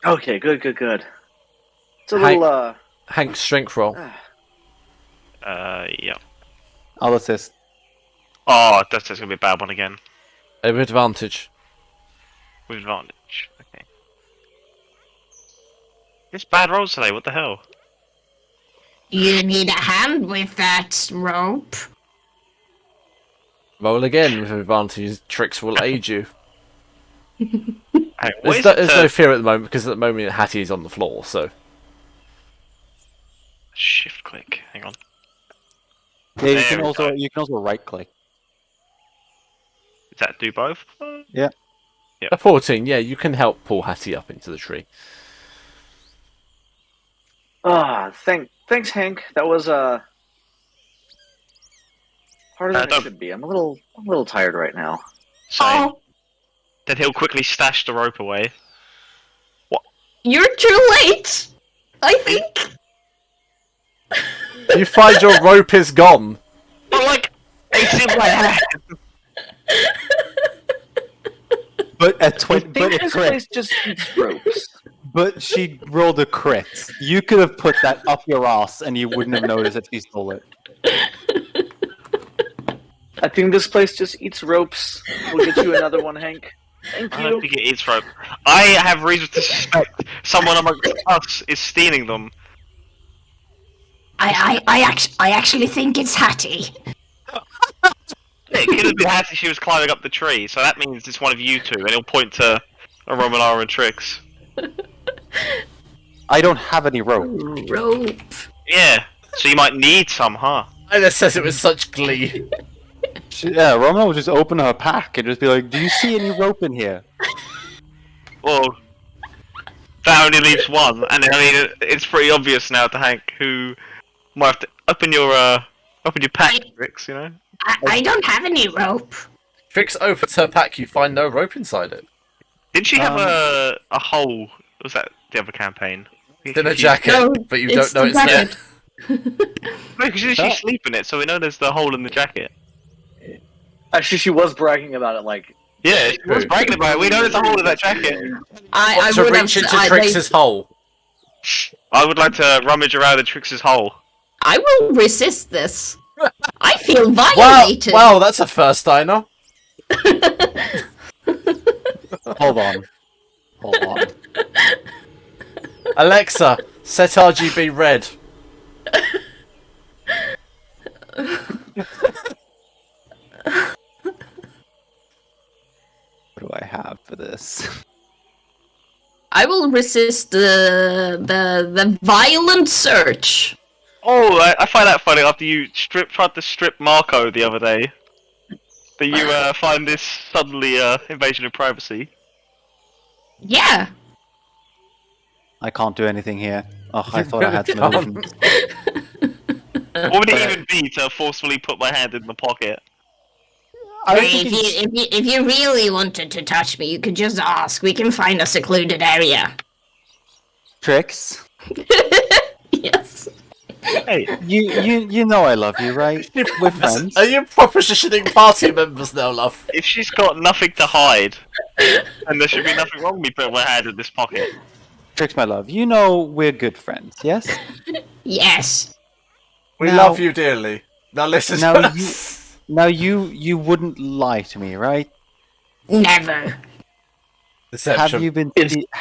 Okay, good. It's a Hank- little, Hank's strength roll. Yeah. I'll assist. Oh, that's gonna be a bad one again. With advantage. With advantage. Okay. It's bad rolls today. What the hell? You need a hand with that rope. Roll again with advantage. Trix will aid you. Hey, what There's, is it there's to- no fear at the moment because at the moment Hattie is on the floor. So Shift click. Hang on. Yeah, you There can we also go. right click. Does that do both? a 14. Yeah, you can help pull Hattie up into the tree. thanks, Hank. That was, harder than it don't- should be. I'm a little tired right now. Same. Oh, Then he'll quickly stash the rope away. you're too late. I think. You find your rope is gone. But like, it's in my hand. But a I twin, think but a this crit. place just eats ropes. But she rolled a crit. You could have put that up your ass, and you wouldn't have noticed that she stole it. I think this place just eats ropes. We'll get you another one, Hank. Thank I don't you. think it is rope. I have reason to suspect someone amongst us is stealing them. I actually think it's Hattie. It could have been Hattie. She was climbing up the tree, so that means it's one of you two, and he'll point to a Romanara and Trix. I don't have any rope. Rope. Yeah, so you might need some, huh? And it says it with such glee. Yeah, Romana will just open her pack and just be like, "Do you see any rope in here?" Well, that only leaves one, and I mean, it's pretty obvious now to Hank who might have to open your pack, Trix. You know. I don't have any rope. Trix opens her pack. You find no rope inside it. Did she have a hole? Was that the other campaign? It's in a jacket, No, but you it's don't know the it's there. jacket. No, because she's sleeping it, so we know there's the hole in the jacket. Actually, she was bragging about it like... Yeah, she was bragging about it. We know there's a hole in that jacket. I To would have reach into said- Trix's hole. I would like to rummage around in Trix's hole. I will resist this. I feel Wow, violated. wow, that's a first, I know. Hold on. Hold on. Alexa, set RGB red. for this. I will resist the violent search. Oh, I find that funny after you tried to strip Marco the other day. That you find this suddenly invasion of privacy. Yeah. I can't do anything here. Oh, I You thought I really had some can't. illusion. What would it even be to forcefully put my hand in the pocket? I was Hey, thinking, if you really wanted to touch me, you could just ask. We can find a secluded area. Tricks. Yes. Hey, You know I love you, right? We're friends. Are you propositioning party members now, love? if she's got nothing to hide, then there should be nothing wrong with me putting my hand in this pocket. Tricks, my love. You know we're good friends, yes? Yes. We Now- love you dearly. Now listen now to you- us. Now you wouldn't lie to me, right? Never. Deception.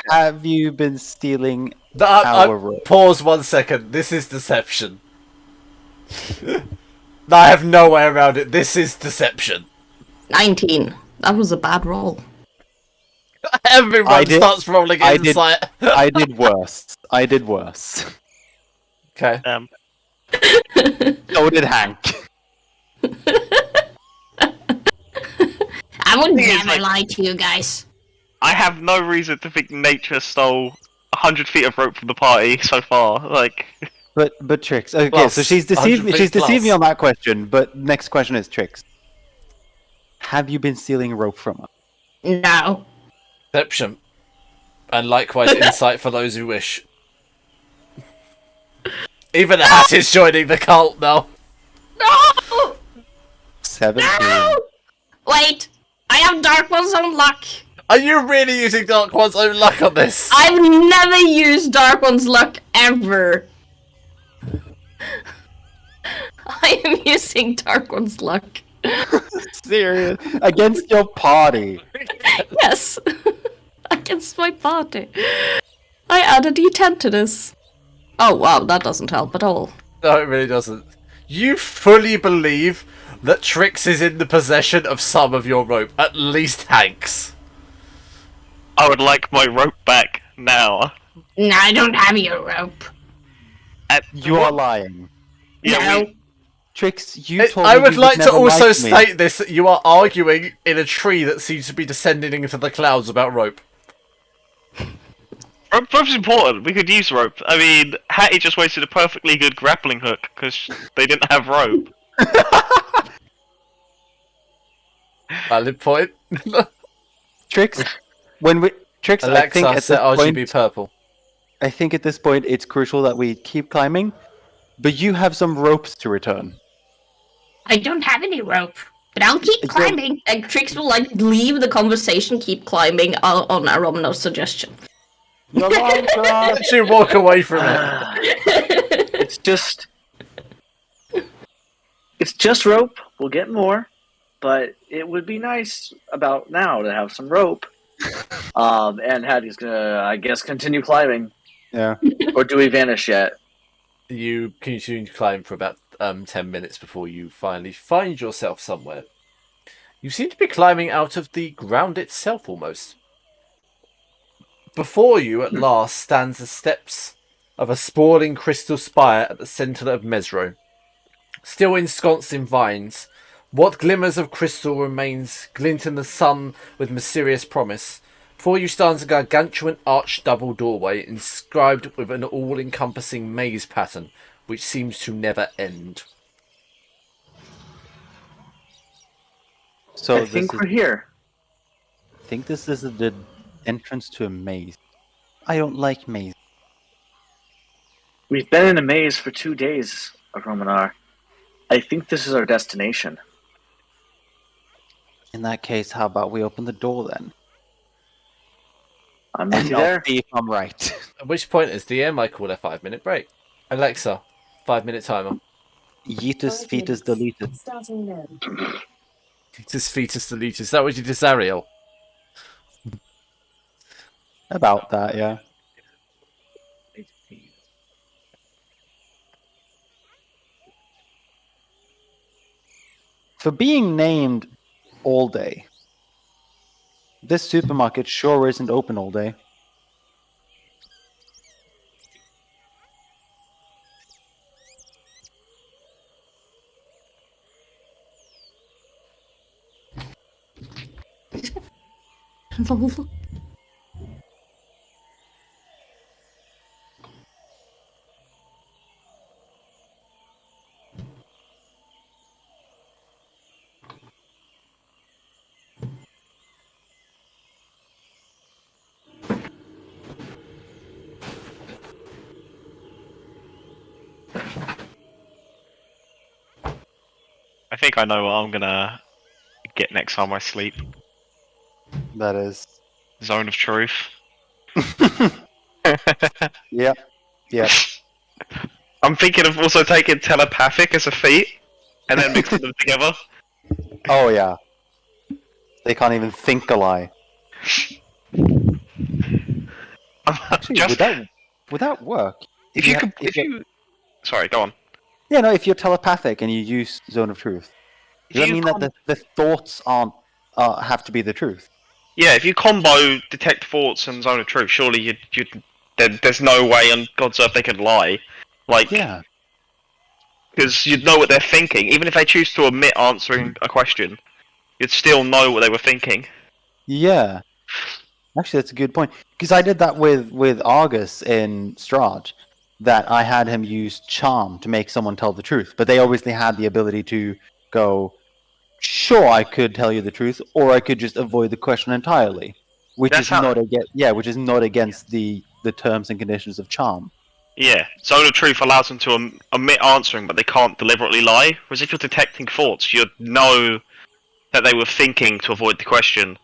Have you been stealing Our our rope? pause 1 second. This is deception. I have no way around it. This is deception. 19. That was a bad roll. Everyone starts rolling insight. I did worse. I did worse. Okay. So did Hank. I would Thing is, never like- lie to you guys. I have no reason to think nature stole 100 feet of rope from the party so far. Like, But Tricks. Okay, Plus, so she's deceived me. 100 She's plus. deceived me on that question. But next question is Tricks. Have you been stealing rope from us? No. Deception. And likewise, insight for those who wish. Even the hat is joining the cult now. No! 17. No! Wait. I have Dark One's own luck. Are you really using Dark One's own luck on this? I've never used Dark One's luck ever. I am using Dark One's luck. Serious? Against your party. Yes. Against my party. I add a D10 to this. Oh wow, that doesn't help at all. No, it really doesn't. You fully believe that Trix is in the possession of some of your rope, at least Hank's. I would like my rope back now. No, I don't have your rope. You are lying. Yeah, No. Tricks, you told me I would you like to never also liked me. state this, that you are arguing in a tree that seems to be descending into the clouds about rope. Rope's important. We could use rope. I mean, Hattie just wasted a perfectly good grappling hook because they didn't have rope. Valid point. Tricks, Tricks, I think Alexa, at this set RGB point, purple. I think at this point it's crucial that we keep climbing, but you have some ropes to return. I don't have any rope. But I'll keep climbing. And Trix will like leave the conversation, keep climbing on Aromno's suggestion. You're wrong, John. She walk away from it. It's just rope. We'll get more, but it would be nice about now to have some rope. And Hattie's gonna, I guess, continue climbing. Yeah. Or do we vanish yet? You continue to climb for about 10 minutes before you finally find yourself somewhere. You seem to be climbing out of the ground itself almost. Before you, at last, stands the steps of a sprawling crystal spire at the centre of Mesro. Still ensconced in vines, what glimmers of crystal remains glint in the sun with mysterious promise. Before you stands a gargantuan arched double doorway inscribed with an all-encompassing maze pattern, which seems to never end. So I think we're here. I think this is the entrance to a maze. I don't like maze. We've been in a maze for 2 days, Romanar. I think this is our destination. In that case, how about we open the door then? I'm with And you I'll there. see if I'm right. At which point, as DM, I call a 5-minute break. Alexa, 5-minute timer. Yeetus 5 fetus minutes. deleted. Starting now. Fetus, fetus, deleted. Is that what you did, Ariel? About that, yeah. For being named all day, This supermarket sure isn't open all day. Lol. I think I know what I'm gonna get next time I sleep. That is. Zone of Truth. Yep. Yep. I'm thinking of also taking telepathic as a feat, and then mixing them together. Oh yeah. They can't even think a lie. Actually, Just would that work? if you ha- could, if you, sorry, go on. Yeah, no. If you're telepathic and you use Zone of Truth, If does that you mean that the thoughts aren't have to be the truth? Yeah, if you combo detect thoughts and Zone of Truth, surely there's no way on God's earth they could lie. Like, Yeah. because you'd know what they're thinking. Even if they choose to omit answering a question, you'd still know what they were thinking. Yeah. Actually, that's a good point. Because I did that with Argus in Strahd, that I had him use charm to make someone tell the truth, but they obviously had the ability to go, sure, I could tell you the truth, or I could just avoid the question entirely, which That's is how- not against the terms and conditions of charm. Yeah, Zone of Truth allows them to omit answering, but they can't deliberately lie. Whereas if you're detecting thoughts, you'd know that they were thinking to avoid the question.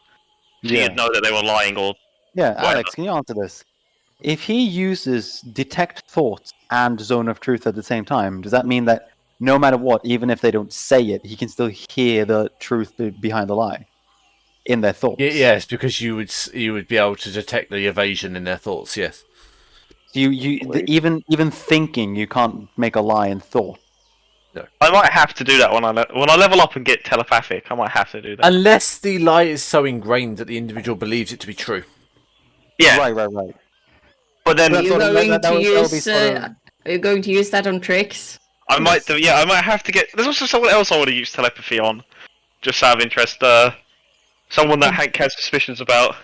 So Yeah. you'd know that they were lying or Yeah, whatever. Alex, can you answer this? If he uses detect thoughts and zone of truth at the same time, does that mean that no matter what, even if they don't say it, he can still hear the truth behind the lie in their thoughts? Yes, because you would be able to detect the evasion in their thoughts. Yes. So even thinking, you can't make a lie in thought. I might have to do that when I level up and get telepathic. I might have to do that. Unless the lie is so ingrained that the individual believes it to be true. Yeah, Right. but then Are you That going would- to that would be use? sort of- Are you going to use that on tricks? I might do. Yeah, I might have to get. There's also someone else I want to use telepathy on, just out of interest. Someone that Hank has suspicions about.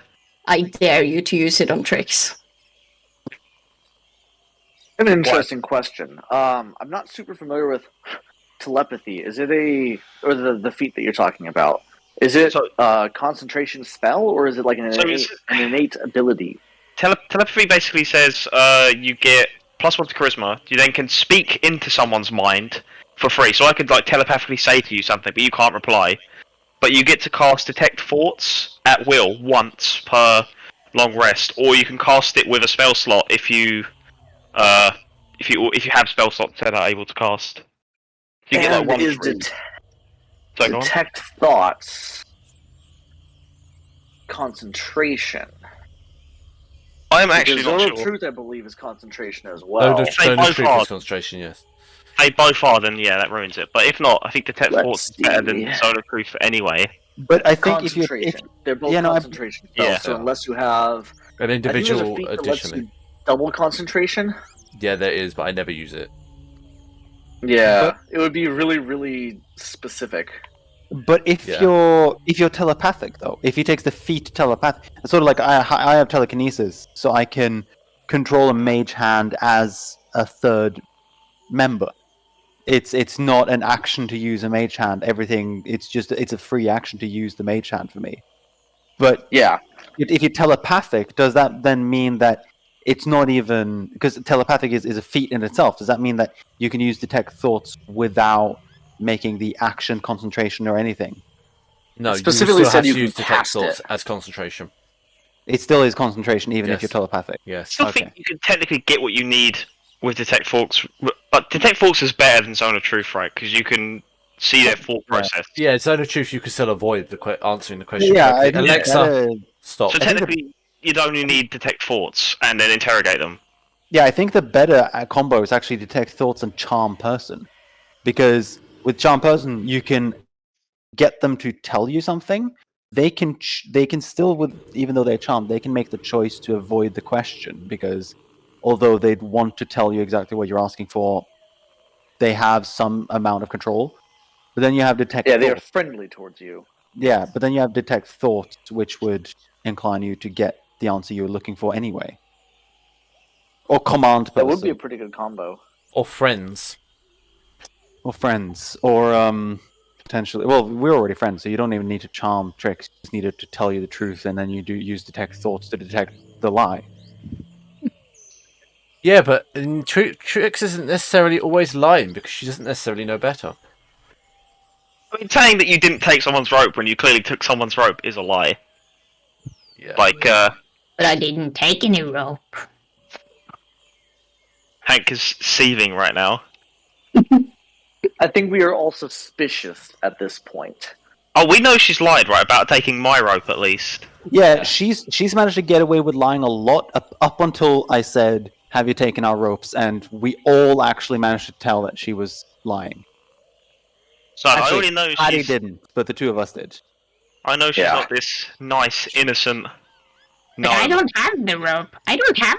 I dare you to use it on tricks. An interesting question. I'm not super familiar with telepathy. Is it or the feat that you're talking about? Is it a concentration spell, or is it like an innate ability? Telepathy basically says you get +1 to charisma. You then can speak into someone's mind for free. So I could like telepathically say to you something, but you can't reply. But you get to cast detect thoughts at will once per long rest, or you can cast it with a spell slot if you have spell slots that are able to cast. You get like And one is free. So go on. detect thoughts concentration? I'm actually Because not Zone of sure. Truth, I believe, is concentration as well. No, They no both truth are. is concentration. Yes. They both are, then yeah, that ruins it. But if not, I think detect Let's thoughts is better than see. Zone of Truth anyway. But I think if Concentration. They're both yeah, no, concentration spells. Yeah. So unless you have An I think there's a individual feat that lets additionally. you double concentration. Yeah, there is, but I never use it. Yeah, it would be really, really specific. But if you're telepathic though, if he takes the feat telepathic, it's sort of like I have telekinesis, so I can control a mage hand as a third member. It's not an action to use a mage hand. Everything it's a free action to use the mage hand for me. But Yeah, if you're telepathic, does that then mean that it's not even because telepathic is a feat in itself? Does that mean that you can use detect thoughts without making the action concentration or anything? No, it specifically you still said have you to can use detect cast thoughts it. as concentration. It still is concentration, even if Yes. you're telepathic. Yes. Still Okay. think you can technically get what you need with detect thoughts, but detect thoughts is better than Zone of Truth, right? Because you can see their thought process. Yeah, Zone of Truth, you can still avoid answering the question Yeah, I correctly. think Alexa, better. stop. So I think technically, you'd only need detect thoughts and then interrogate them. Yeah, I think the better combo is actually detect thoughts and charm person, because with charm person you can get them to tell you something, they can still, with even though they're charmed, they can make the choice to avoid the question, because although they'd want to tell you exactly what you're asking for, they have some amount of control. But then you have detect. Yeah, they are thought. friendly towards you. Yeah, but then you have detect thoughts, which would incline you to get the answer you were looking for anyway. Or command person. That would be a pretty good combo. Or friends. Or friends. Or potentially... Well, we're already friends, so you don't even need to charm tricks. You just need it to tell you the truth, and then you do use detect thoughts to detect the lie. Yeah, but Trix isn't necessarily always lying, because she doesn't necessarily know better. I mean, saying that you didn't take someone's rope when you clearly took someone's rope is a lie. Yeah. Like, But I didn't take any rope. Hank is seething right now. I think we are all suspicious at this point. Oh, we know she's lied, right, about taking my rope at least. Yeah, she's managed to get away with lying a lot up until I said, "Have you taken our ropes?" And we all actually managed to tell that she was lying. So I Actually, already know Patty she's... didn't, but the two of us did. I know she's Yeah. not this nice, innocent... But I don't have the rope. I don't have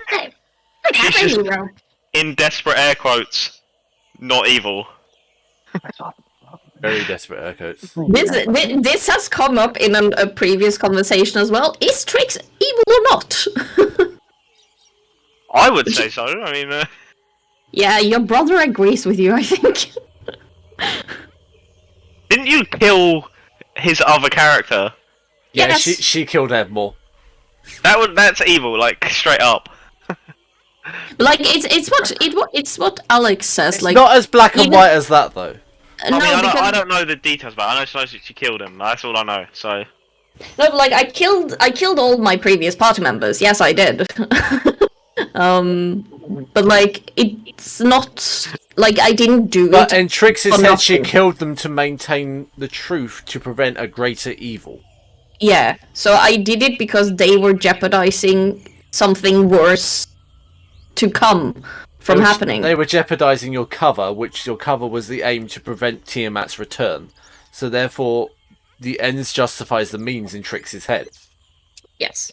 She's any just- rope. In desperate air quotes, not evil. Very desperate air quotes. This has come up in a previous conversation as well. Is Trix evil or not? I would say so. I mean, Yeah, your brother agrees with you, I think. didn't you kill his other character? Yeah, Yes. she killed Edmore. That's evil, like straight up. Like it's what Alex says. It's Like not as black and even- white as that, though. I no, mean, I because don't know the details, but I know she knows that she killed him. That's all I know. So no, like I killed all my previous party members. Yes, I did. But like it's not like I didn't do But it. in Trix's for head, she nothing. killed them to maintain the truth, to prevent a greater evil. Yeah, so I did it because they were jeopardizing something worse to come from happening. They were jeopardizing your cover, which your cover was the aim to prevent Tiamat's return. So therefore, the ends justifies the means in Trix's head. Yes.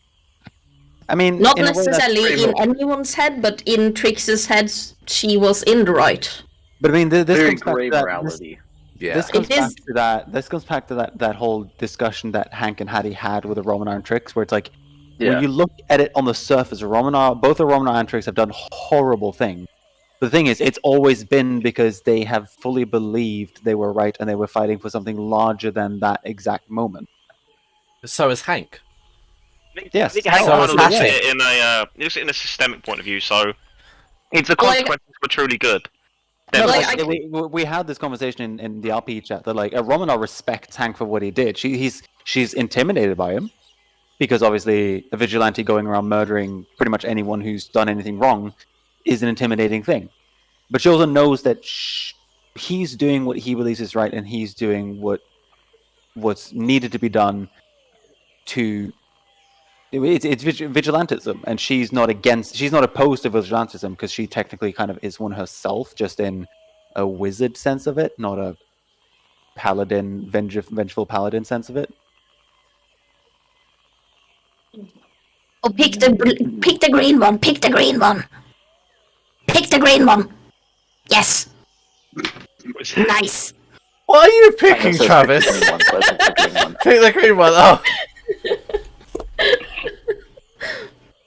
I mean, Not in a way, that's necessarily pretty in much- anyone's head, but in Trix's head, she was in the right. But I mean, this Very comes back gray to that. morality. Yeah. This comes It back is- to that. This comes back to that whole discussion that Hank and Hattie had with the Roman Iron Tricks, where it's like, Yeah. when you look at it on the surface, both the Roman Iron Tricks have done horrible things. The thing is, it's always been because they have fully believed they were right and they were fighting for something larger than that exact moment. So is Hank. Yes. I think Hank So kind is of looks at Hattie. it in a in a systemic point of view. So if the Like- consequences were truly good, No, then Like, like, we had this conversation in the RP chat that like Romanar respects Hank for what he did. She's intimidated by him because obviously a vigilante going around murdering pretty much anyone who's done anything wrong is an intimidating thing. But she also knows that he's doing what he believes is right, and he's doing what's needed to be done to. It's vigilantism, and she's not opposed to vigilantism because she technically kind of is one herself, just in a wizard sense of it, not a paladin, vengeful paladin sense of it. Oh, pick the green one. Pick the green one. Pick the green one. Yes. Nice. What are you It picking, says Travis? pick the green one, so I think the green one. Pick the green one. Oh.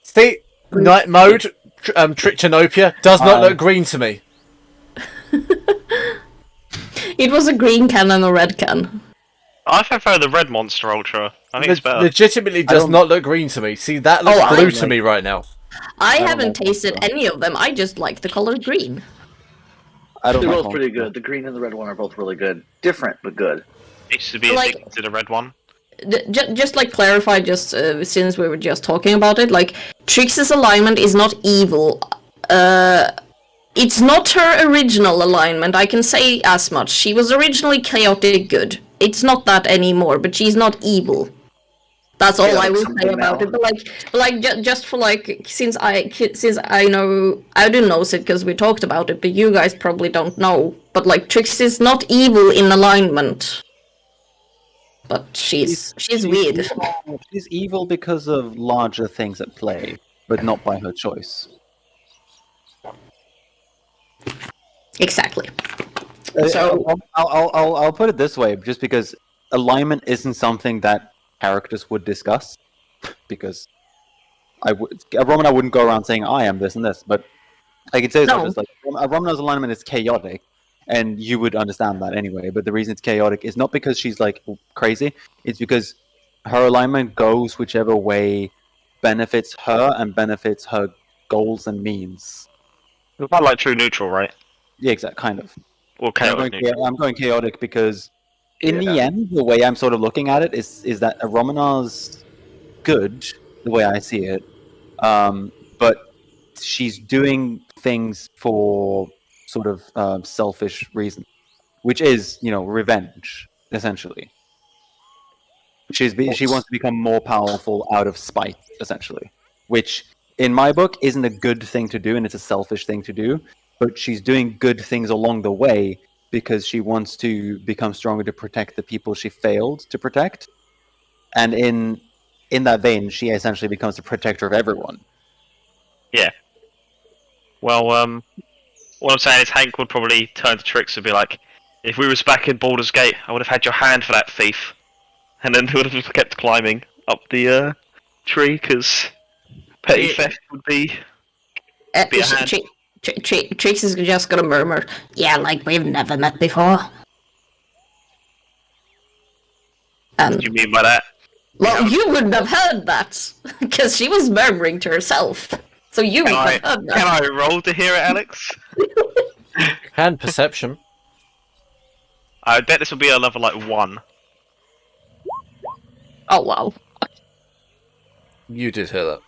See, night mode, Trichinopia does not look green to me. It was a green can and a red can. I prefer the red monster ultra. I think it's better. Legitimately does not look green to me. See, that looks Oh, blue I to me right now. I don't haven't like tasted Monster. any of them. I just like the color green. I don't They're like both pretty Monster. good. The green and the red one are both really good. Different, but good. Needs to be Like- addicted to the red one. Just like clarify, since we were just talking about it, like Trix's alignment is not evil. It's not her original alignment. I can say as much. She was originally chaotic good. It's not that anymore, but she's not evil. That's all I will say something about now. it. But like, just for like, since I know Audun knows it because we talked about it, but you guys probably don't know. But like, Trix is not evil in alignment. but she's weird. She's evil because of larger things at play, but not by her choice. Exactly. So So I'll put it this way, just because alignment isn't something that characters would discuss, because Romana wouldn't go around saying I am this and this, but I could say as much no, as like Romana's alignment is chaotic, and you would understand that anyway. But the reason it's chaotic is not because she's like crazy; it's because her alignment goes whichever way benefits her and benefits her goals and means. It's not like true neutral, right? Yeah, exactly, kind of. Or And chaotic neutral. I'm going chaotic because, in the Yeah. end, the way I'm sort of looking at it is that Romana's good, the way I see it, but she's doing things for sort of selfish reasons, which is, revenge, essentially. She wants to become more powerful out of spite, essentially, which in my book isn't a good thing to do, and it's a selfish thing to do. But she's doing good things along the way because she wants to become stronger to protect the people she failed to protect, and in that vein, she essentially becomes the protector of everyone. Yeah. Well, what I'm saying is Hank would probably turn to Trix and be like, if we was back in Baldur's Gate, I would have had your hand for that thief. And then he would have kept climbing up the tree, because petty theft would be a hand. Trix is just gonna murmur, "Yeah, like we've never met before." What do you mean by that? Well, you wouldn't have heard that because she was murmuring to herself. So you Can wouldn't I, have heard that. can I roll to hear it, Alex? Hand perception. I bet this will be a level like 1. Oh wow. You did hear that.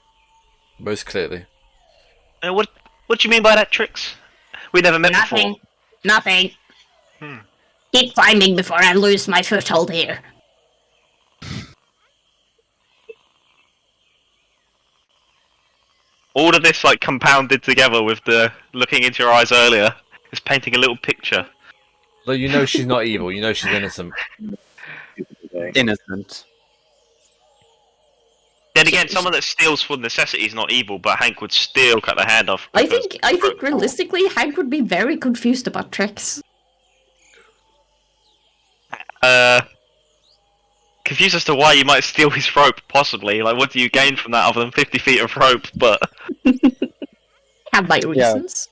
Most clearly. What do you mean by that, Trix? We never met Nothing. before. Nothing. Hmm. Keep climbing before I lose my foothold here. All of this, like, compounded together with the looking into your eyes earlier, is painting a little picture. Though you know she's not evil, you know she's innocent. Innocent. Then again, someone that steals for necessity is not evil, but Hank would still cut the hand off. I think realistically, Hank would be very confused about Trix. Confused as to why you might steal his rope, possibly. Like, what do you gain from that other than 50 feet of rope? But Have my reasons.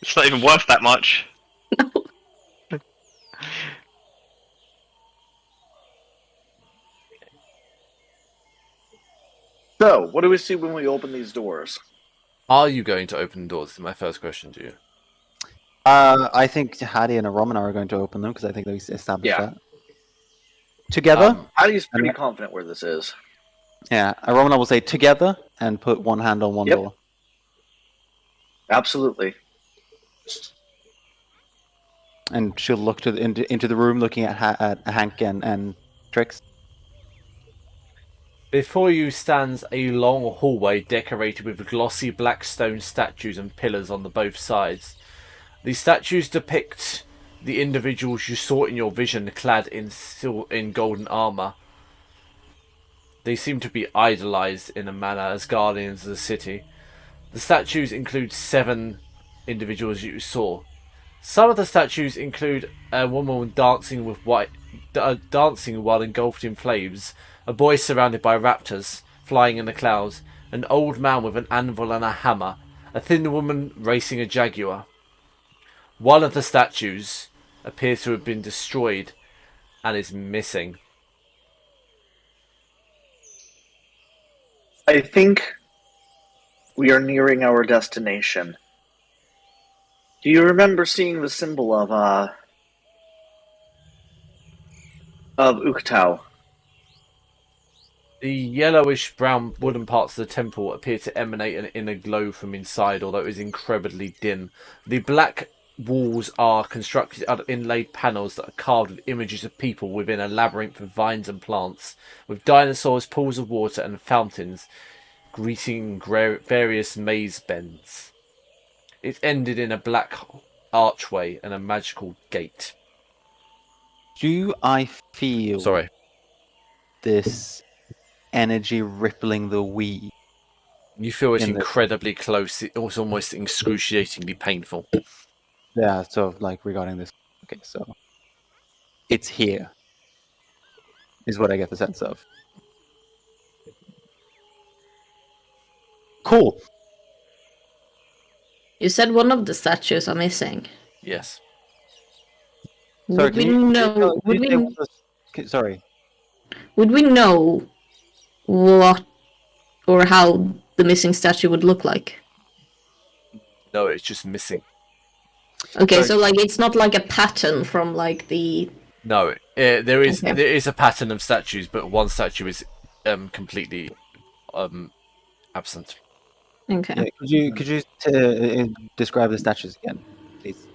it's not even worth that much. So, what do we see when we open these doors? Are you going to open the doors? Is my first question to you. I think Hattie and Romana are going to open them because I think they established that. Together? Hattie's pretty confident where this is. Yeah, Romana will say together and put one hand on one door. Absolutely. And she'll look into the room, looking at Hank and Trix. Before you stands a long hallway decorated with glossy black stone statues and pillars on the both sides. The statues depict the individuals you saw in your vision clad in golden armour. They seem to be idolised in a manner as guardians of the city. The statues include 7 individuals you saw. Some of the statues include a woman dancing while engulfed in flames, a boy surrounded by raptors flying in the clouds, an old man with an anvil and a hammer, a thin woman racing a jaguar. One of the statues appears to have been destroyed and is missing. I think we are nearing our destination. Do you remember seeing the symbol of Uktau? The yellowish-brown wooden parts of the temple appear to emanate an inner glow from inside, although it is incredibly dim. The black walls are constructed out of inlaid panels that are carved with images of people within a labyrinth of vines and plants, with dinosaurs, pools of water, and fountains greeting various maze bends. It ended in a black archway and a magical gate. Do I feel... Sorry. this energy rippling the weed. You feel it's In the- incredibly close. It was almost excruciatingly painful. Yeah, so like regarding this. Okay, so it's here, is what I get the sense of. Cool. You said one of the statues are missing. Yes. Sorry, Would we know? can you say what sorry. Would we know what or how the missing statue would look like? No, it's just missing. Okay, Sorry. so like it's not like a pattern from like the. No, there is Okay. there is a pattern of statues, but one statue is completely absent. Okay. Yeah, could you describe the statues again, please?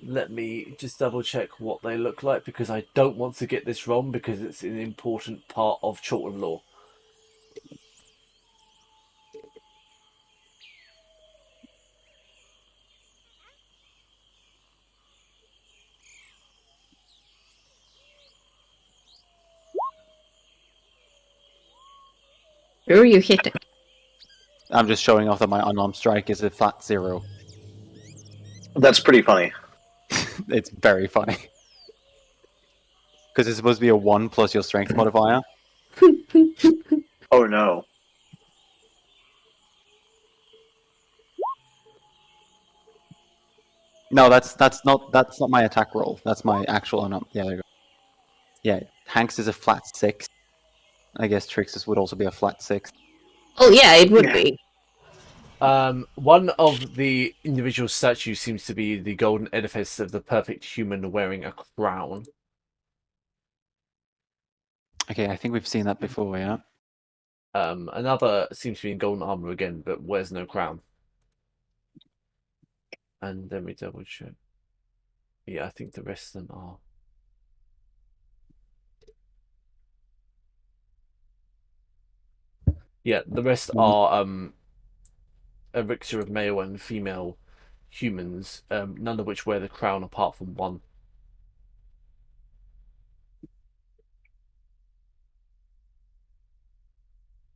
Let me just double check what they look like because I don't want to get this wrong because it's an important part of chult lore. Who are you hitting? I'm just showing off that my unarmed strike is a flat 0. That's pretty funny. It's very funny. Because it's supposed to be a 1 plus your strength modifier. Oh no. No, that's not my attack roll. That's my actual unarmed. Yeah, there you go. Yeah, Hanks is a flat 6. I guess Trix's would also be a flat 6. Oh yeah, it would Yeah. be. One of the individual statues seems to be the golden edifice of the perfect human wearing a crown. Okay, I think we've seen that before, yeah? Another seems to be in golden armor again, but wears no crown. And let me double check. Yeah, I think the rest of them are. Yeah, the rest are a mixture of male and female humans, none of which wear the crown apart from one.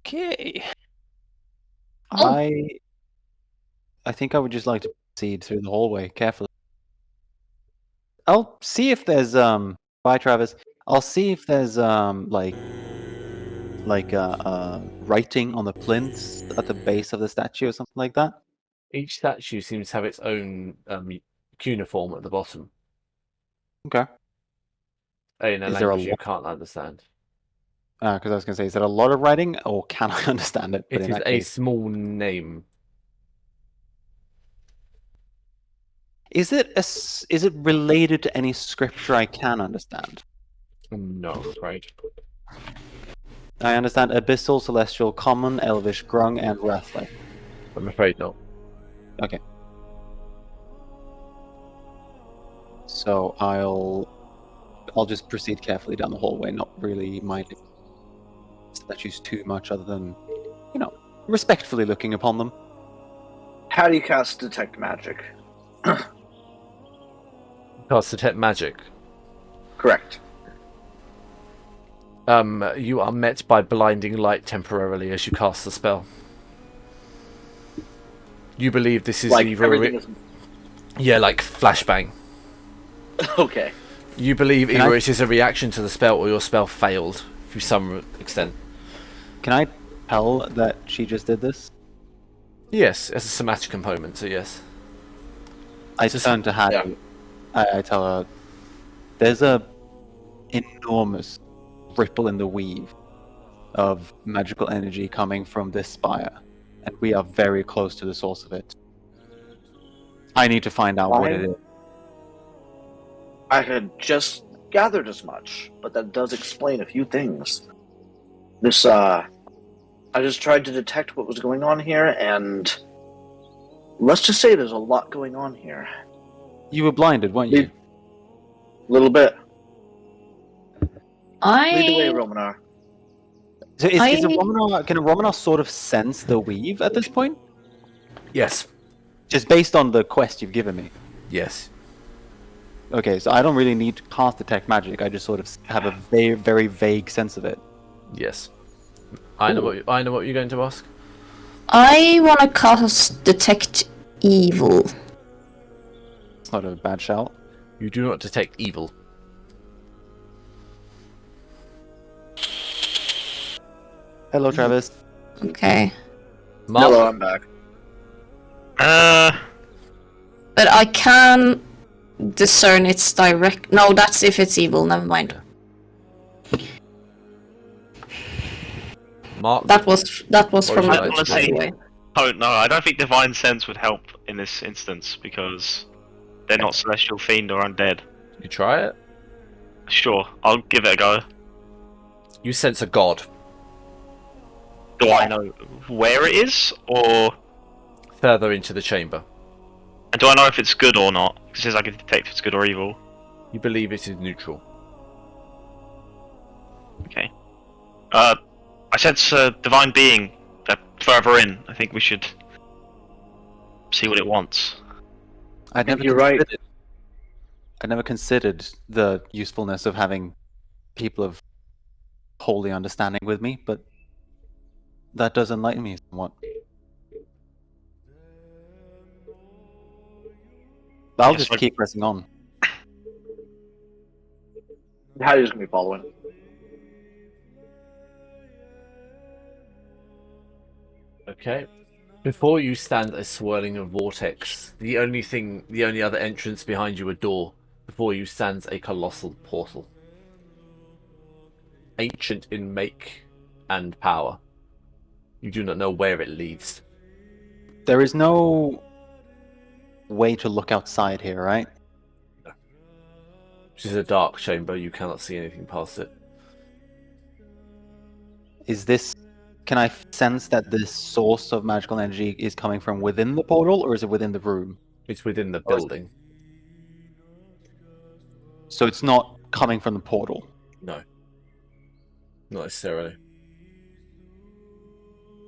Okay. Oh. I think I would just like to proceed through the hallway carefully. I'll see if there's bye Travis. I'll see if there's writing on the plinths at the base of the statue or something like that. Each statue seems to have its own cuneiform at the bottom Okay. in a Is there a language you lot? can't understand. Because I was going to say, is there a lot of writing, or can I understand it? But It in is that a case, small name. is it related to any scripture I can understand? No, I'm afraid. I understand Abyssal, Celestial, Common, Elvish, Grung, and Wrathlight. I'm afraid not. Okay. So I'll just proceed carefully down the hallway, not really minding statues too much, other than, respectfully looking upon them. How do you cast Detect Magic? Cast Detect Magic. Correct. You are met by blinding light temporarily as you cast the spell. You believe this is Like either everything is... yeah, like flashbang. Okay. You believe Can either I- it is a reaction to the spell or your spell failed to some extent. Can I tell that she just did this? Yes, it's a somatic component, so yes. I Just- turn to Hattie. yeah. I tell her, there's a enormous ripple in the weave of magical energy coming from this spire, and we are very close to the source of it. I need to find out what it is. I had just gathered as much, but that does explain a few things. This, I just tried to detect what was going on here, and let's just say there's a lot going on here. You were blinded, weren't you? A little bit. I Lead the way, Romanar. So is a I- Romanar, can a Romanar sort of sense the weave at this point? Yes. Just based on the quest you've given me. Yes. Okay, so I don't really need to cast detect magic. I just sort of have a very, very vague sense of it. Yes. I know what you're going to ask. I want to cast detect evil. It's not a bad shout. You do not detect evil. Hello, Travis. Okay. Mark, Hello, I'm back. But I can discern its direct. No, that's if it's evil. Never mind. Mark. That was What from would you the like book, to by do? the way. Oh no, I don't think divine sense would help in this instance because they're not celestial fiend or undead. You try it. Sure, I'll give it a go. You sense a god. Do I know where it is, or Further into the chamber. and do I know if it's good or not? It says I can detect if it's good or evil. You believe it is neutral. Okay. I sense a divine being further in. I think we should see what it wants. I'd never You're right. considered. I never considered the usefulness of having people of holy understanding with me, but that does enlighten me somewhat. I'll Yes, just keep pressing on. Hattie's gonna be following. Okay. Before you stand a swirling of vortex. The only other entrance behind you a door. Before you stands a colossal portal. Ancient in make and power. You do not know where it leads. There is no way to look outside here, right? This is a dark chamber, you cannot see anything past it. Is this... Can I sense that this source of magical energy is coming from within the portal, or is it within the room? It's within the Or is it- building. So it's not coming from the portal. No. Not necessarily.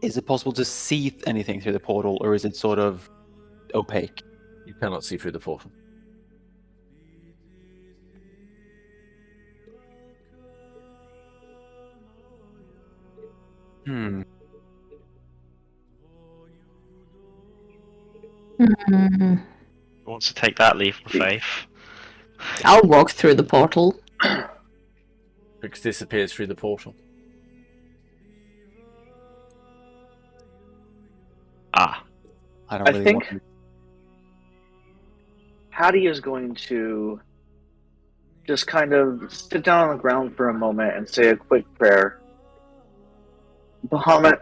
Is it possible to see anything through the portal, or is it sort of opaque? You cannot see through the portal. Hmm. Hmm. Who wants to take that leap of faith? I'll walk through the portal. Because disappears through the portal. Ah, I don't I really think- want to... Hattie is going to just kind of sit down on the ground for a moment and say a quick prayer. Bahamut,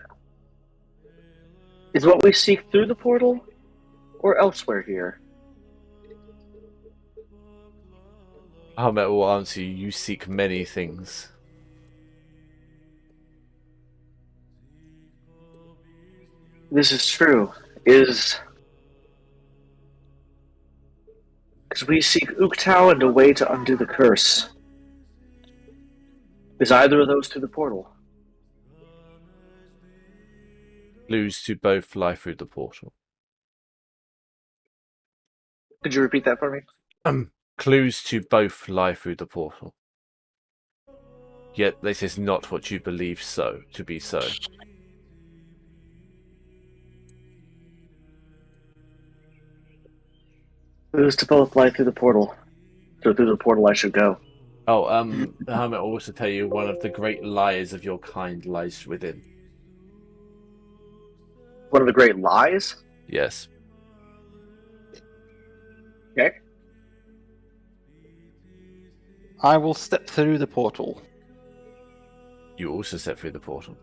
is what we seek through the portal or elsewhere here? Ahmet will answer you, you seek many things. This is true. Because we seek Uktau and a way to undo the curse. Is either of those through the portal? Clues to both lie through the portal. Could you repeat that for me? Clues to both lie through the portal. Yet this is not what you believe so to be so. Clues to both lie through the portal. So through the portal I should go. Oh, the hermit will also tell you one of the great lies of your kind lies within. One of the great lies? Yes. Okay. I will step through the portal. You also step through the portal.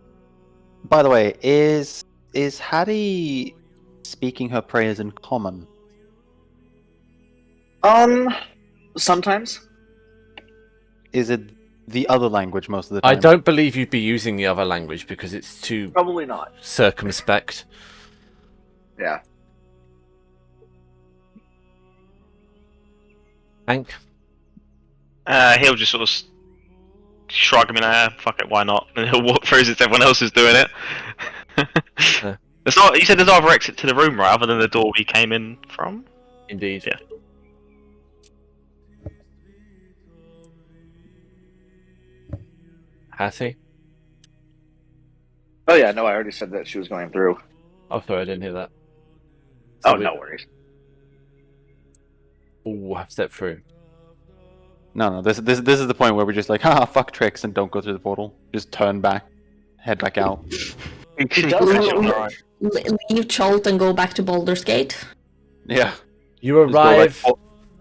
By the way, is Hattie speaking her prayers in common? Sometimes. Is it the other language most of the time? I don't believe you'd be using the other language because it's too Probably not. circumspect. Yeah. Hank? he'll just sort of shrug him in fuck it, why not? And he'll walk through as if everyone else is doing it. Yeah. There's not. You said there's no other exit to the room, right? Other than the door we came in from. Indeed. Yeah. Hattie? Oh yeah, no, I already said that she was going through. Oh, sorry, I didn't hear that. Oh, no worries. Oh, I've stepped through. No, this is the point where we're just like, haha, fuck tricks and don't go through the portal. Just turn back, head back out. It does have a Leave Chult and go back to Baldur's Gate. Yeah. You Just go back. arrive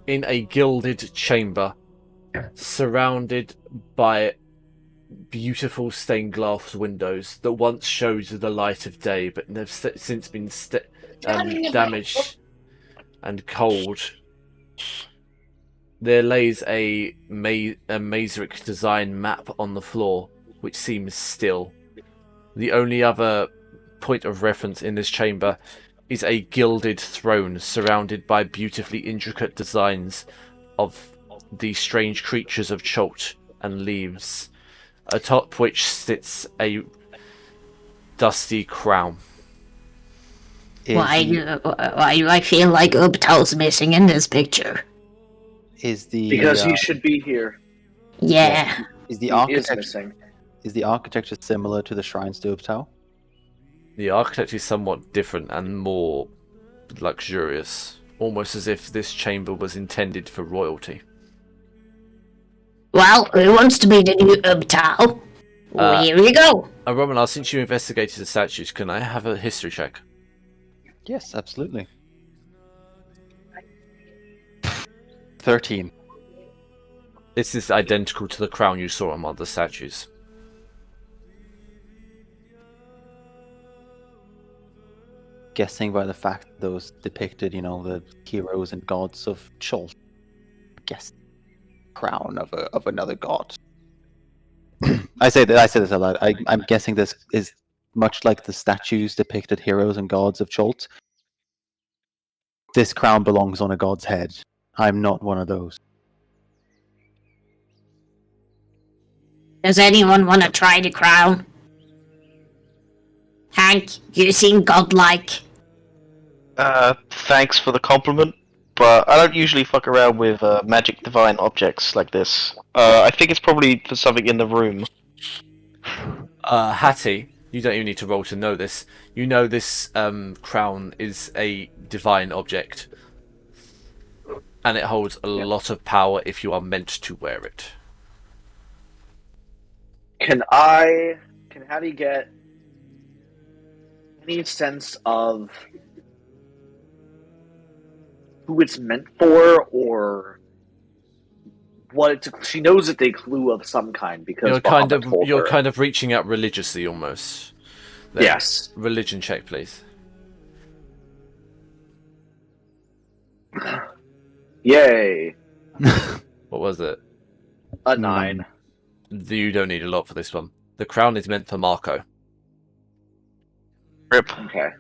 in a gilded chamber, surrounded by beautiful stained glass windows that once showed the light of day, but have since been damaged and cold. There lays a Mazeric design map on the floor, which seems still. The only other point of reference in this chamber is a gilded throne surrounded by beautifully intricate designs of the strange creatures of chult and leaves, atop which sits a dusty crown. Why do I feel like Ubtal's missing in this picture? Because he should be here. Yeah. Is the He is architecture missing. is the architecture similar to the shrines to Ubtal? The architecture is somewhat different and more luxurious, almost as if this chamber was intended for royalty. Well, who wants to be the new Ubtal? Here we go. Roman, since you investigated the statues, can I have a history check? Yes, absolutely. 13. This is identical to the crown you saw among the statues. Guessing by the fact that those depicted, the heroes and gods of Chult. Guess crown of another god. I say this a lot. I'm guessing this is much like the statues depicted heroes and gods of Chult. This crown belongs on a god's head. I'm not one of those. Does anyone want to try the crown? Hank, you seem godlike. Thanks for the compliment, but I don't usually fuck around with magic divine objects like this. I think it's probably for something in the room. Hattie, you don't even need to roll to know this. You know this crown is a divine object, and it holds a lot of power if you are meant to wear it. Can Hattie get any sense of who it's meant for, or what it's? She knows it's a clue of some kind because you're kind of reaching out religiously almost. There. Yes. Religion check, please. Yay! What was it? A 9. You don't need a lot for this one. The crown is meant for Marco. Rip. Okay.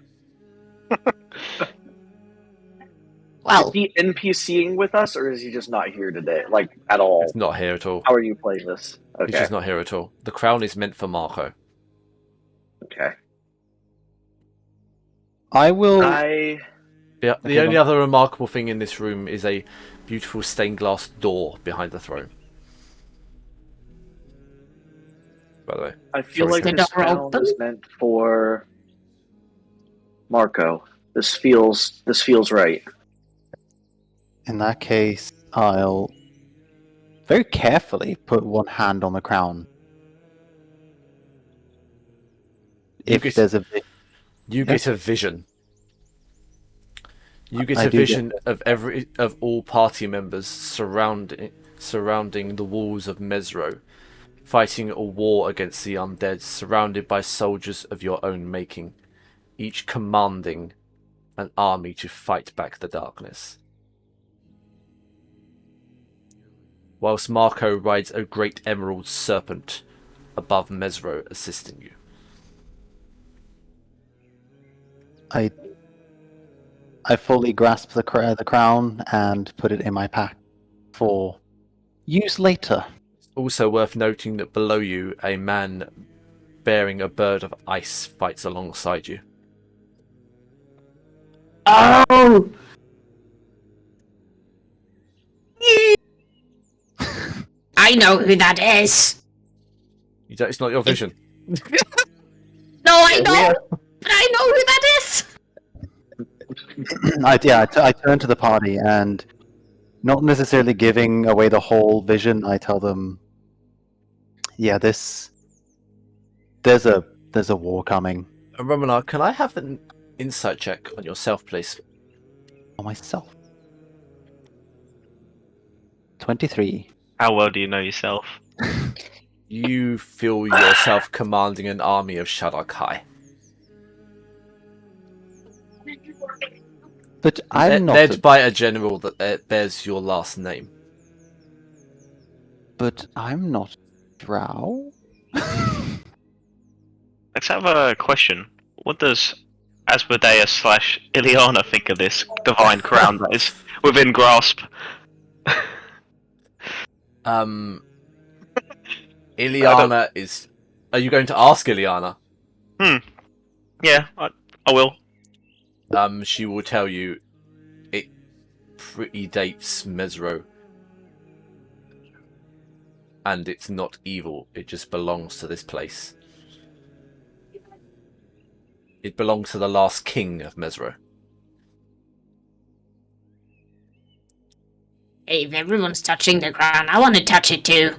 Well, is he NPCing with us, or is he just not here today? Like, at all? He's not here at all. How are you playing this? Okay. He's just not here at all. The crown is meant for Marco. Okay. I will. The only other remarkable thing in this room is a beautiful stained glass door behind the throne. By the way. I feel like this crown is meant for Marco. This feels right. In that case, I'll very carefully put one hand on the crown. You get a vision. You get a vision of all party members surrounding the walls of Mesro, fighting a war against the undead, surrounded by soldiers of your own making, each commanding an army to fight back the darkness. Whilst Marco rides a great emerald serpent above Mesro, assisting you. I fully grasp the crown and put it in my pack for use later. Also worth noting that below you, a man bearing a bird of ice fights alongside you. Oh! I know who that is. It's not your vision. No, I know! But I know who that is! I turn to the party and, not necessarily giving away the whole vision, I tell them, yeah, there's a war coming. Romanar, can I have an insight check on yourself, please? On myself. 23. How well do you know yourself? You feel yourself commanding an army of Shadar-kai. But I'm not. Led by a general that bears your last name. But I'm not Drow. Let's have a question. What does Asmodeus / Ileana think of this divine crown that is within grasp? Ileana is... Are you going to ask Ileana? Yeah, I will. She will tell you it predates Mesro. And it's not evil, it just belongs to this place. It belongs to the last king of Mesro. Hey, if everyone's touching the ground, I want to touch it too.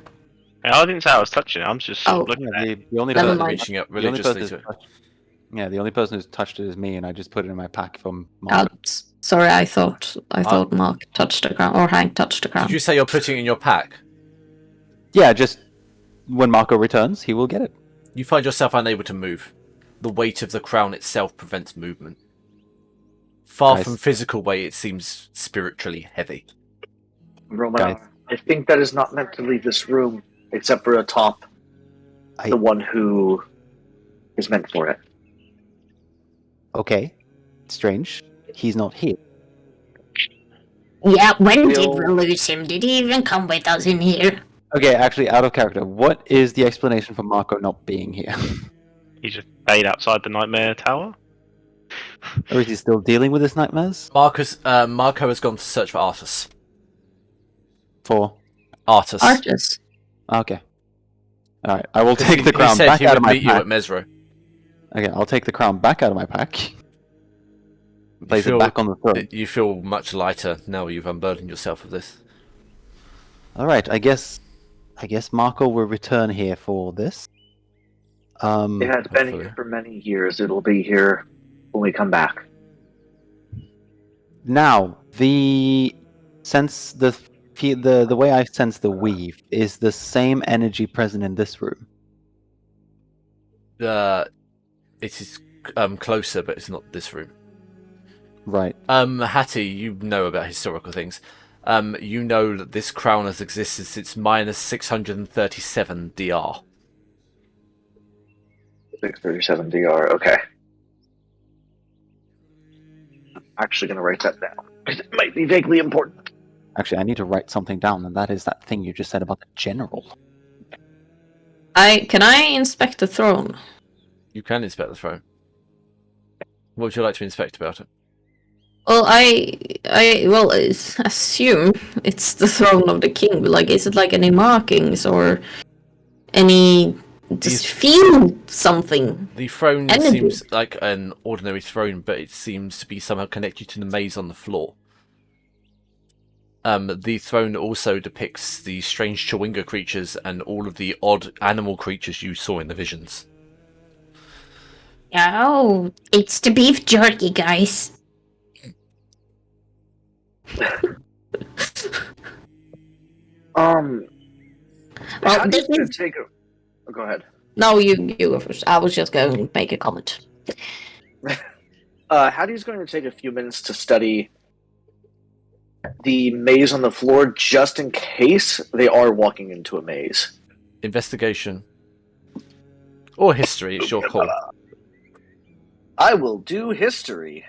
Yeah, I didn't say I was touching it. I'm just looking at it. The only Never person, mind. Reaching up the only religiously person to who's touched, the only person who's touched it is me, and I just put it in my pack from Oh, Mark. sorry, I thought Mark touched the ground, or Hank touched the ground. Did you say you're putting it in your pack? Yeah, just when Marco returns, he will get it. You find yourself unable to move. The weight of the crown itself prevents movement. Far Nice. from physical weight, it seems spiritually heavy. Roman, Guys. I think that is not meant to leave this room, except for atop the one who is meant for it. Okay. Strange. He's not here. Yeah, when We'll- did we lose him? Did he even come with us in here? Okay, actually, out of character. What is the explanation for Marco not being here? He just stayed outside the Nightmare Tower. Or is he still dealing with his nightmares? Marco has gone to search for Artus. For Artus. Artus. okay. All right, I will take the He crown said back he out would of my meet you pack. at Mesro. Okay, I'll take the crown back out of my pack. Place it back on the throne. You feel much lighter now you've unburdened yourself of this. All right, I guess Marco will return here for this. It has been hopefully. here for many years. It'll be here when we come back. Now the way I sense the weave is the same energy present in this room. It is closer, but it's not this room. Right. Hattie, you know about historical things. You know that this crown has existed since minus 637 DR. 637 DR, okay. I'm actually going to write that down, because it might be vaguely important. Actually, I need to write something down, and that is that thing you just said about the general. Can I inspect the throne? You can inspect the throne. What would you like to inspect about it? Well, I assume it's the throne of the king. But like, is it like any markings or any? Just feel something. The throne Energy. seems like an ordinary throne, but it seems to be somehow connected to the maze on the floor. The throne also depicts the strange Chawinga creatures and all of the odd animal creatures you saw in the visions. Oh, it's the beef jerky, guys. Well, Well, this gonna is... take a... Oh, go ahead. No, you go first. I was just going to make a comment. Hattie's going to take a few minutes to study the maze on the floor, just in case they are walking into a maze. Investigation. Or history, it's your call. I will do history.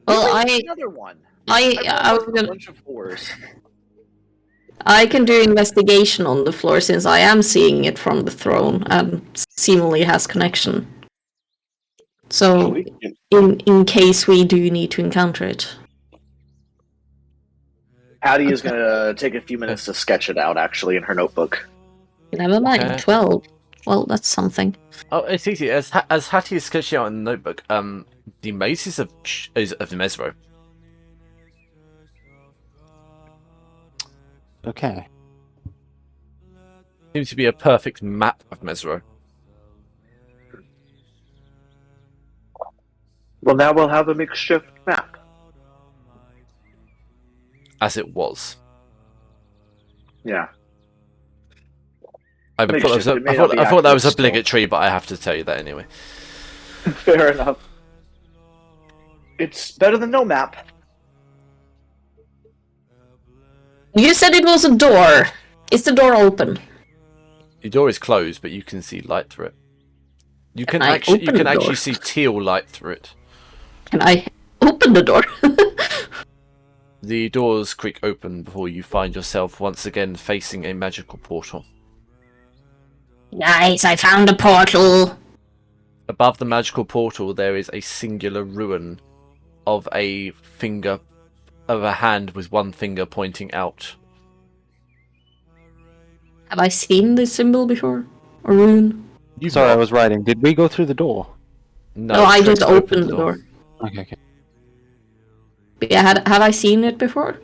Well, Another one. I was a gonna... bunch of fours. I can do investigation on the floor since I am seeing it from the throne and seemingly has connection. So, in case we do need to encounter it. Hattie is going to take a few minutes to sketch it out, actually, in her notebook. Never mind. Okay. 12. Well, that's something. Oh, it's easy. As Hattie is sketching out in the notebook, the maze is of Mesro. Okay. Seems to be a perfect map of Mesro. Well, now we'll have a makeshift map. As it was. Yeah. I thought Makeshift, it may that not be was accurate still. obligatory, but I have to tell you that anyway. Fair enough. It's better than no map. You said it was a door. Is the door open? The door is closed, but you can see light through it. You can I actually open the door? see teal light through it. Can I open the door? The doors creak open before you find yourself once again facing a magical portal. Guys, I found a portal. Above the magical portal, there is a singular ruin of a hand with one finger pointing out. Have I seen this symbol before? Or rune? Sorry, I was writing. Did we go through the door? No, I Trix just opened the door. Okay. But yeah, have I seen it before?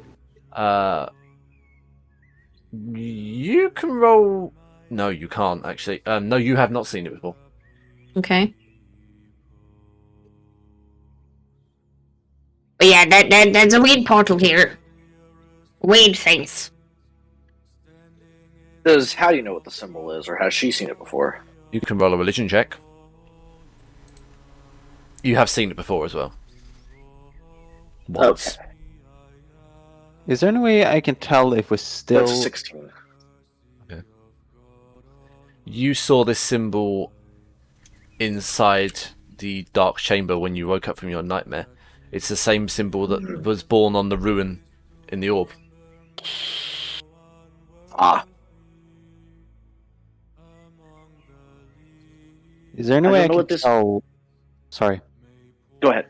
You can roll. No, you can't actually. No, you have not seen it before. Okay. But yeah, there's a weird portal here. Weird things. Does Hattie know what the symbol is, or has she seen it before? You can roll a religion check. You have seen it before as well. Once. Okay. Is there any way I can tell if we're still... That's 16. You saw this symbol inside the dark chamber when you woke up from your nightmare. It's the same symbol that was born on the ruin in the orb. Ah. Is there any I way don't I know can what this- tell... Sorry. Go ahead.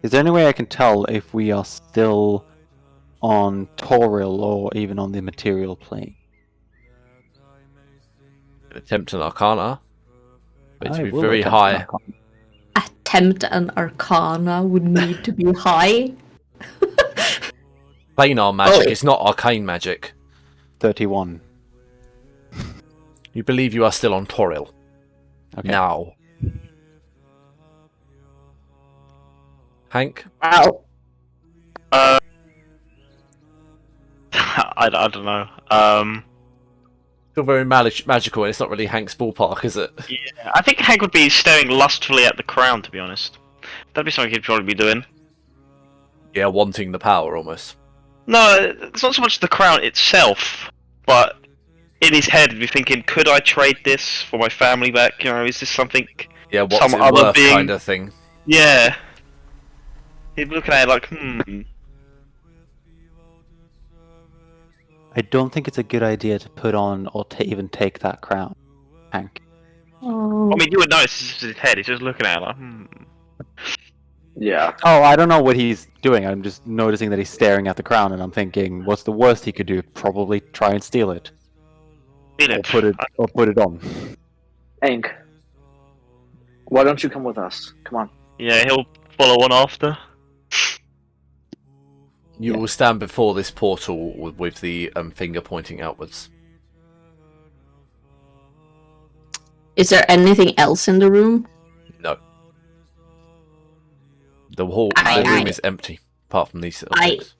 Is there any way I can tell if we are still on Toril or even on the material plane? Attempt an Arcana. But to I be will very attempt high. an Arcana. Attempt an arcana would need to be high. Planar magic, Oh. it's not arcane magic. 31. You believe you are still on Toril. Okay. Now. Hank? Wow. I don't know. Still very magical, and it's not really Hank's ballpark, is it? Yeah, I think Hank would be staring lustfully at the crown, to be honest. That'd be something he'd probably be doing. Yeah, wanting the power almost. No, it's not so much the crown itself, but in his head he'd be thinking, could I trade this for my family back? You know, is this something... Yeah, what's Some it other worth being- kind of thing. Yeah. He'd be looking at it like, I don't think it's a good idea to put on or to even take that crown, Hank. Oh. I mean, you would know it's just his head, he's just looking at it like, Yeah. Oh, I don't know what he's doing. I'm just noticing that he's staring at the crown, and I'm thinking, what's the worst he could do? Probably try and steal it, Feel or it. put it on. Hank, why don't you come with us? Come on. Yeah, he'll follow on after. You will stand before this portal with the finger pointing outwards. Is there anything else in the room? No. The whole room is empty, apart from these things.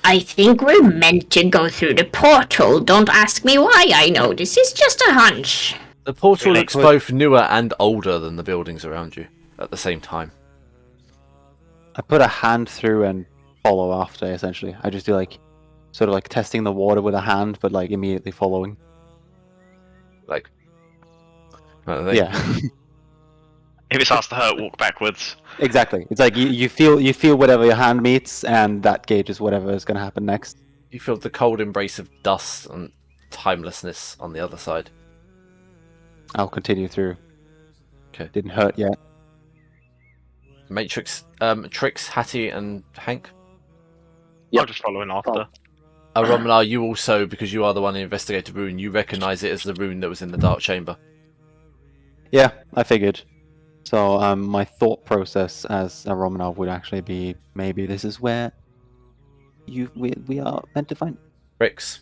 I think we're meant to go through the portal. Don't ask me why I know. This is just a hunch. The portal Really? looks both newer and older than the buildings around you at the same time. I put a hand through and follow after, essentially. I just do sort of like testing the water with a hand, but like immediately following. Like, kind of thing. Yeah, If it starts to hurt, walk backwards. exactly. It's like you feel whatever your hand meets, and that gauges whatever is going to happen next. You feel the cold embrace of dust and timelessness on the other side. I'll continue through. Okay. Didn't hurt yet. Matrix, Trix, Hattie, and Hank. Yep. I'm just following after. Romanar, you also, because you are the one who investigated the rune, you recognise it as the rune that was in the dark chamber. Yeah, I figured. So my thought process as a Romanov would actually be maybe this is where we are meant to find. Rix?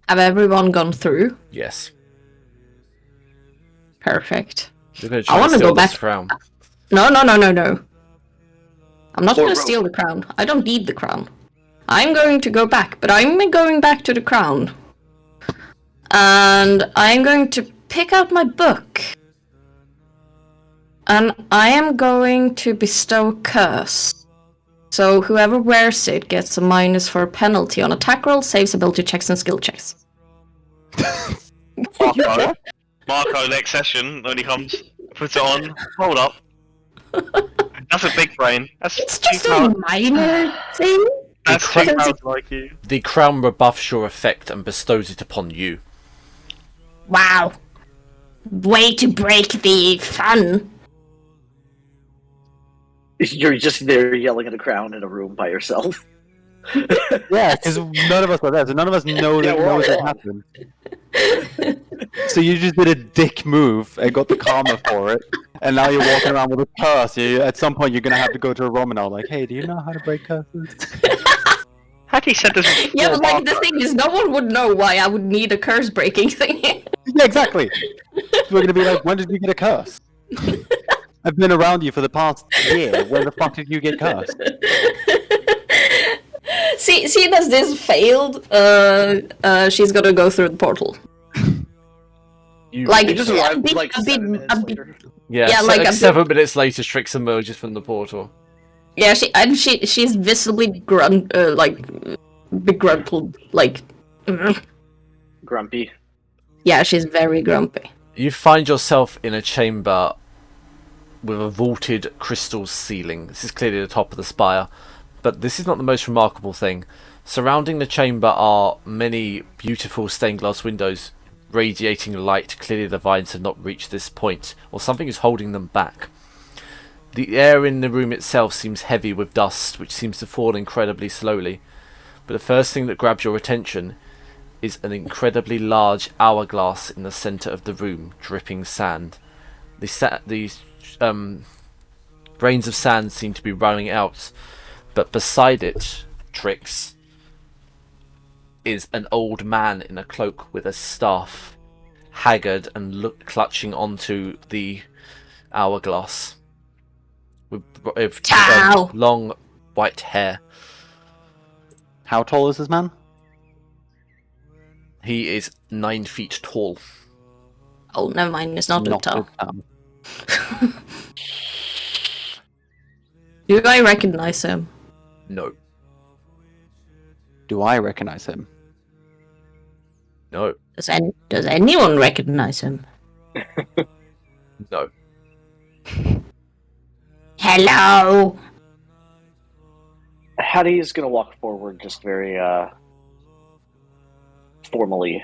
Have everyone gone through? Yes. Perfect. You're going to I try want to to steal go this back. crown. No. I'm not Or going to rope. steal the crown. I don't need the crown. I'm going to go back, but I'm going back to the crown. And I'm going to pick out my book. And I am going to bestow curse. So whoever wears it gets a minus for a penalty on attack rolls, saves, ability checks, and skill checks. Marco, next session when he comes, puts it on. Hold up. That's a big brain. That's It's two just a pounds. minor thing. That's Because 2 pounds like you. The crown rebuffs your effect and bestows it upon you. Wow. Way to break the fun. You're just there yelling at a crown in a room by yourself. Yeah, because none of us are there, so none of us know Yeah, that we're all knows it gone. happened. So you just did a dick move and got the karma for it, and now you're walking around with a curse. At some point, you're gonna have to go to a Romanov, like, hey, do you know how to break curses? Had he said this before, Yeah, but like the Marco, thing is, no one would know why I would need a curse breaking thing. Yeah, exactly. We're gonna be like, when did you get a curse? I've been around you for the past year. When the fuck did you get cursed? Seeing as this failed, she's gonna go through the portal. You, Like, You just a arrived bit- like a bit- 7 minutes a bit- later. yeah, yeah, like a bit- 7 minutes later, Strix emerges from the portal. Yeah, she's visibly begruntled, like. Grumpy. Yeah, she's very grumpy. You find yourself in a chamber with a vaulted crystal ceiling. This is clearly the top of the spire, but this is not the most remarkable thing. Surrounding the chamber are many beautiful stained glass windows radiating light. Clearly the vines have not reached this point, or something is holding them back. The air in the room itself seems heavy with dust, which seems to fall incredibly slowly. But the first thing that grabs your attention is an incredibly large hourglass in the centre of the room, dripping sand. The grains of sand seem to be running out, but beside it, Trix, is an old man in a cloak with a staff, haggard and clutching onto the hourglass, with Ciao. long white hair. How tall is this man? He is 9 feet tall. Oh, never mind. It's not Not tall. this man. Do I recognize him? No. Do I recognize him? No. Does anyone recognize him? No. Hello. Hattie is going to walk forward just very formally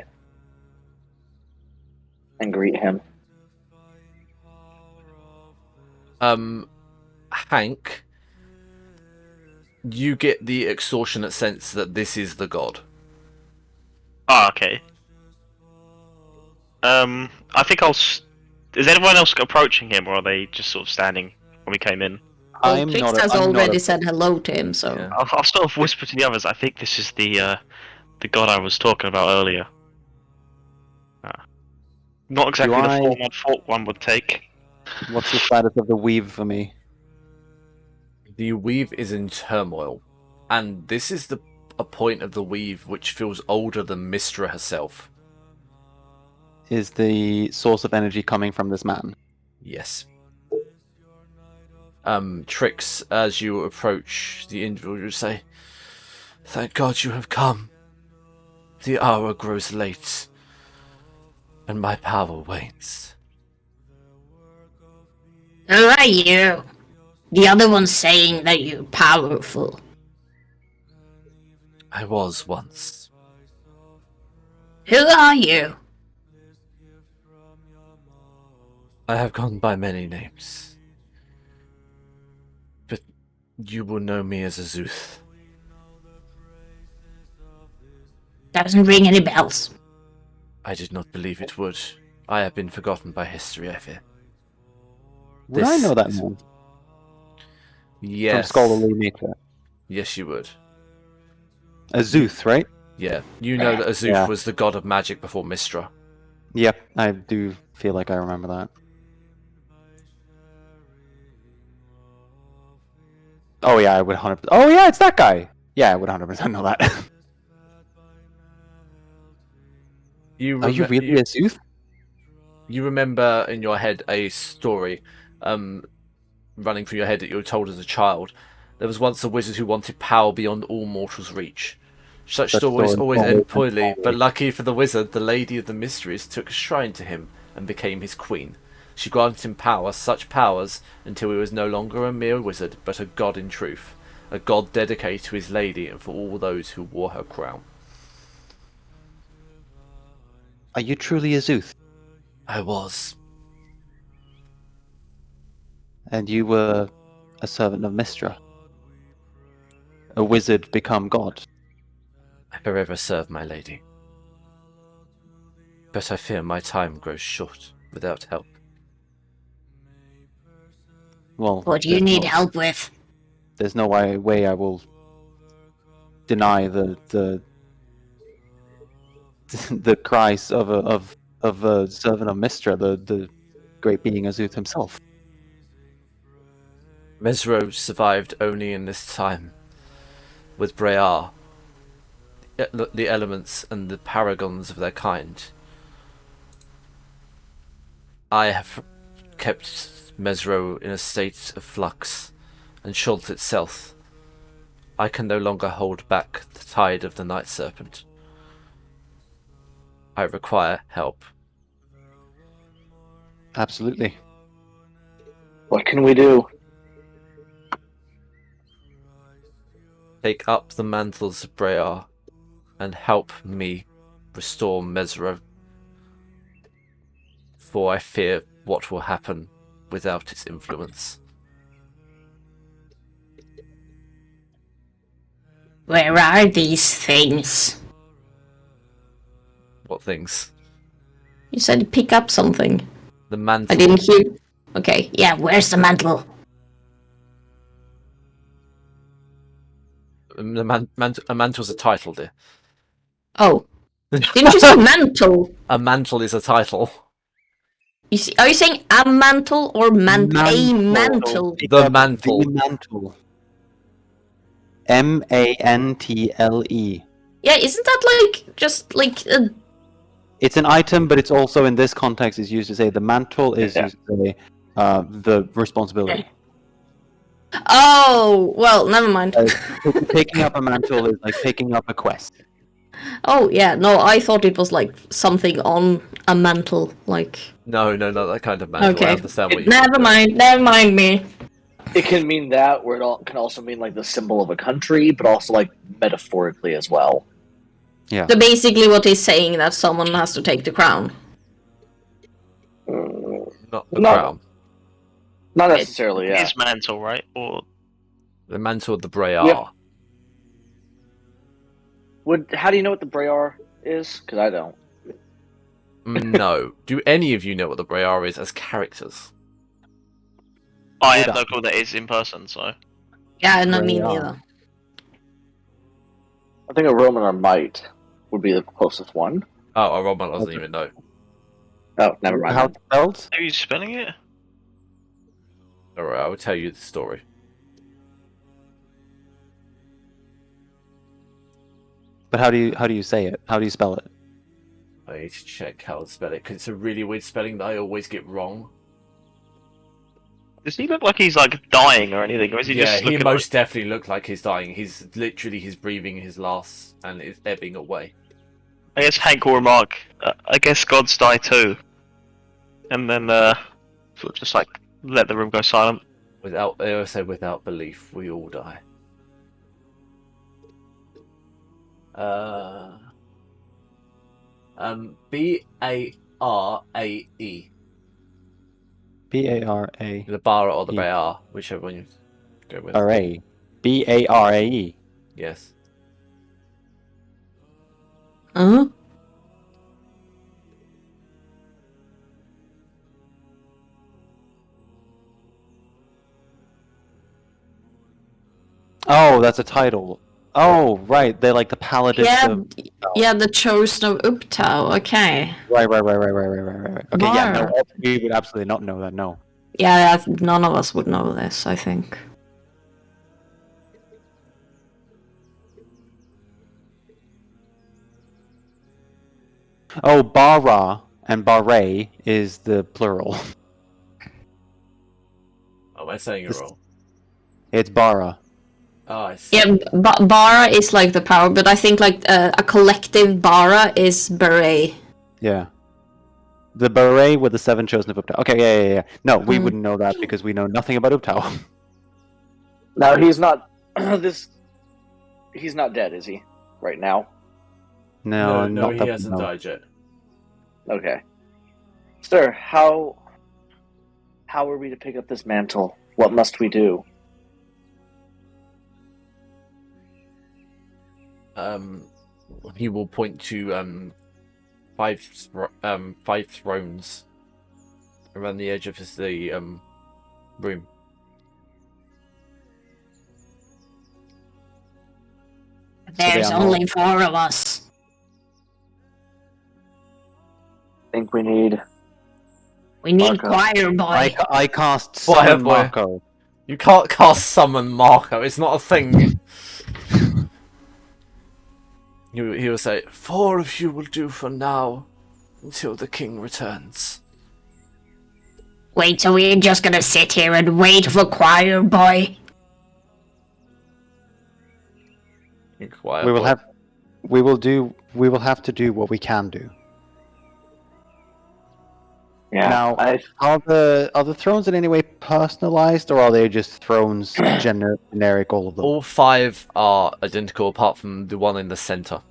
and greet him. Hank, you get the extortionate sense that this is the god. Ah, okay. I think Is anyone else approaching him, or are they just sort of standing when we came in? Well, Trix has already said hello to him, so. Yeah. I'll sort of whisper to the others. I think this is the god I was talking about earlier. Not exactly the I- form I thought one would take. What's the status of the weave for me? The weave is in turmoil, and this is a point of the weave which feels older than Mistra herself. Is the source of energy coming from this man? Yes. Trix, as you approach the individual, you say, "Thank God you have come. The hour grows late, and my power wanes." Who are you? The other one's saying that you're powerful. I was once. Who are you? I have gone by many names, but you will know me as Azuth. Doesn't ring any bells. I did not believe it would. I have been forgotten by history, I fear. Would I This know that is- name? From Yes. scholarly nature. Yes, you would. Azuth, right? Yeah. You know that Azuth Yeah. was the god of magic before Mistra. Yep, I do feel like I remember that. Oh yeah, I would 100%. Oh yeah, it's that guy. Yeah, I would 100% know that. Are you really Azuth? You remember in your head a story running through your head that you were told as a child. There was once a wizard who wanted power beyond all mortals' reach. Such stories always end poorly, but lucky for the wizard, the Lady of the Mysteries took a shrine to him and became his queen. She granted him power, such powers, until he was no longer a mere wizard, but a god in truth. A god dedicated to his lady and for all those who wore her crown. Are you truly Azuth? I was. And you were a servant of Mistra? A wizard become god? I forever serve my lady. But I fear my time grows short without help. Well, What do you need help with? There's no way I will deny the the cries of a servant of Mistra, the great being Azuth himself. Mesro survived only in this time. With Brear, the elements and the paragons of their kind. I have kept Mesro in a state of flux, and chult itself. I can no longer hold back the tide of the Night Serpent. I require help. Absolutely. What can we do? Take up the mantles of Brear and help me restore Mesro. For I fear what will happen without its influence. Where are these things? What things? You said pick up something. The mantle. I didn't hear. Okay, yeah, where's the mantle? A mantle's a title, dear. Oh. Didn't you say mantle? A mantle is a title. You see, are you saying a mantle or a mantle? The mantle. The mantle. MANTLE. Yeah, isn't that like just like a... It's an item, but it's also in this context is used to say the mantle is used to say the responsibility. Oh, well, never mind. Picking up a mantle is like picking up a quest. Oh, yeah, no, I thought it was like something on a mantle, like... No, not that kind of mantle. Okay, I understand what you never mind me. It can mean that, or it can also mean like the symbol of a country, but also like metaphorically as well. Yeah. So basically what he's saying that someone has to take the crown. Not the crown. Not necessarily, yeah. His mantle, right? Or The mantle of the Brear. Yep. How do you know what the Brear is? Because I don't. No. Do any of you know what the Brear is as characters? I have no clue that is in person, so. Yeah, no, me neither. I think a Roman or Might would be the closest one. Oh, a Roman doesn't even know. Oh, never mind. How it's spelled? Are you spelling it? Alright, I will tell you the story. But how do you say it? How do you spell it? I need to check how to spell it, because it's a really weird spelling that I always get wrong. Does he look like he's like dying or anything, or is he just? Yeah, he looking most definitely looked like he's dying. He's breathing his last and is ebbing away. I guess Hank will remark, I guess gods die too. And then, sort of just like, let the room go silent. They always say, without belief, we all die. Barae. B-A-R-A. The Bara or the Bayar, whichever one you go with. Array. B-A-R-A-E. Yes. Huh? Oh, that's a title. Oh, right. They're like the paladins Yeah, of. yeah, the chosen of Uptau. Okay. Right. Okay, yeah, no, Bar. we would absolutely not know that. No. Yeah, none of us would know this, I think. Oh, Bara and Barre is the plural. Oh, am I saying it This- wrong? It's Bara. Oh, I see. Yeah, Bara is like the power, but I think like a collective Bara is Beret. Yeah. The beret with the 7 chosen of Uptau. Okay, yeah. No, we Mm. wouldn't know that because we know nothing about Uptau. Now he's not this. He's not dead, is he? Right now. No, No, not he that we hasn't know. died yet. Okay, sir. How are we to pick up this mantle? What must we do? He will point to five thrones around the edge of the room. There's they are only 4 of us. I think we need. We need Marco. choir boy. I cast Boy, Summon boy. Marco. You can't cast summon Marco. It's not a thing. He will say, 4 of you will do for now, until the king returns. Wait, so we're just gonna sit here and wait for choir boy? Quiet We will boy. have to do what we can do. Yeah. Now, are the thrones in any way personalized, or are they just thrones generic, all of them? All 5 are identical, apart from the one in the center,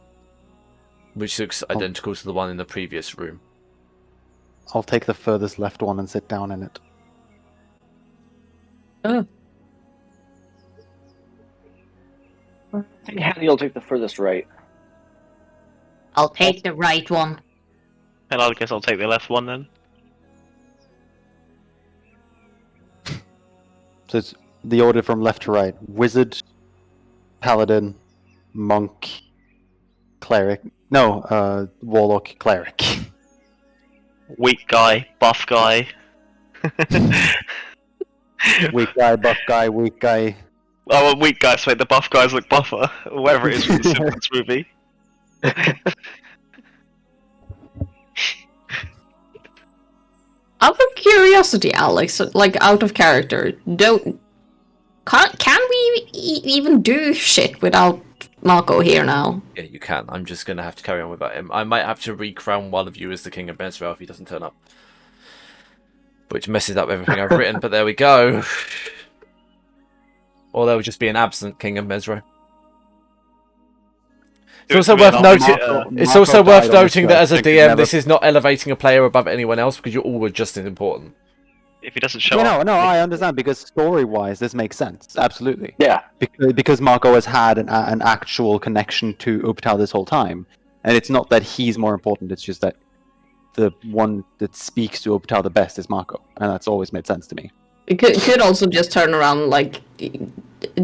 which looks identical to the one in the previous room. I'll take the furthest left one and sit down in it. I think Hattie will take the furthest right. I'll take the right one. And I guess I'll take the left one then. So it's the order from left to right: wizard, paladin, monk, cleric. No, warlock, cleric. Weak guy, buff guy. Weak guy, buff guy, weak guy. Oh, well, weak guys make the buff guys look buffer, or whatever it is from the Simpsons movie. Out of curiosity, Alex, like out of character, can we even do shit without Marco here now? Yeah, you can. I'm just going to have to carry on without him. I might have to recrown one of you as the King of Mesra if he doesn't turn up. Which messes up everything I've written, but there we go. Or there would just be an absent King of Mesra. It's also worth noting. It's also worth noting that as a DM, this is not elevating a player above anyone else because you're all just as important. If he doesn't show Yeah, up. no, I understand, because story-wise, this makes sense. Absolutely. Yeah. Because Marco has had an actual connection to Uptau this whole time, and it's not that he's more important. It's just that the one that speaks to Uptau the best is Marco, and that's always made sense to me. It could also just turn around, like,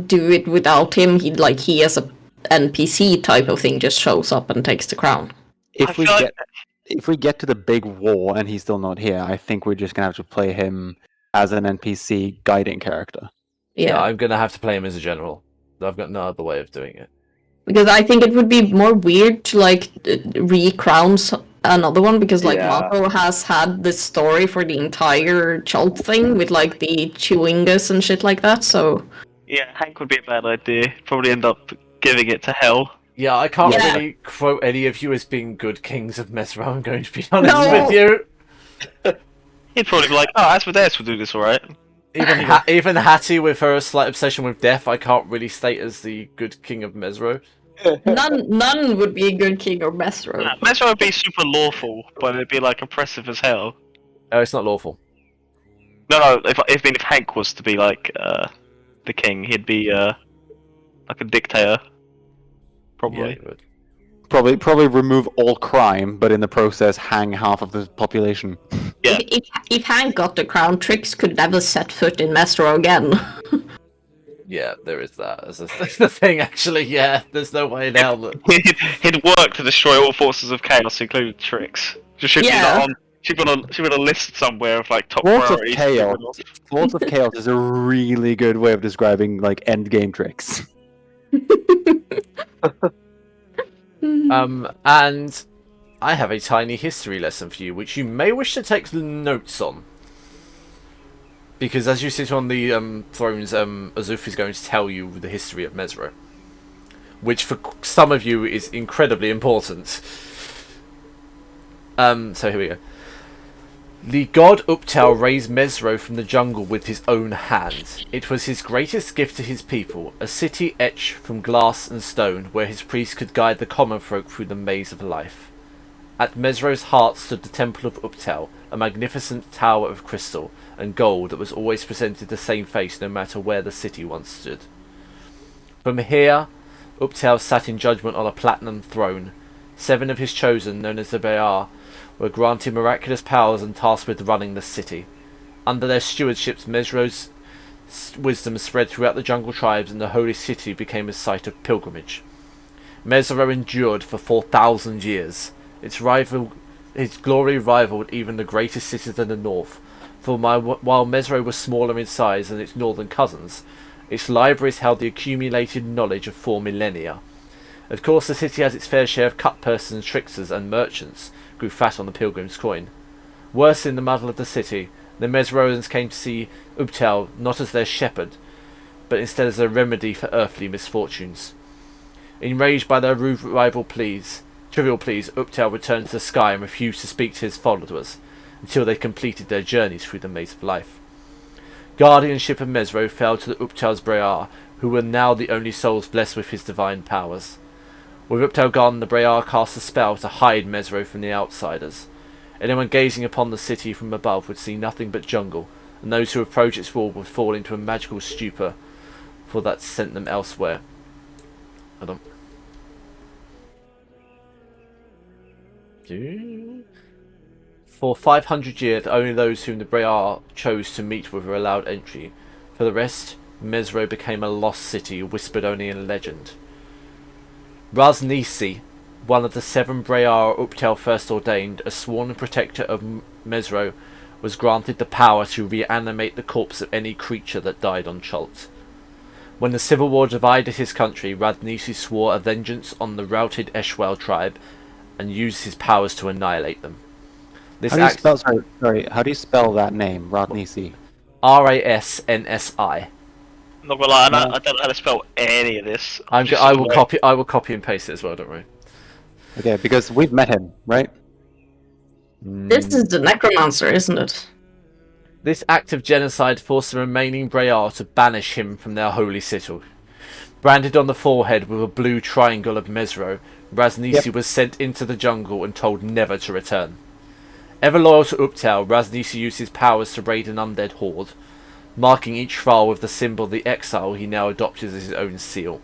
do it without him. He as a NPC type of thing just shows up and takes the crown. If we get to the big war and he's still not here, I think we're just gonna have to play him as an NPC guiding character. Yeah, I'm gonna have to play him as a general. I've got no other way of doing it. because I think it would be more weird to re-crown another one, because Marco has had this story for the entire chult thing with the chewingus and shit like that. So Yeah, Hank would be a bad idea. Probably end up giving it to Hell. Yeah, I can't Yeah. really quote any of you as being good kings of Mesra, I'm going to be honest with you. He'd probably be like, oh, Asmodeus will do this alright. Even Hattie, with her slight obsession with death, I can't really state as the good king of Mesro. none would be a good king or Mesro. Mesro would be super lawful, but it'd be oppressive as hell. Oh, it's not lawful. No, if Hank was to be the king, he'd be like a dictator. Yeah, Probably. he would. Probably remove all crime, but in the process hang half of the population. Yeah. If Hank got the crown, Trix could never set foot in Mestro again. Yeah, there is that. That's the thing, actually. Yeah, there's no way now that. He'd work to destroy all forces of chaos, including Trix. Just should Yeah. be like on. Should be on a list somewhere of like top Force of priorities. chaos. Force of chaos is a really good way of describing like end game tricks. And I have a tiny history lesson for you, which you may wish to take notes on. Because as you sit on the thrones, Azuf is going to tell you the history of Mesro. Which for some of you is incredibly important. So here we go. The god Uptal raised Mesro from the jungle with his own hand. It was his greatest gift to his people, a city etched from glass and stone, where his priests could guide the common folk through the maze of life. At Mesro's heart stood the Temple of Uptal, a magnificent tower of crystal and gold that was always presented the same face no matter where the city once stood. From here, Uptal sat in judgment on a platinum throne. 7 of his chosen, known as the Bayar, were granted miraculous powers and tasked with running the city. Under their stewardships, Mesro's wisdom spread throughout the jungle tribes and the holy city became a site of pilgrimage. Mesro endured for 4,000 years. Its glory rivaled even the greatest cities in the north, for while Mesro was smaller in size than its northern cousins, its libraries held the accumulated knowledge of 4 millennia. Of course, the city has its fair share of cut-persons, tricksters, and merchants, grew fat on the pilgrim's coin. Worse in the muddle of the city, the Mesroans came to see Uptal not as their shepherd, but instead as a remedy for earthly misfortunes. Enraged by their trivial pleas, Uptal returned to the sky and refused to speak to his followers until they completed their journeys through the maze of life. Guardianship of Mesro fell to the Uptal's Brayar, who were now the only souls blessed with his divine powers. With Uptal gone, the Brayar cast a spell to hide Mesro from the outsiders. Anyone gazing upon the city from above would see nothing but jungle, and those who approach its wall would fall into a magical stupor, for that sent them elsewhere. Hold on. For 500 years, only those whom the Brayar chose to meet with were allowed entry. For the rest, Mesro became a lost city, whispered only in legend. Raznisi, one of the 7 Brayar Uptal first ordained, a sworn protector of Mesro, was granted the power to reanimate the corpse of any creature that died on Chult. When the civil war divided his country, Raznisi swore a vengeance on the routed Eshwell tribe and used his powers to annihilate them. This How do you spell? Sorry. How do you spell that name, Raznisi? Rasnsi. Not gonna lie, I don't know how to spell any of this. I will copy and paste it as well. Don't worry. Okay, because we've met him, right? This is the necromancer, isn't it? This act of genocide forced the remaining Brayar to banish him from their holy city. Branded on the forehead with a blue triangle of Mesro, Raznisi was sent into the jungle and told never to return. Ever loyal to Uptal, Raznisi used his powers to raid an undead horde, marking each file with the symbol of the exile he now adopted as his own seal.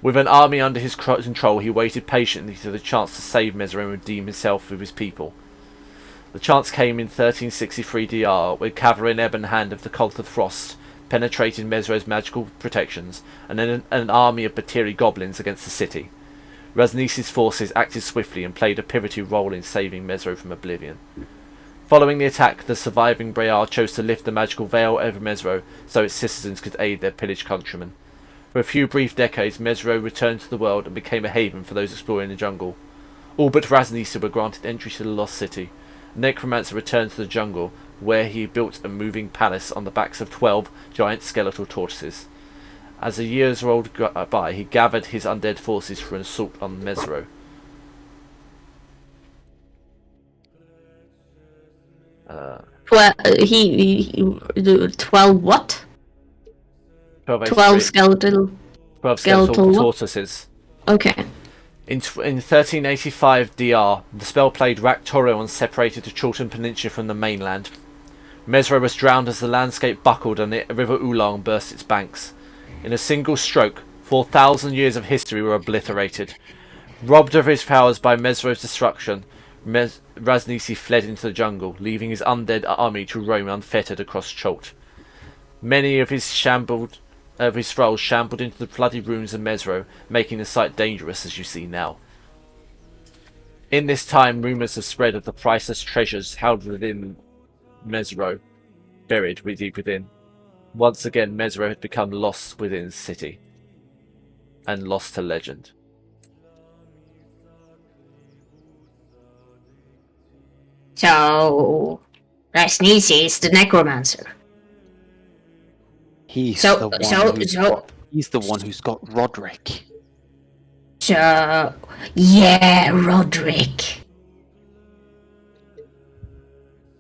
With an army under his control, he waited patiently for the chance to save Mesro and redeem himself with his people. The chance came in 1363 DR, when Caverin Ebon Hand of the Cult of Frost penetrated Mesro's magical protections, and then an army of Batiri goblins against the city. Raznisi's forces acted swiftly and played a pivotal role in saving Mesro from oblivion. Following the attack, the surviving Brayar chose to lift the magical veil over Mesro so its citizens could aid their pillaged countrymen. For a few brief decades, Mesro returned to the world and became a haven for those exploring the jungle. All but Raznisi were granted entry to the lost city. Necromancer returned to the jungle, where he built a moving palace on the backs of 12 giant skeletal tortoises. As the years rolled by, he gathered his undead forces for an assault on Mesro. He 12 what? 12 skeletal tortoises. Okay. In 1385 DR, the spell played Raktorion separated the Chultan Peninsula from the mainland. Mesro was drowned as the landscape buckled and the river Oolong burst its banks. In a single stroke, 4,000 years of history were obliterated. Robbed of his powers by Mesro's destruction, Raznisi fled into the jungle, leaving his undead army to roam unfettered across Chult. Many of his thralls shambled into the bloody ruins of Mesro, making the site dangerous as you see now. In this time, rumours have spread of the priceless treasures held within Mesro, buried deep within. Once again, Mesro had become lost within the city, and lost to legend. So, Rasnisi is the necromancer. He's So- the one so- who's so- got, he's the one who's got Roderick. So, yeah, Roderick.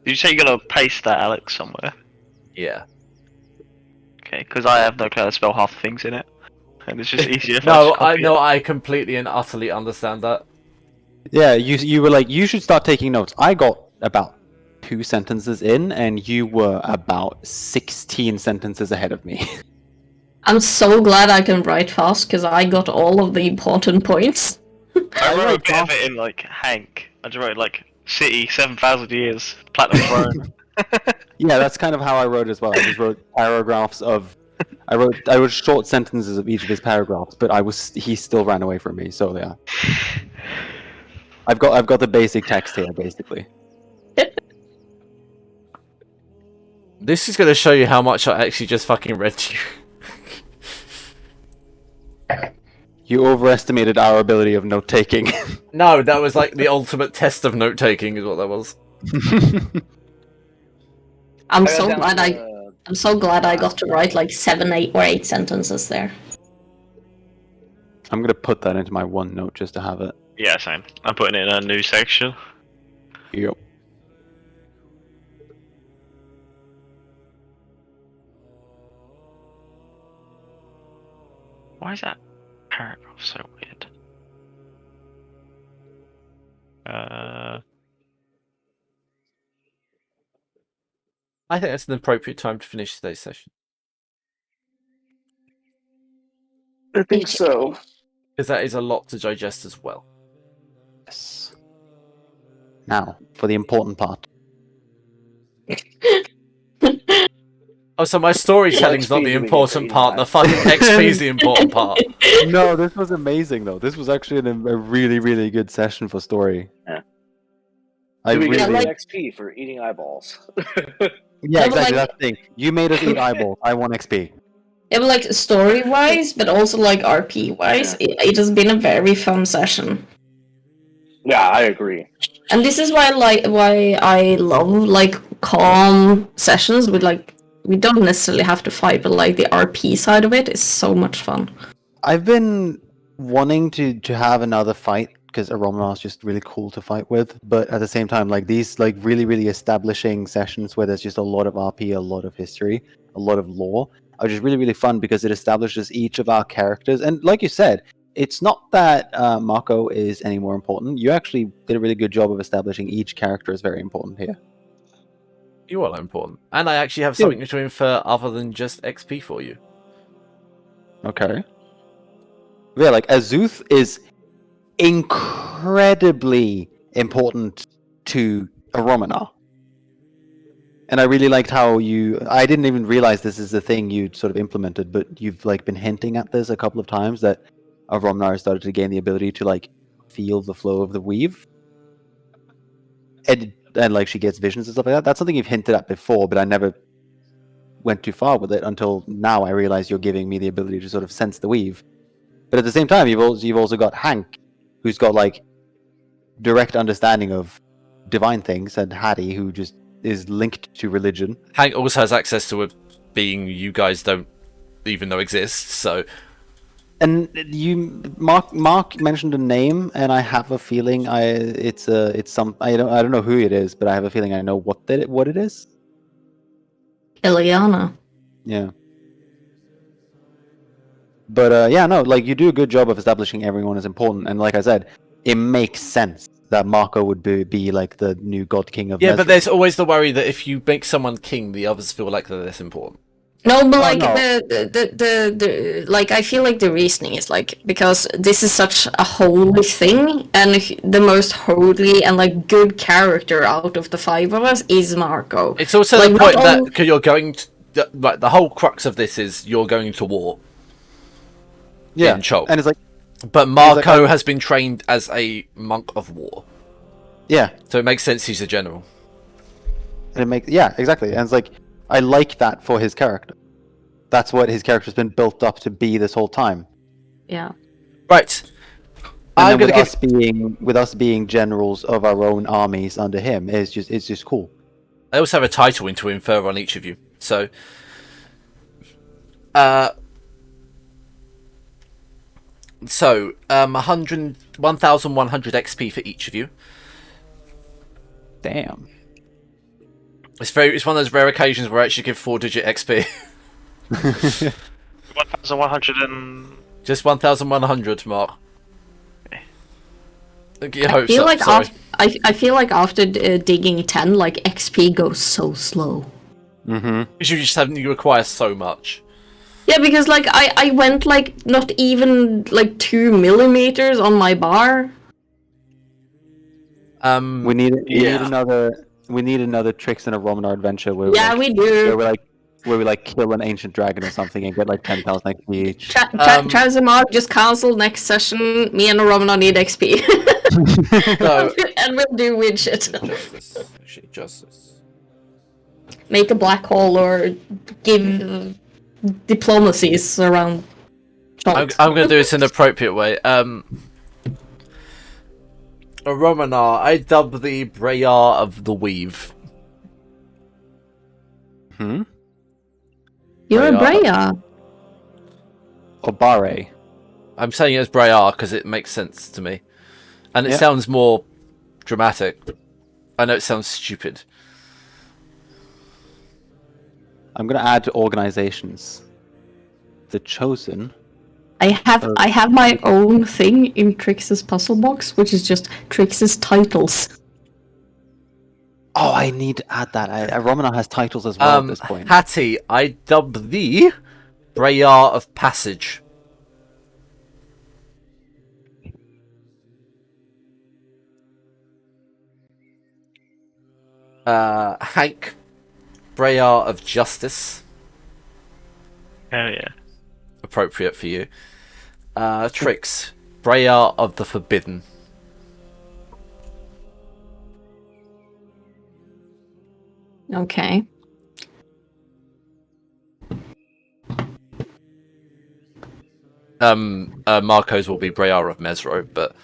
Did you say you're gonna paste that, Alex, somewhere? Yeah. Okay, because I have no clue how to spell half the things in it, and it's just easier. If No, I just copy it. I completely and utterly understand that. Yeah, you were like, you should start taking notes. I got about 2 sentences in, and you were about 16 sentences ahead of me. I'm so glad I can write fast because I got all of the important points. I wrote a wrote bit of it in like Hank. I just wrote like City, 7,000 years, Platinum Throne. Yeah, that's kind of how I wrote as well. I just wrote paragraphs of. I wrote short sentences of each of his paragraphs, but he still ran away from me. So yeah, I've got the basic text here basically. This is going to show you how much I actually just fucking read to you. You overestimated our ability of note taking. No, that was like the ultimate test of note taking, is what that was. I'm got so down glad to I'm so glad I got to write like 7, 8, or 8 sentences there. I'm gonna put that into my OneNote just to have it. Yeah, same. I'm putting it in a new section. Yep. Why is that paragraph so weird? I think that's an appropriate time to finish today's session. I think so. Because that is a lot to digest as well. Yes. Now for the important part. Oh, so my storytelling's not XP the do we get important for part, the E9? fucking XP's the important part. No, this was amazing though. This was actually a really, really good session for story. Yeah. I Do we really, get like- XP for eating eyeballs? yeah, Yeah, but exactly. like- That's the thing. You made us eat eyeballs. I want XP. Yeah, but like story-wise, but also like RP-wise, it has been a very fun session. Yeah, I agree. And this is why I love like calm sessions with like we don't necessarily have to fight, but like the RP side of it is so much fun. I've been wanting to have another fight because Aromna is just really cool to fight with, but at the same time, like these like really, really establishing sessions where there's just a lot of RP, a lot of history, a lot of lore, are just really, really fun because it establishes each of our characters. And like you said, it's not that Marco is any more important. You actually did a really good job of establishing each character as very important here. You are important. And I actually have something to infer other than just XP for you. Okay. Yeah, like Azuth is incredibly important to Aromana. And I really liked how I didn't even realize this is a thing you'd sort of implemented, but you've like been hinting at this a couple of times that Aromna started to gain the ability to like feel the flow of the weave. And like she gets visions and stuff like that. That's something you've hinted at before, but I never went too far with it until now. I realize you're giving me the ability to sort of sense the weave. But at the same time, you've also got Hank, who's got like direct understanding of divine things, and Hattie, who just is linked to religion. Hank also has access to a being you guys don't even know exists, so... And Mark mentioned a name, and I have a feeling it's some I don't know who it is, but I have a feeling I know what it is. Ileana. Yeah. But yeah, no, like you do a good job of establishing everyone as important, and like I said, it makes sense that Marco would be like the new god king of. Yeah, Mesra. but there's always the worry that if you make someone king, the others feel like they're less important. No, but like no. the like I feel like the reasoning is like because this is such a holy thing, and the most holy and like good character out of the five of us is Marco. It's also Like, the point not that all- 'cause you're going to. Like, the whole crux of this is you're going to war. Yeah, In chult. and it's like, But Marco has been trained as a monk of war. yeah, So it makes sense he's a general. and it makes exactly, and it's like I like that for his character. That's what his character's been built up to be this whole time. Yeah. Right. And I'm then going with to give... us being generals of our own armies under him, it's just cool. I also have a title in to infer on each of you. So... 1,100 XP for each of you. Damn. It's one of those rare occasions where I actually give 4-digit XP. 1,100 and... Just 1,100, Mark. Your I hopes feel up, like sorry. I feel like after digging 10, like XP goes so slow. Mm-hmm. Because you require so much. Yeah, because like I went like not even like 2 millimeters on my bar. We need another Tricks in a Romanar adventure where We do. where we kill an ancient dragon or something and get like 10,000 XP each. Chazimar, just cancel next session. Me and Romana need XP. So, And we'll do weird shit. Justice. Make a black hole or give diplomacies around. I'm going to do this in an appropriate way. A Romanar, I dub the Brayar of the Weave. Hmm? You're a Brayar. Breya. Or Bare. I'm saying it as Brayar because it makes sense to me. And it Yeah. sounds more dramatic. I know it sounds stupid. I'm gonna add to organizations. The Chosen. I have my own thing in Trix's puzzle box, which is just Trix's titles. Oh, I need to add that. Romanar has titles as well at this point. Hattie, I dub the Brayar of Passage. Hank, Brayar of Justice. Oh yeah. Appropriate for you. Trix, Brayar of the Forbidden. Okay. Marco's will be Brayar of Mesro, but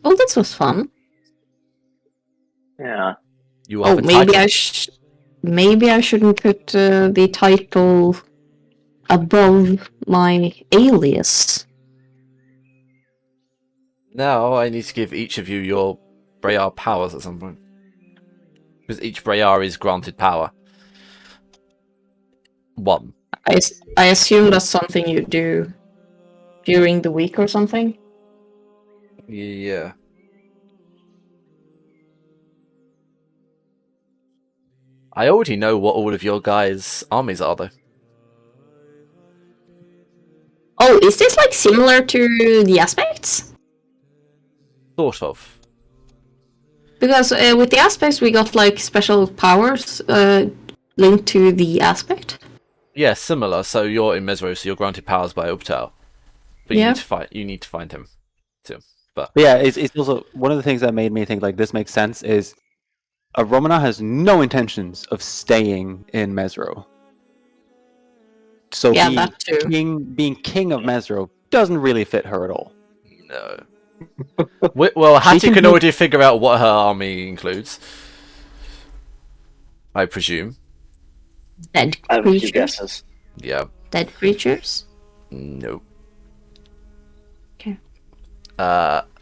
Oh, this was fun. Yeah. you have Oh, a maybe title. maybe I shouldn't put the title above my alias. Now I need to give each of you your Brayar powers at some point. Because each Brayar is granted power. 1. I assume that's something you do during the week or something. Yeah. I already know what all of your guys' armies are, though. Oh, is this like similar to the aspects? Sort of. Because with the aspects we got like special powers linked to the aspect. Yeah, similar. So you're in Mesro, so you're granted powers by Obtal. But Yeah. you need to find him too. But Yeah, it's also one of the things that made me think like this makes sense is Romanar has no intentions of staying in Mesro. So Yeah, that too. being king of Mesro doesn't really fit her at all. no. Well, Hattie can can do- already figure out what her army includes. I presume. Dead I have a few creatures. guesses. Yeah. Dead creatures. Nope. Okay.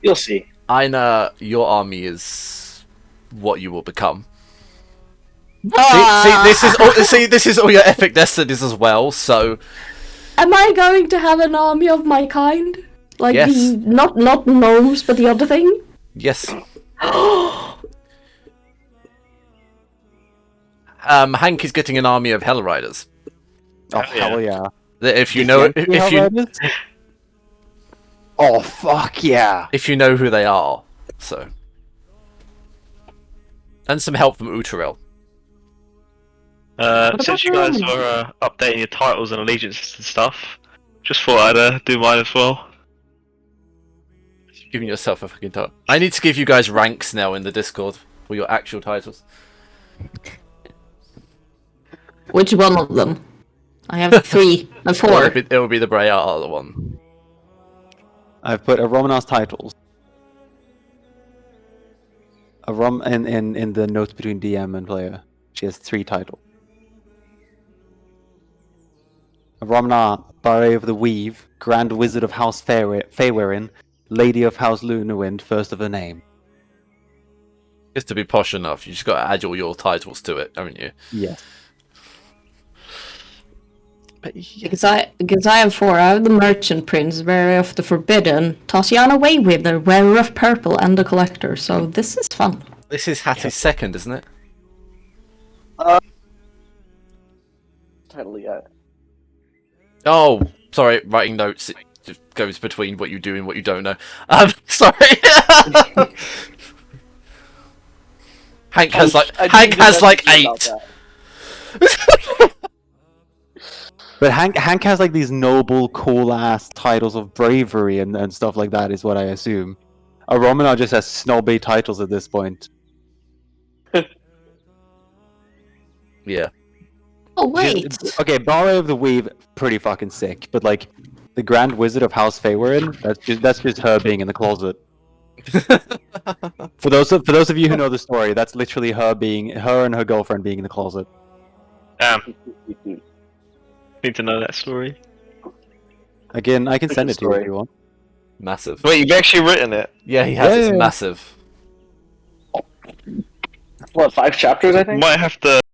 You'll see. Aina, your army is what you will become. Ah! This is all your epic destinies as well. So Am I going to have an army of my kind? Like Yes. the not gnomes, but the other thing. Yes. Hank is getting an army of Hell Riders. Oh, Oh, yeah. hell yeah. If you Does know, Yankee if have you riders? Oh, fuck yeah. if you know who they are, so. And some help from Uterel. Since you guys were updating your titles and allegiances and stuff, just thought I'd do mine as well. Giving yourself a fucking title. I need to give you guys ranks now in the Discord for your actual titles. Which one of them? I have 3 and 4. It will be the Brayar one. I've put a Romanov's titles. In the notes between DM and player. She has 3 titles. A Romana, Barre of the Weave, Grand Wizard of House Feywerin, Lady of House Lunawind, first of her name. Just to be posh enough, you just got to add all your titles to it, haven't you? Yes. But yeah. Because I have 4. I have the Merchant Prince, Wearer of the Forbidden, Tatiana Waywither, Wearer of Purple, and the Collector. So this is fun. This is Hattie's second, isn't it? Title yet. Oh, sorry, writing notes. It just goes between what you do and what you don't know. Sorry. Hank has like 8. But Hank has like these noble, cool ass titles of bravery and stuff like that, is what I assume. A Romanov just has snobby titles at this point. Yeah. Oh wait. Okay, Barre of the Weave, pretty fucking sick. But like, the Grand Wizard of House Feywerin, that's just her being in the closet. For those of you who know the story, that's literally her and her girlfriend being in the closet. Need to know that story. Again, I can send it to you if story. you want. Massive. Wait, you've actually written it? Yeah, he has. It's Yeah. massive. What, 5 chapters, I think? Might have to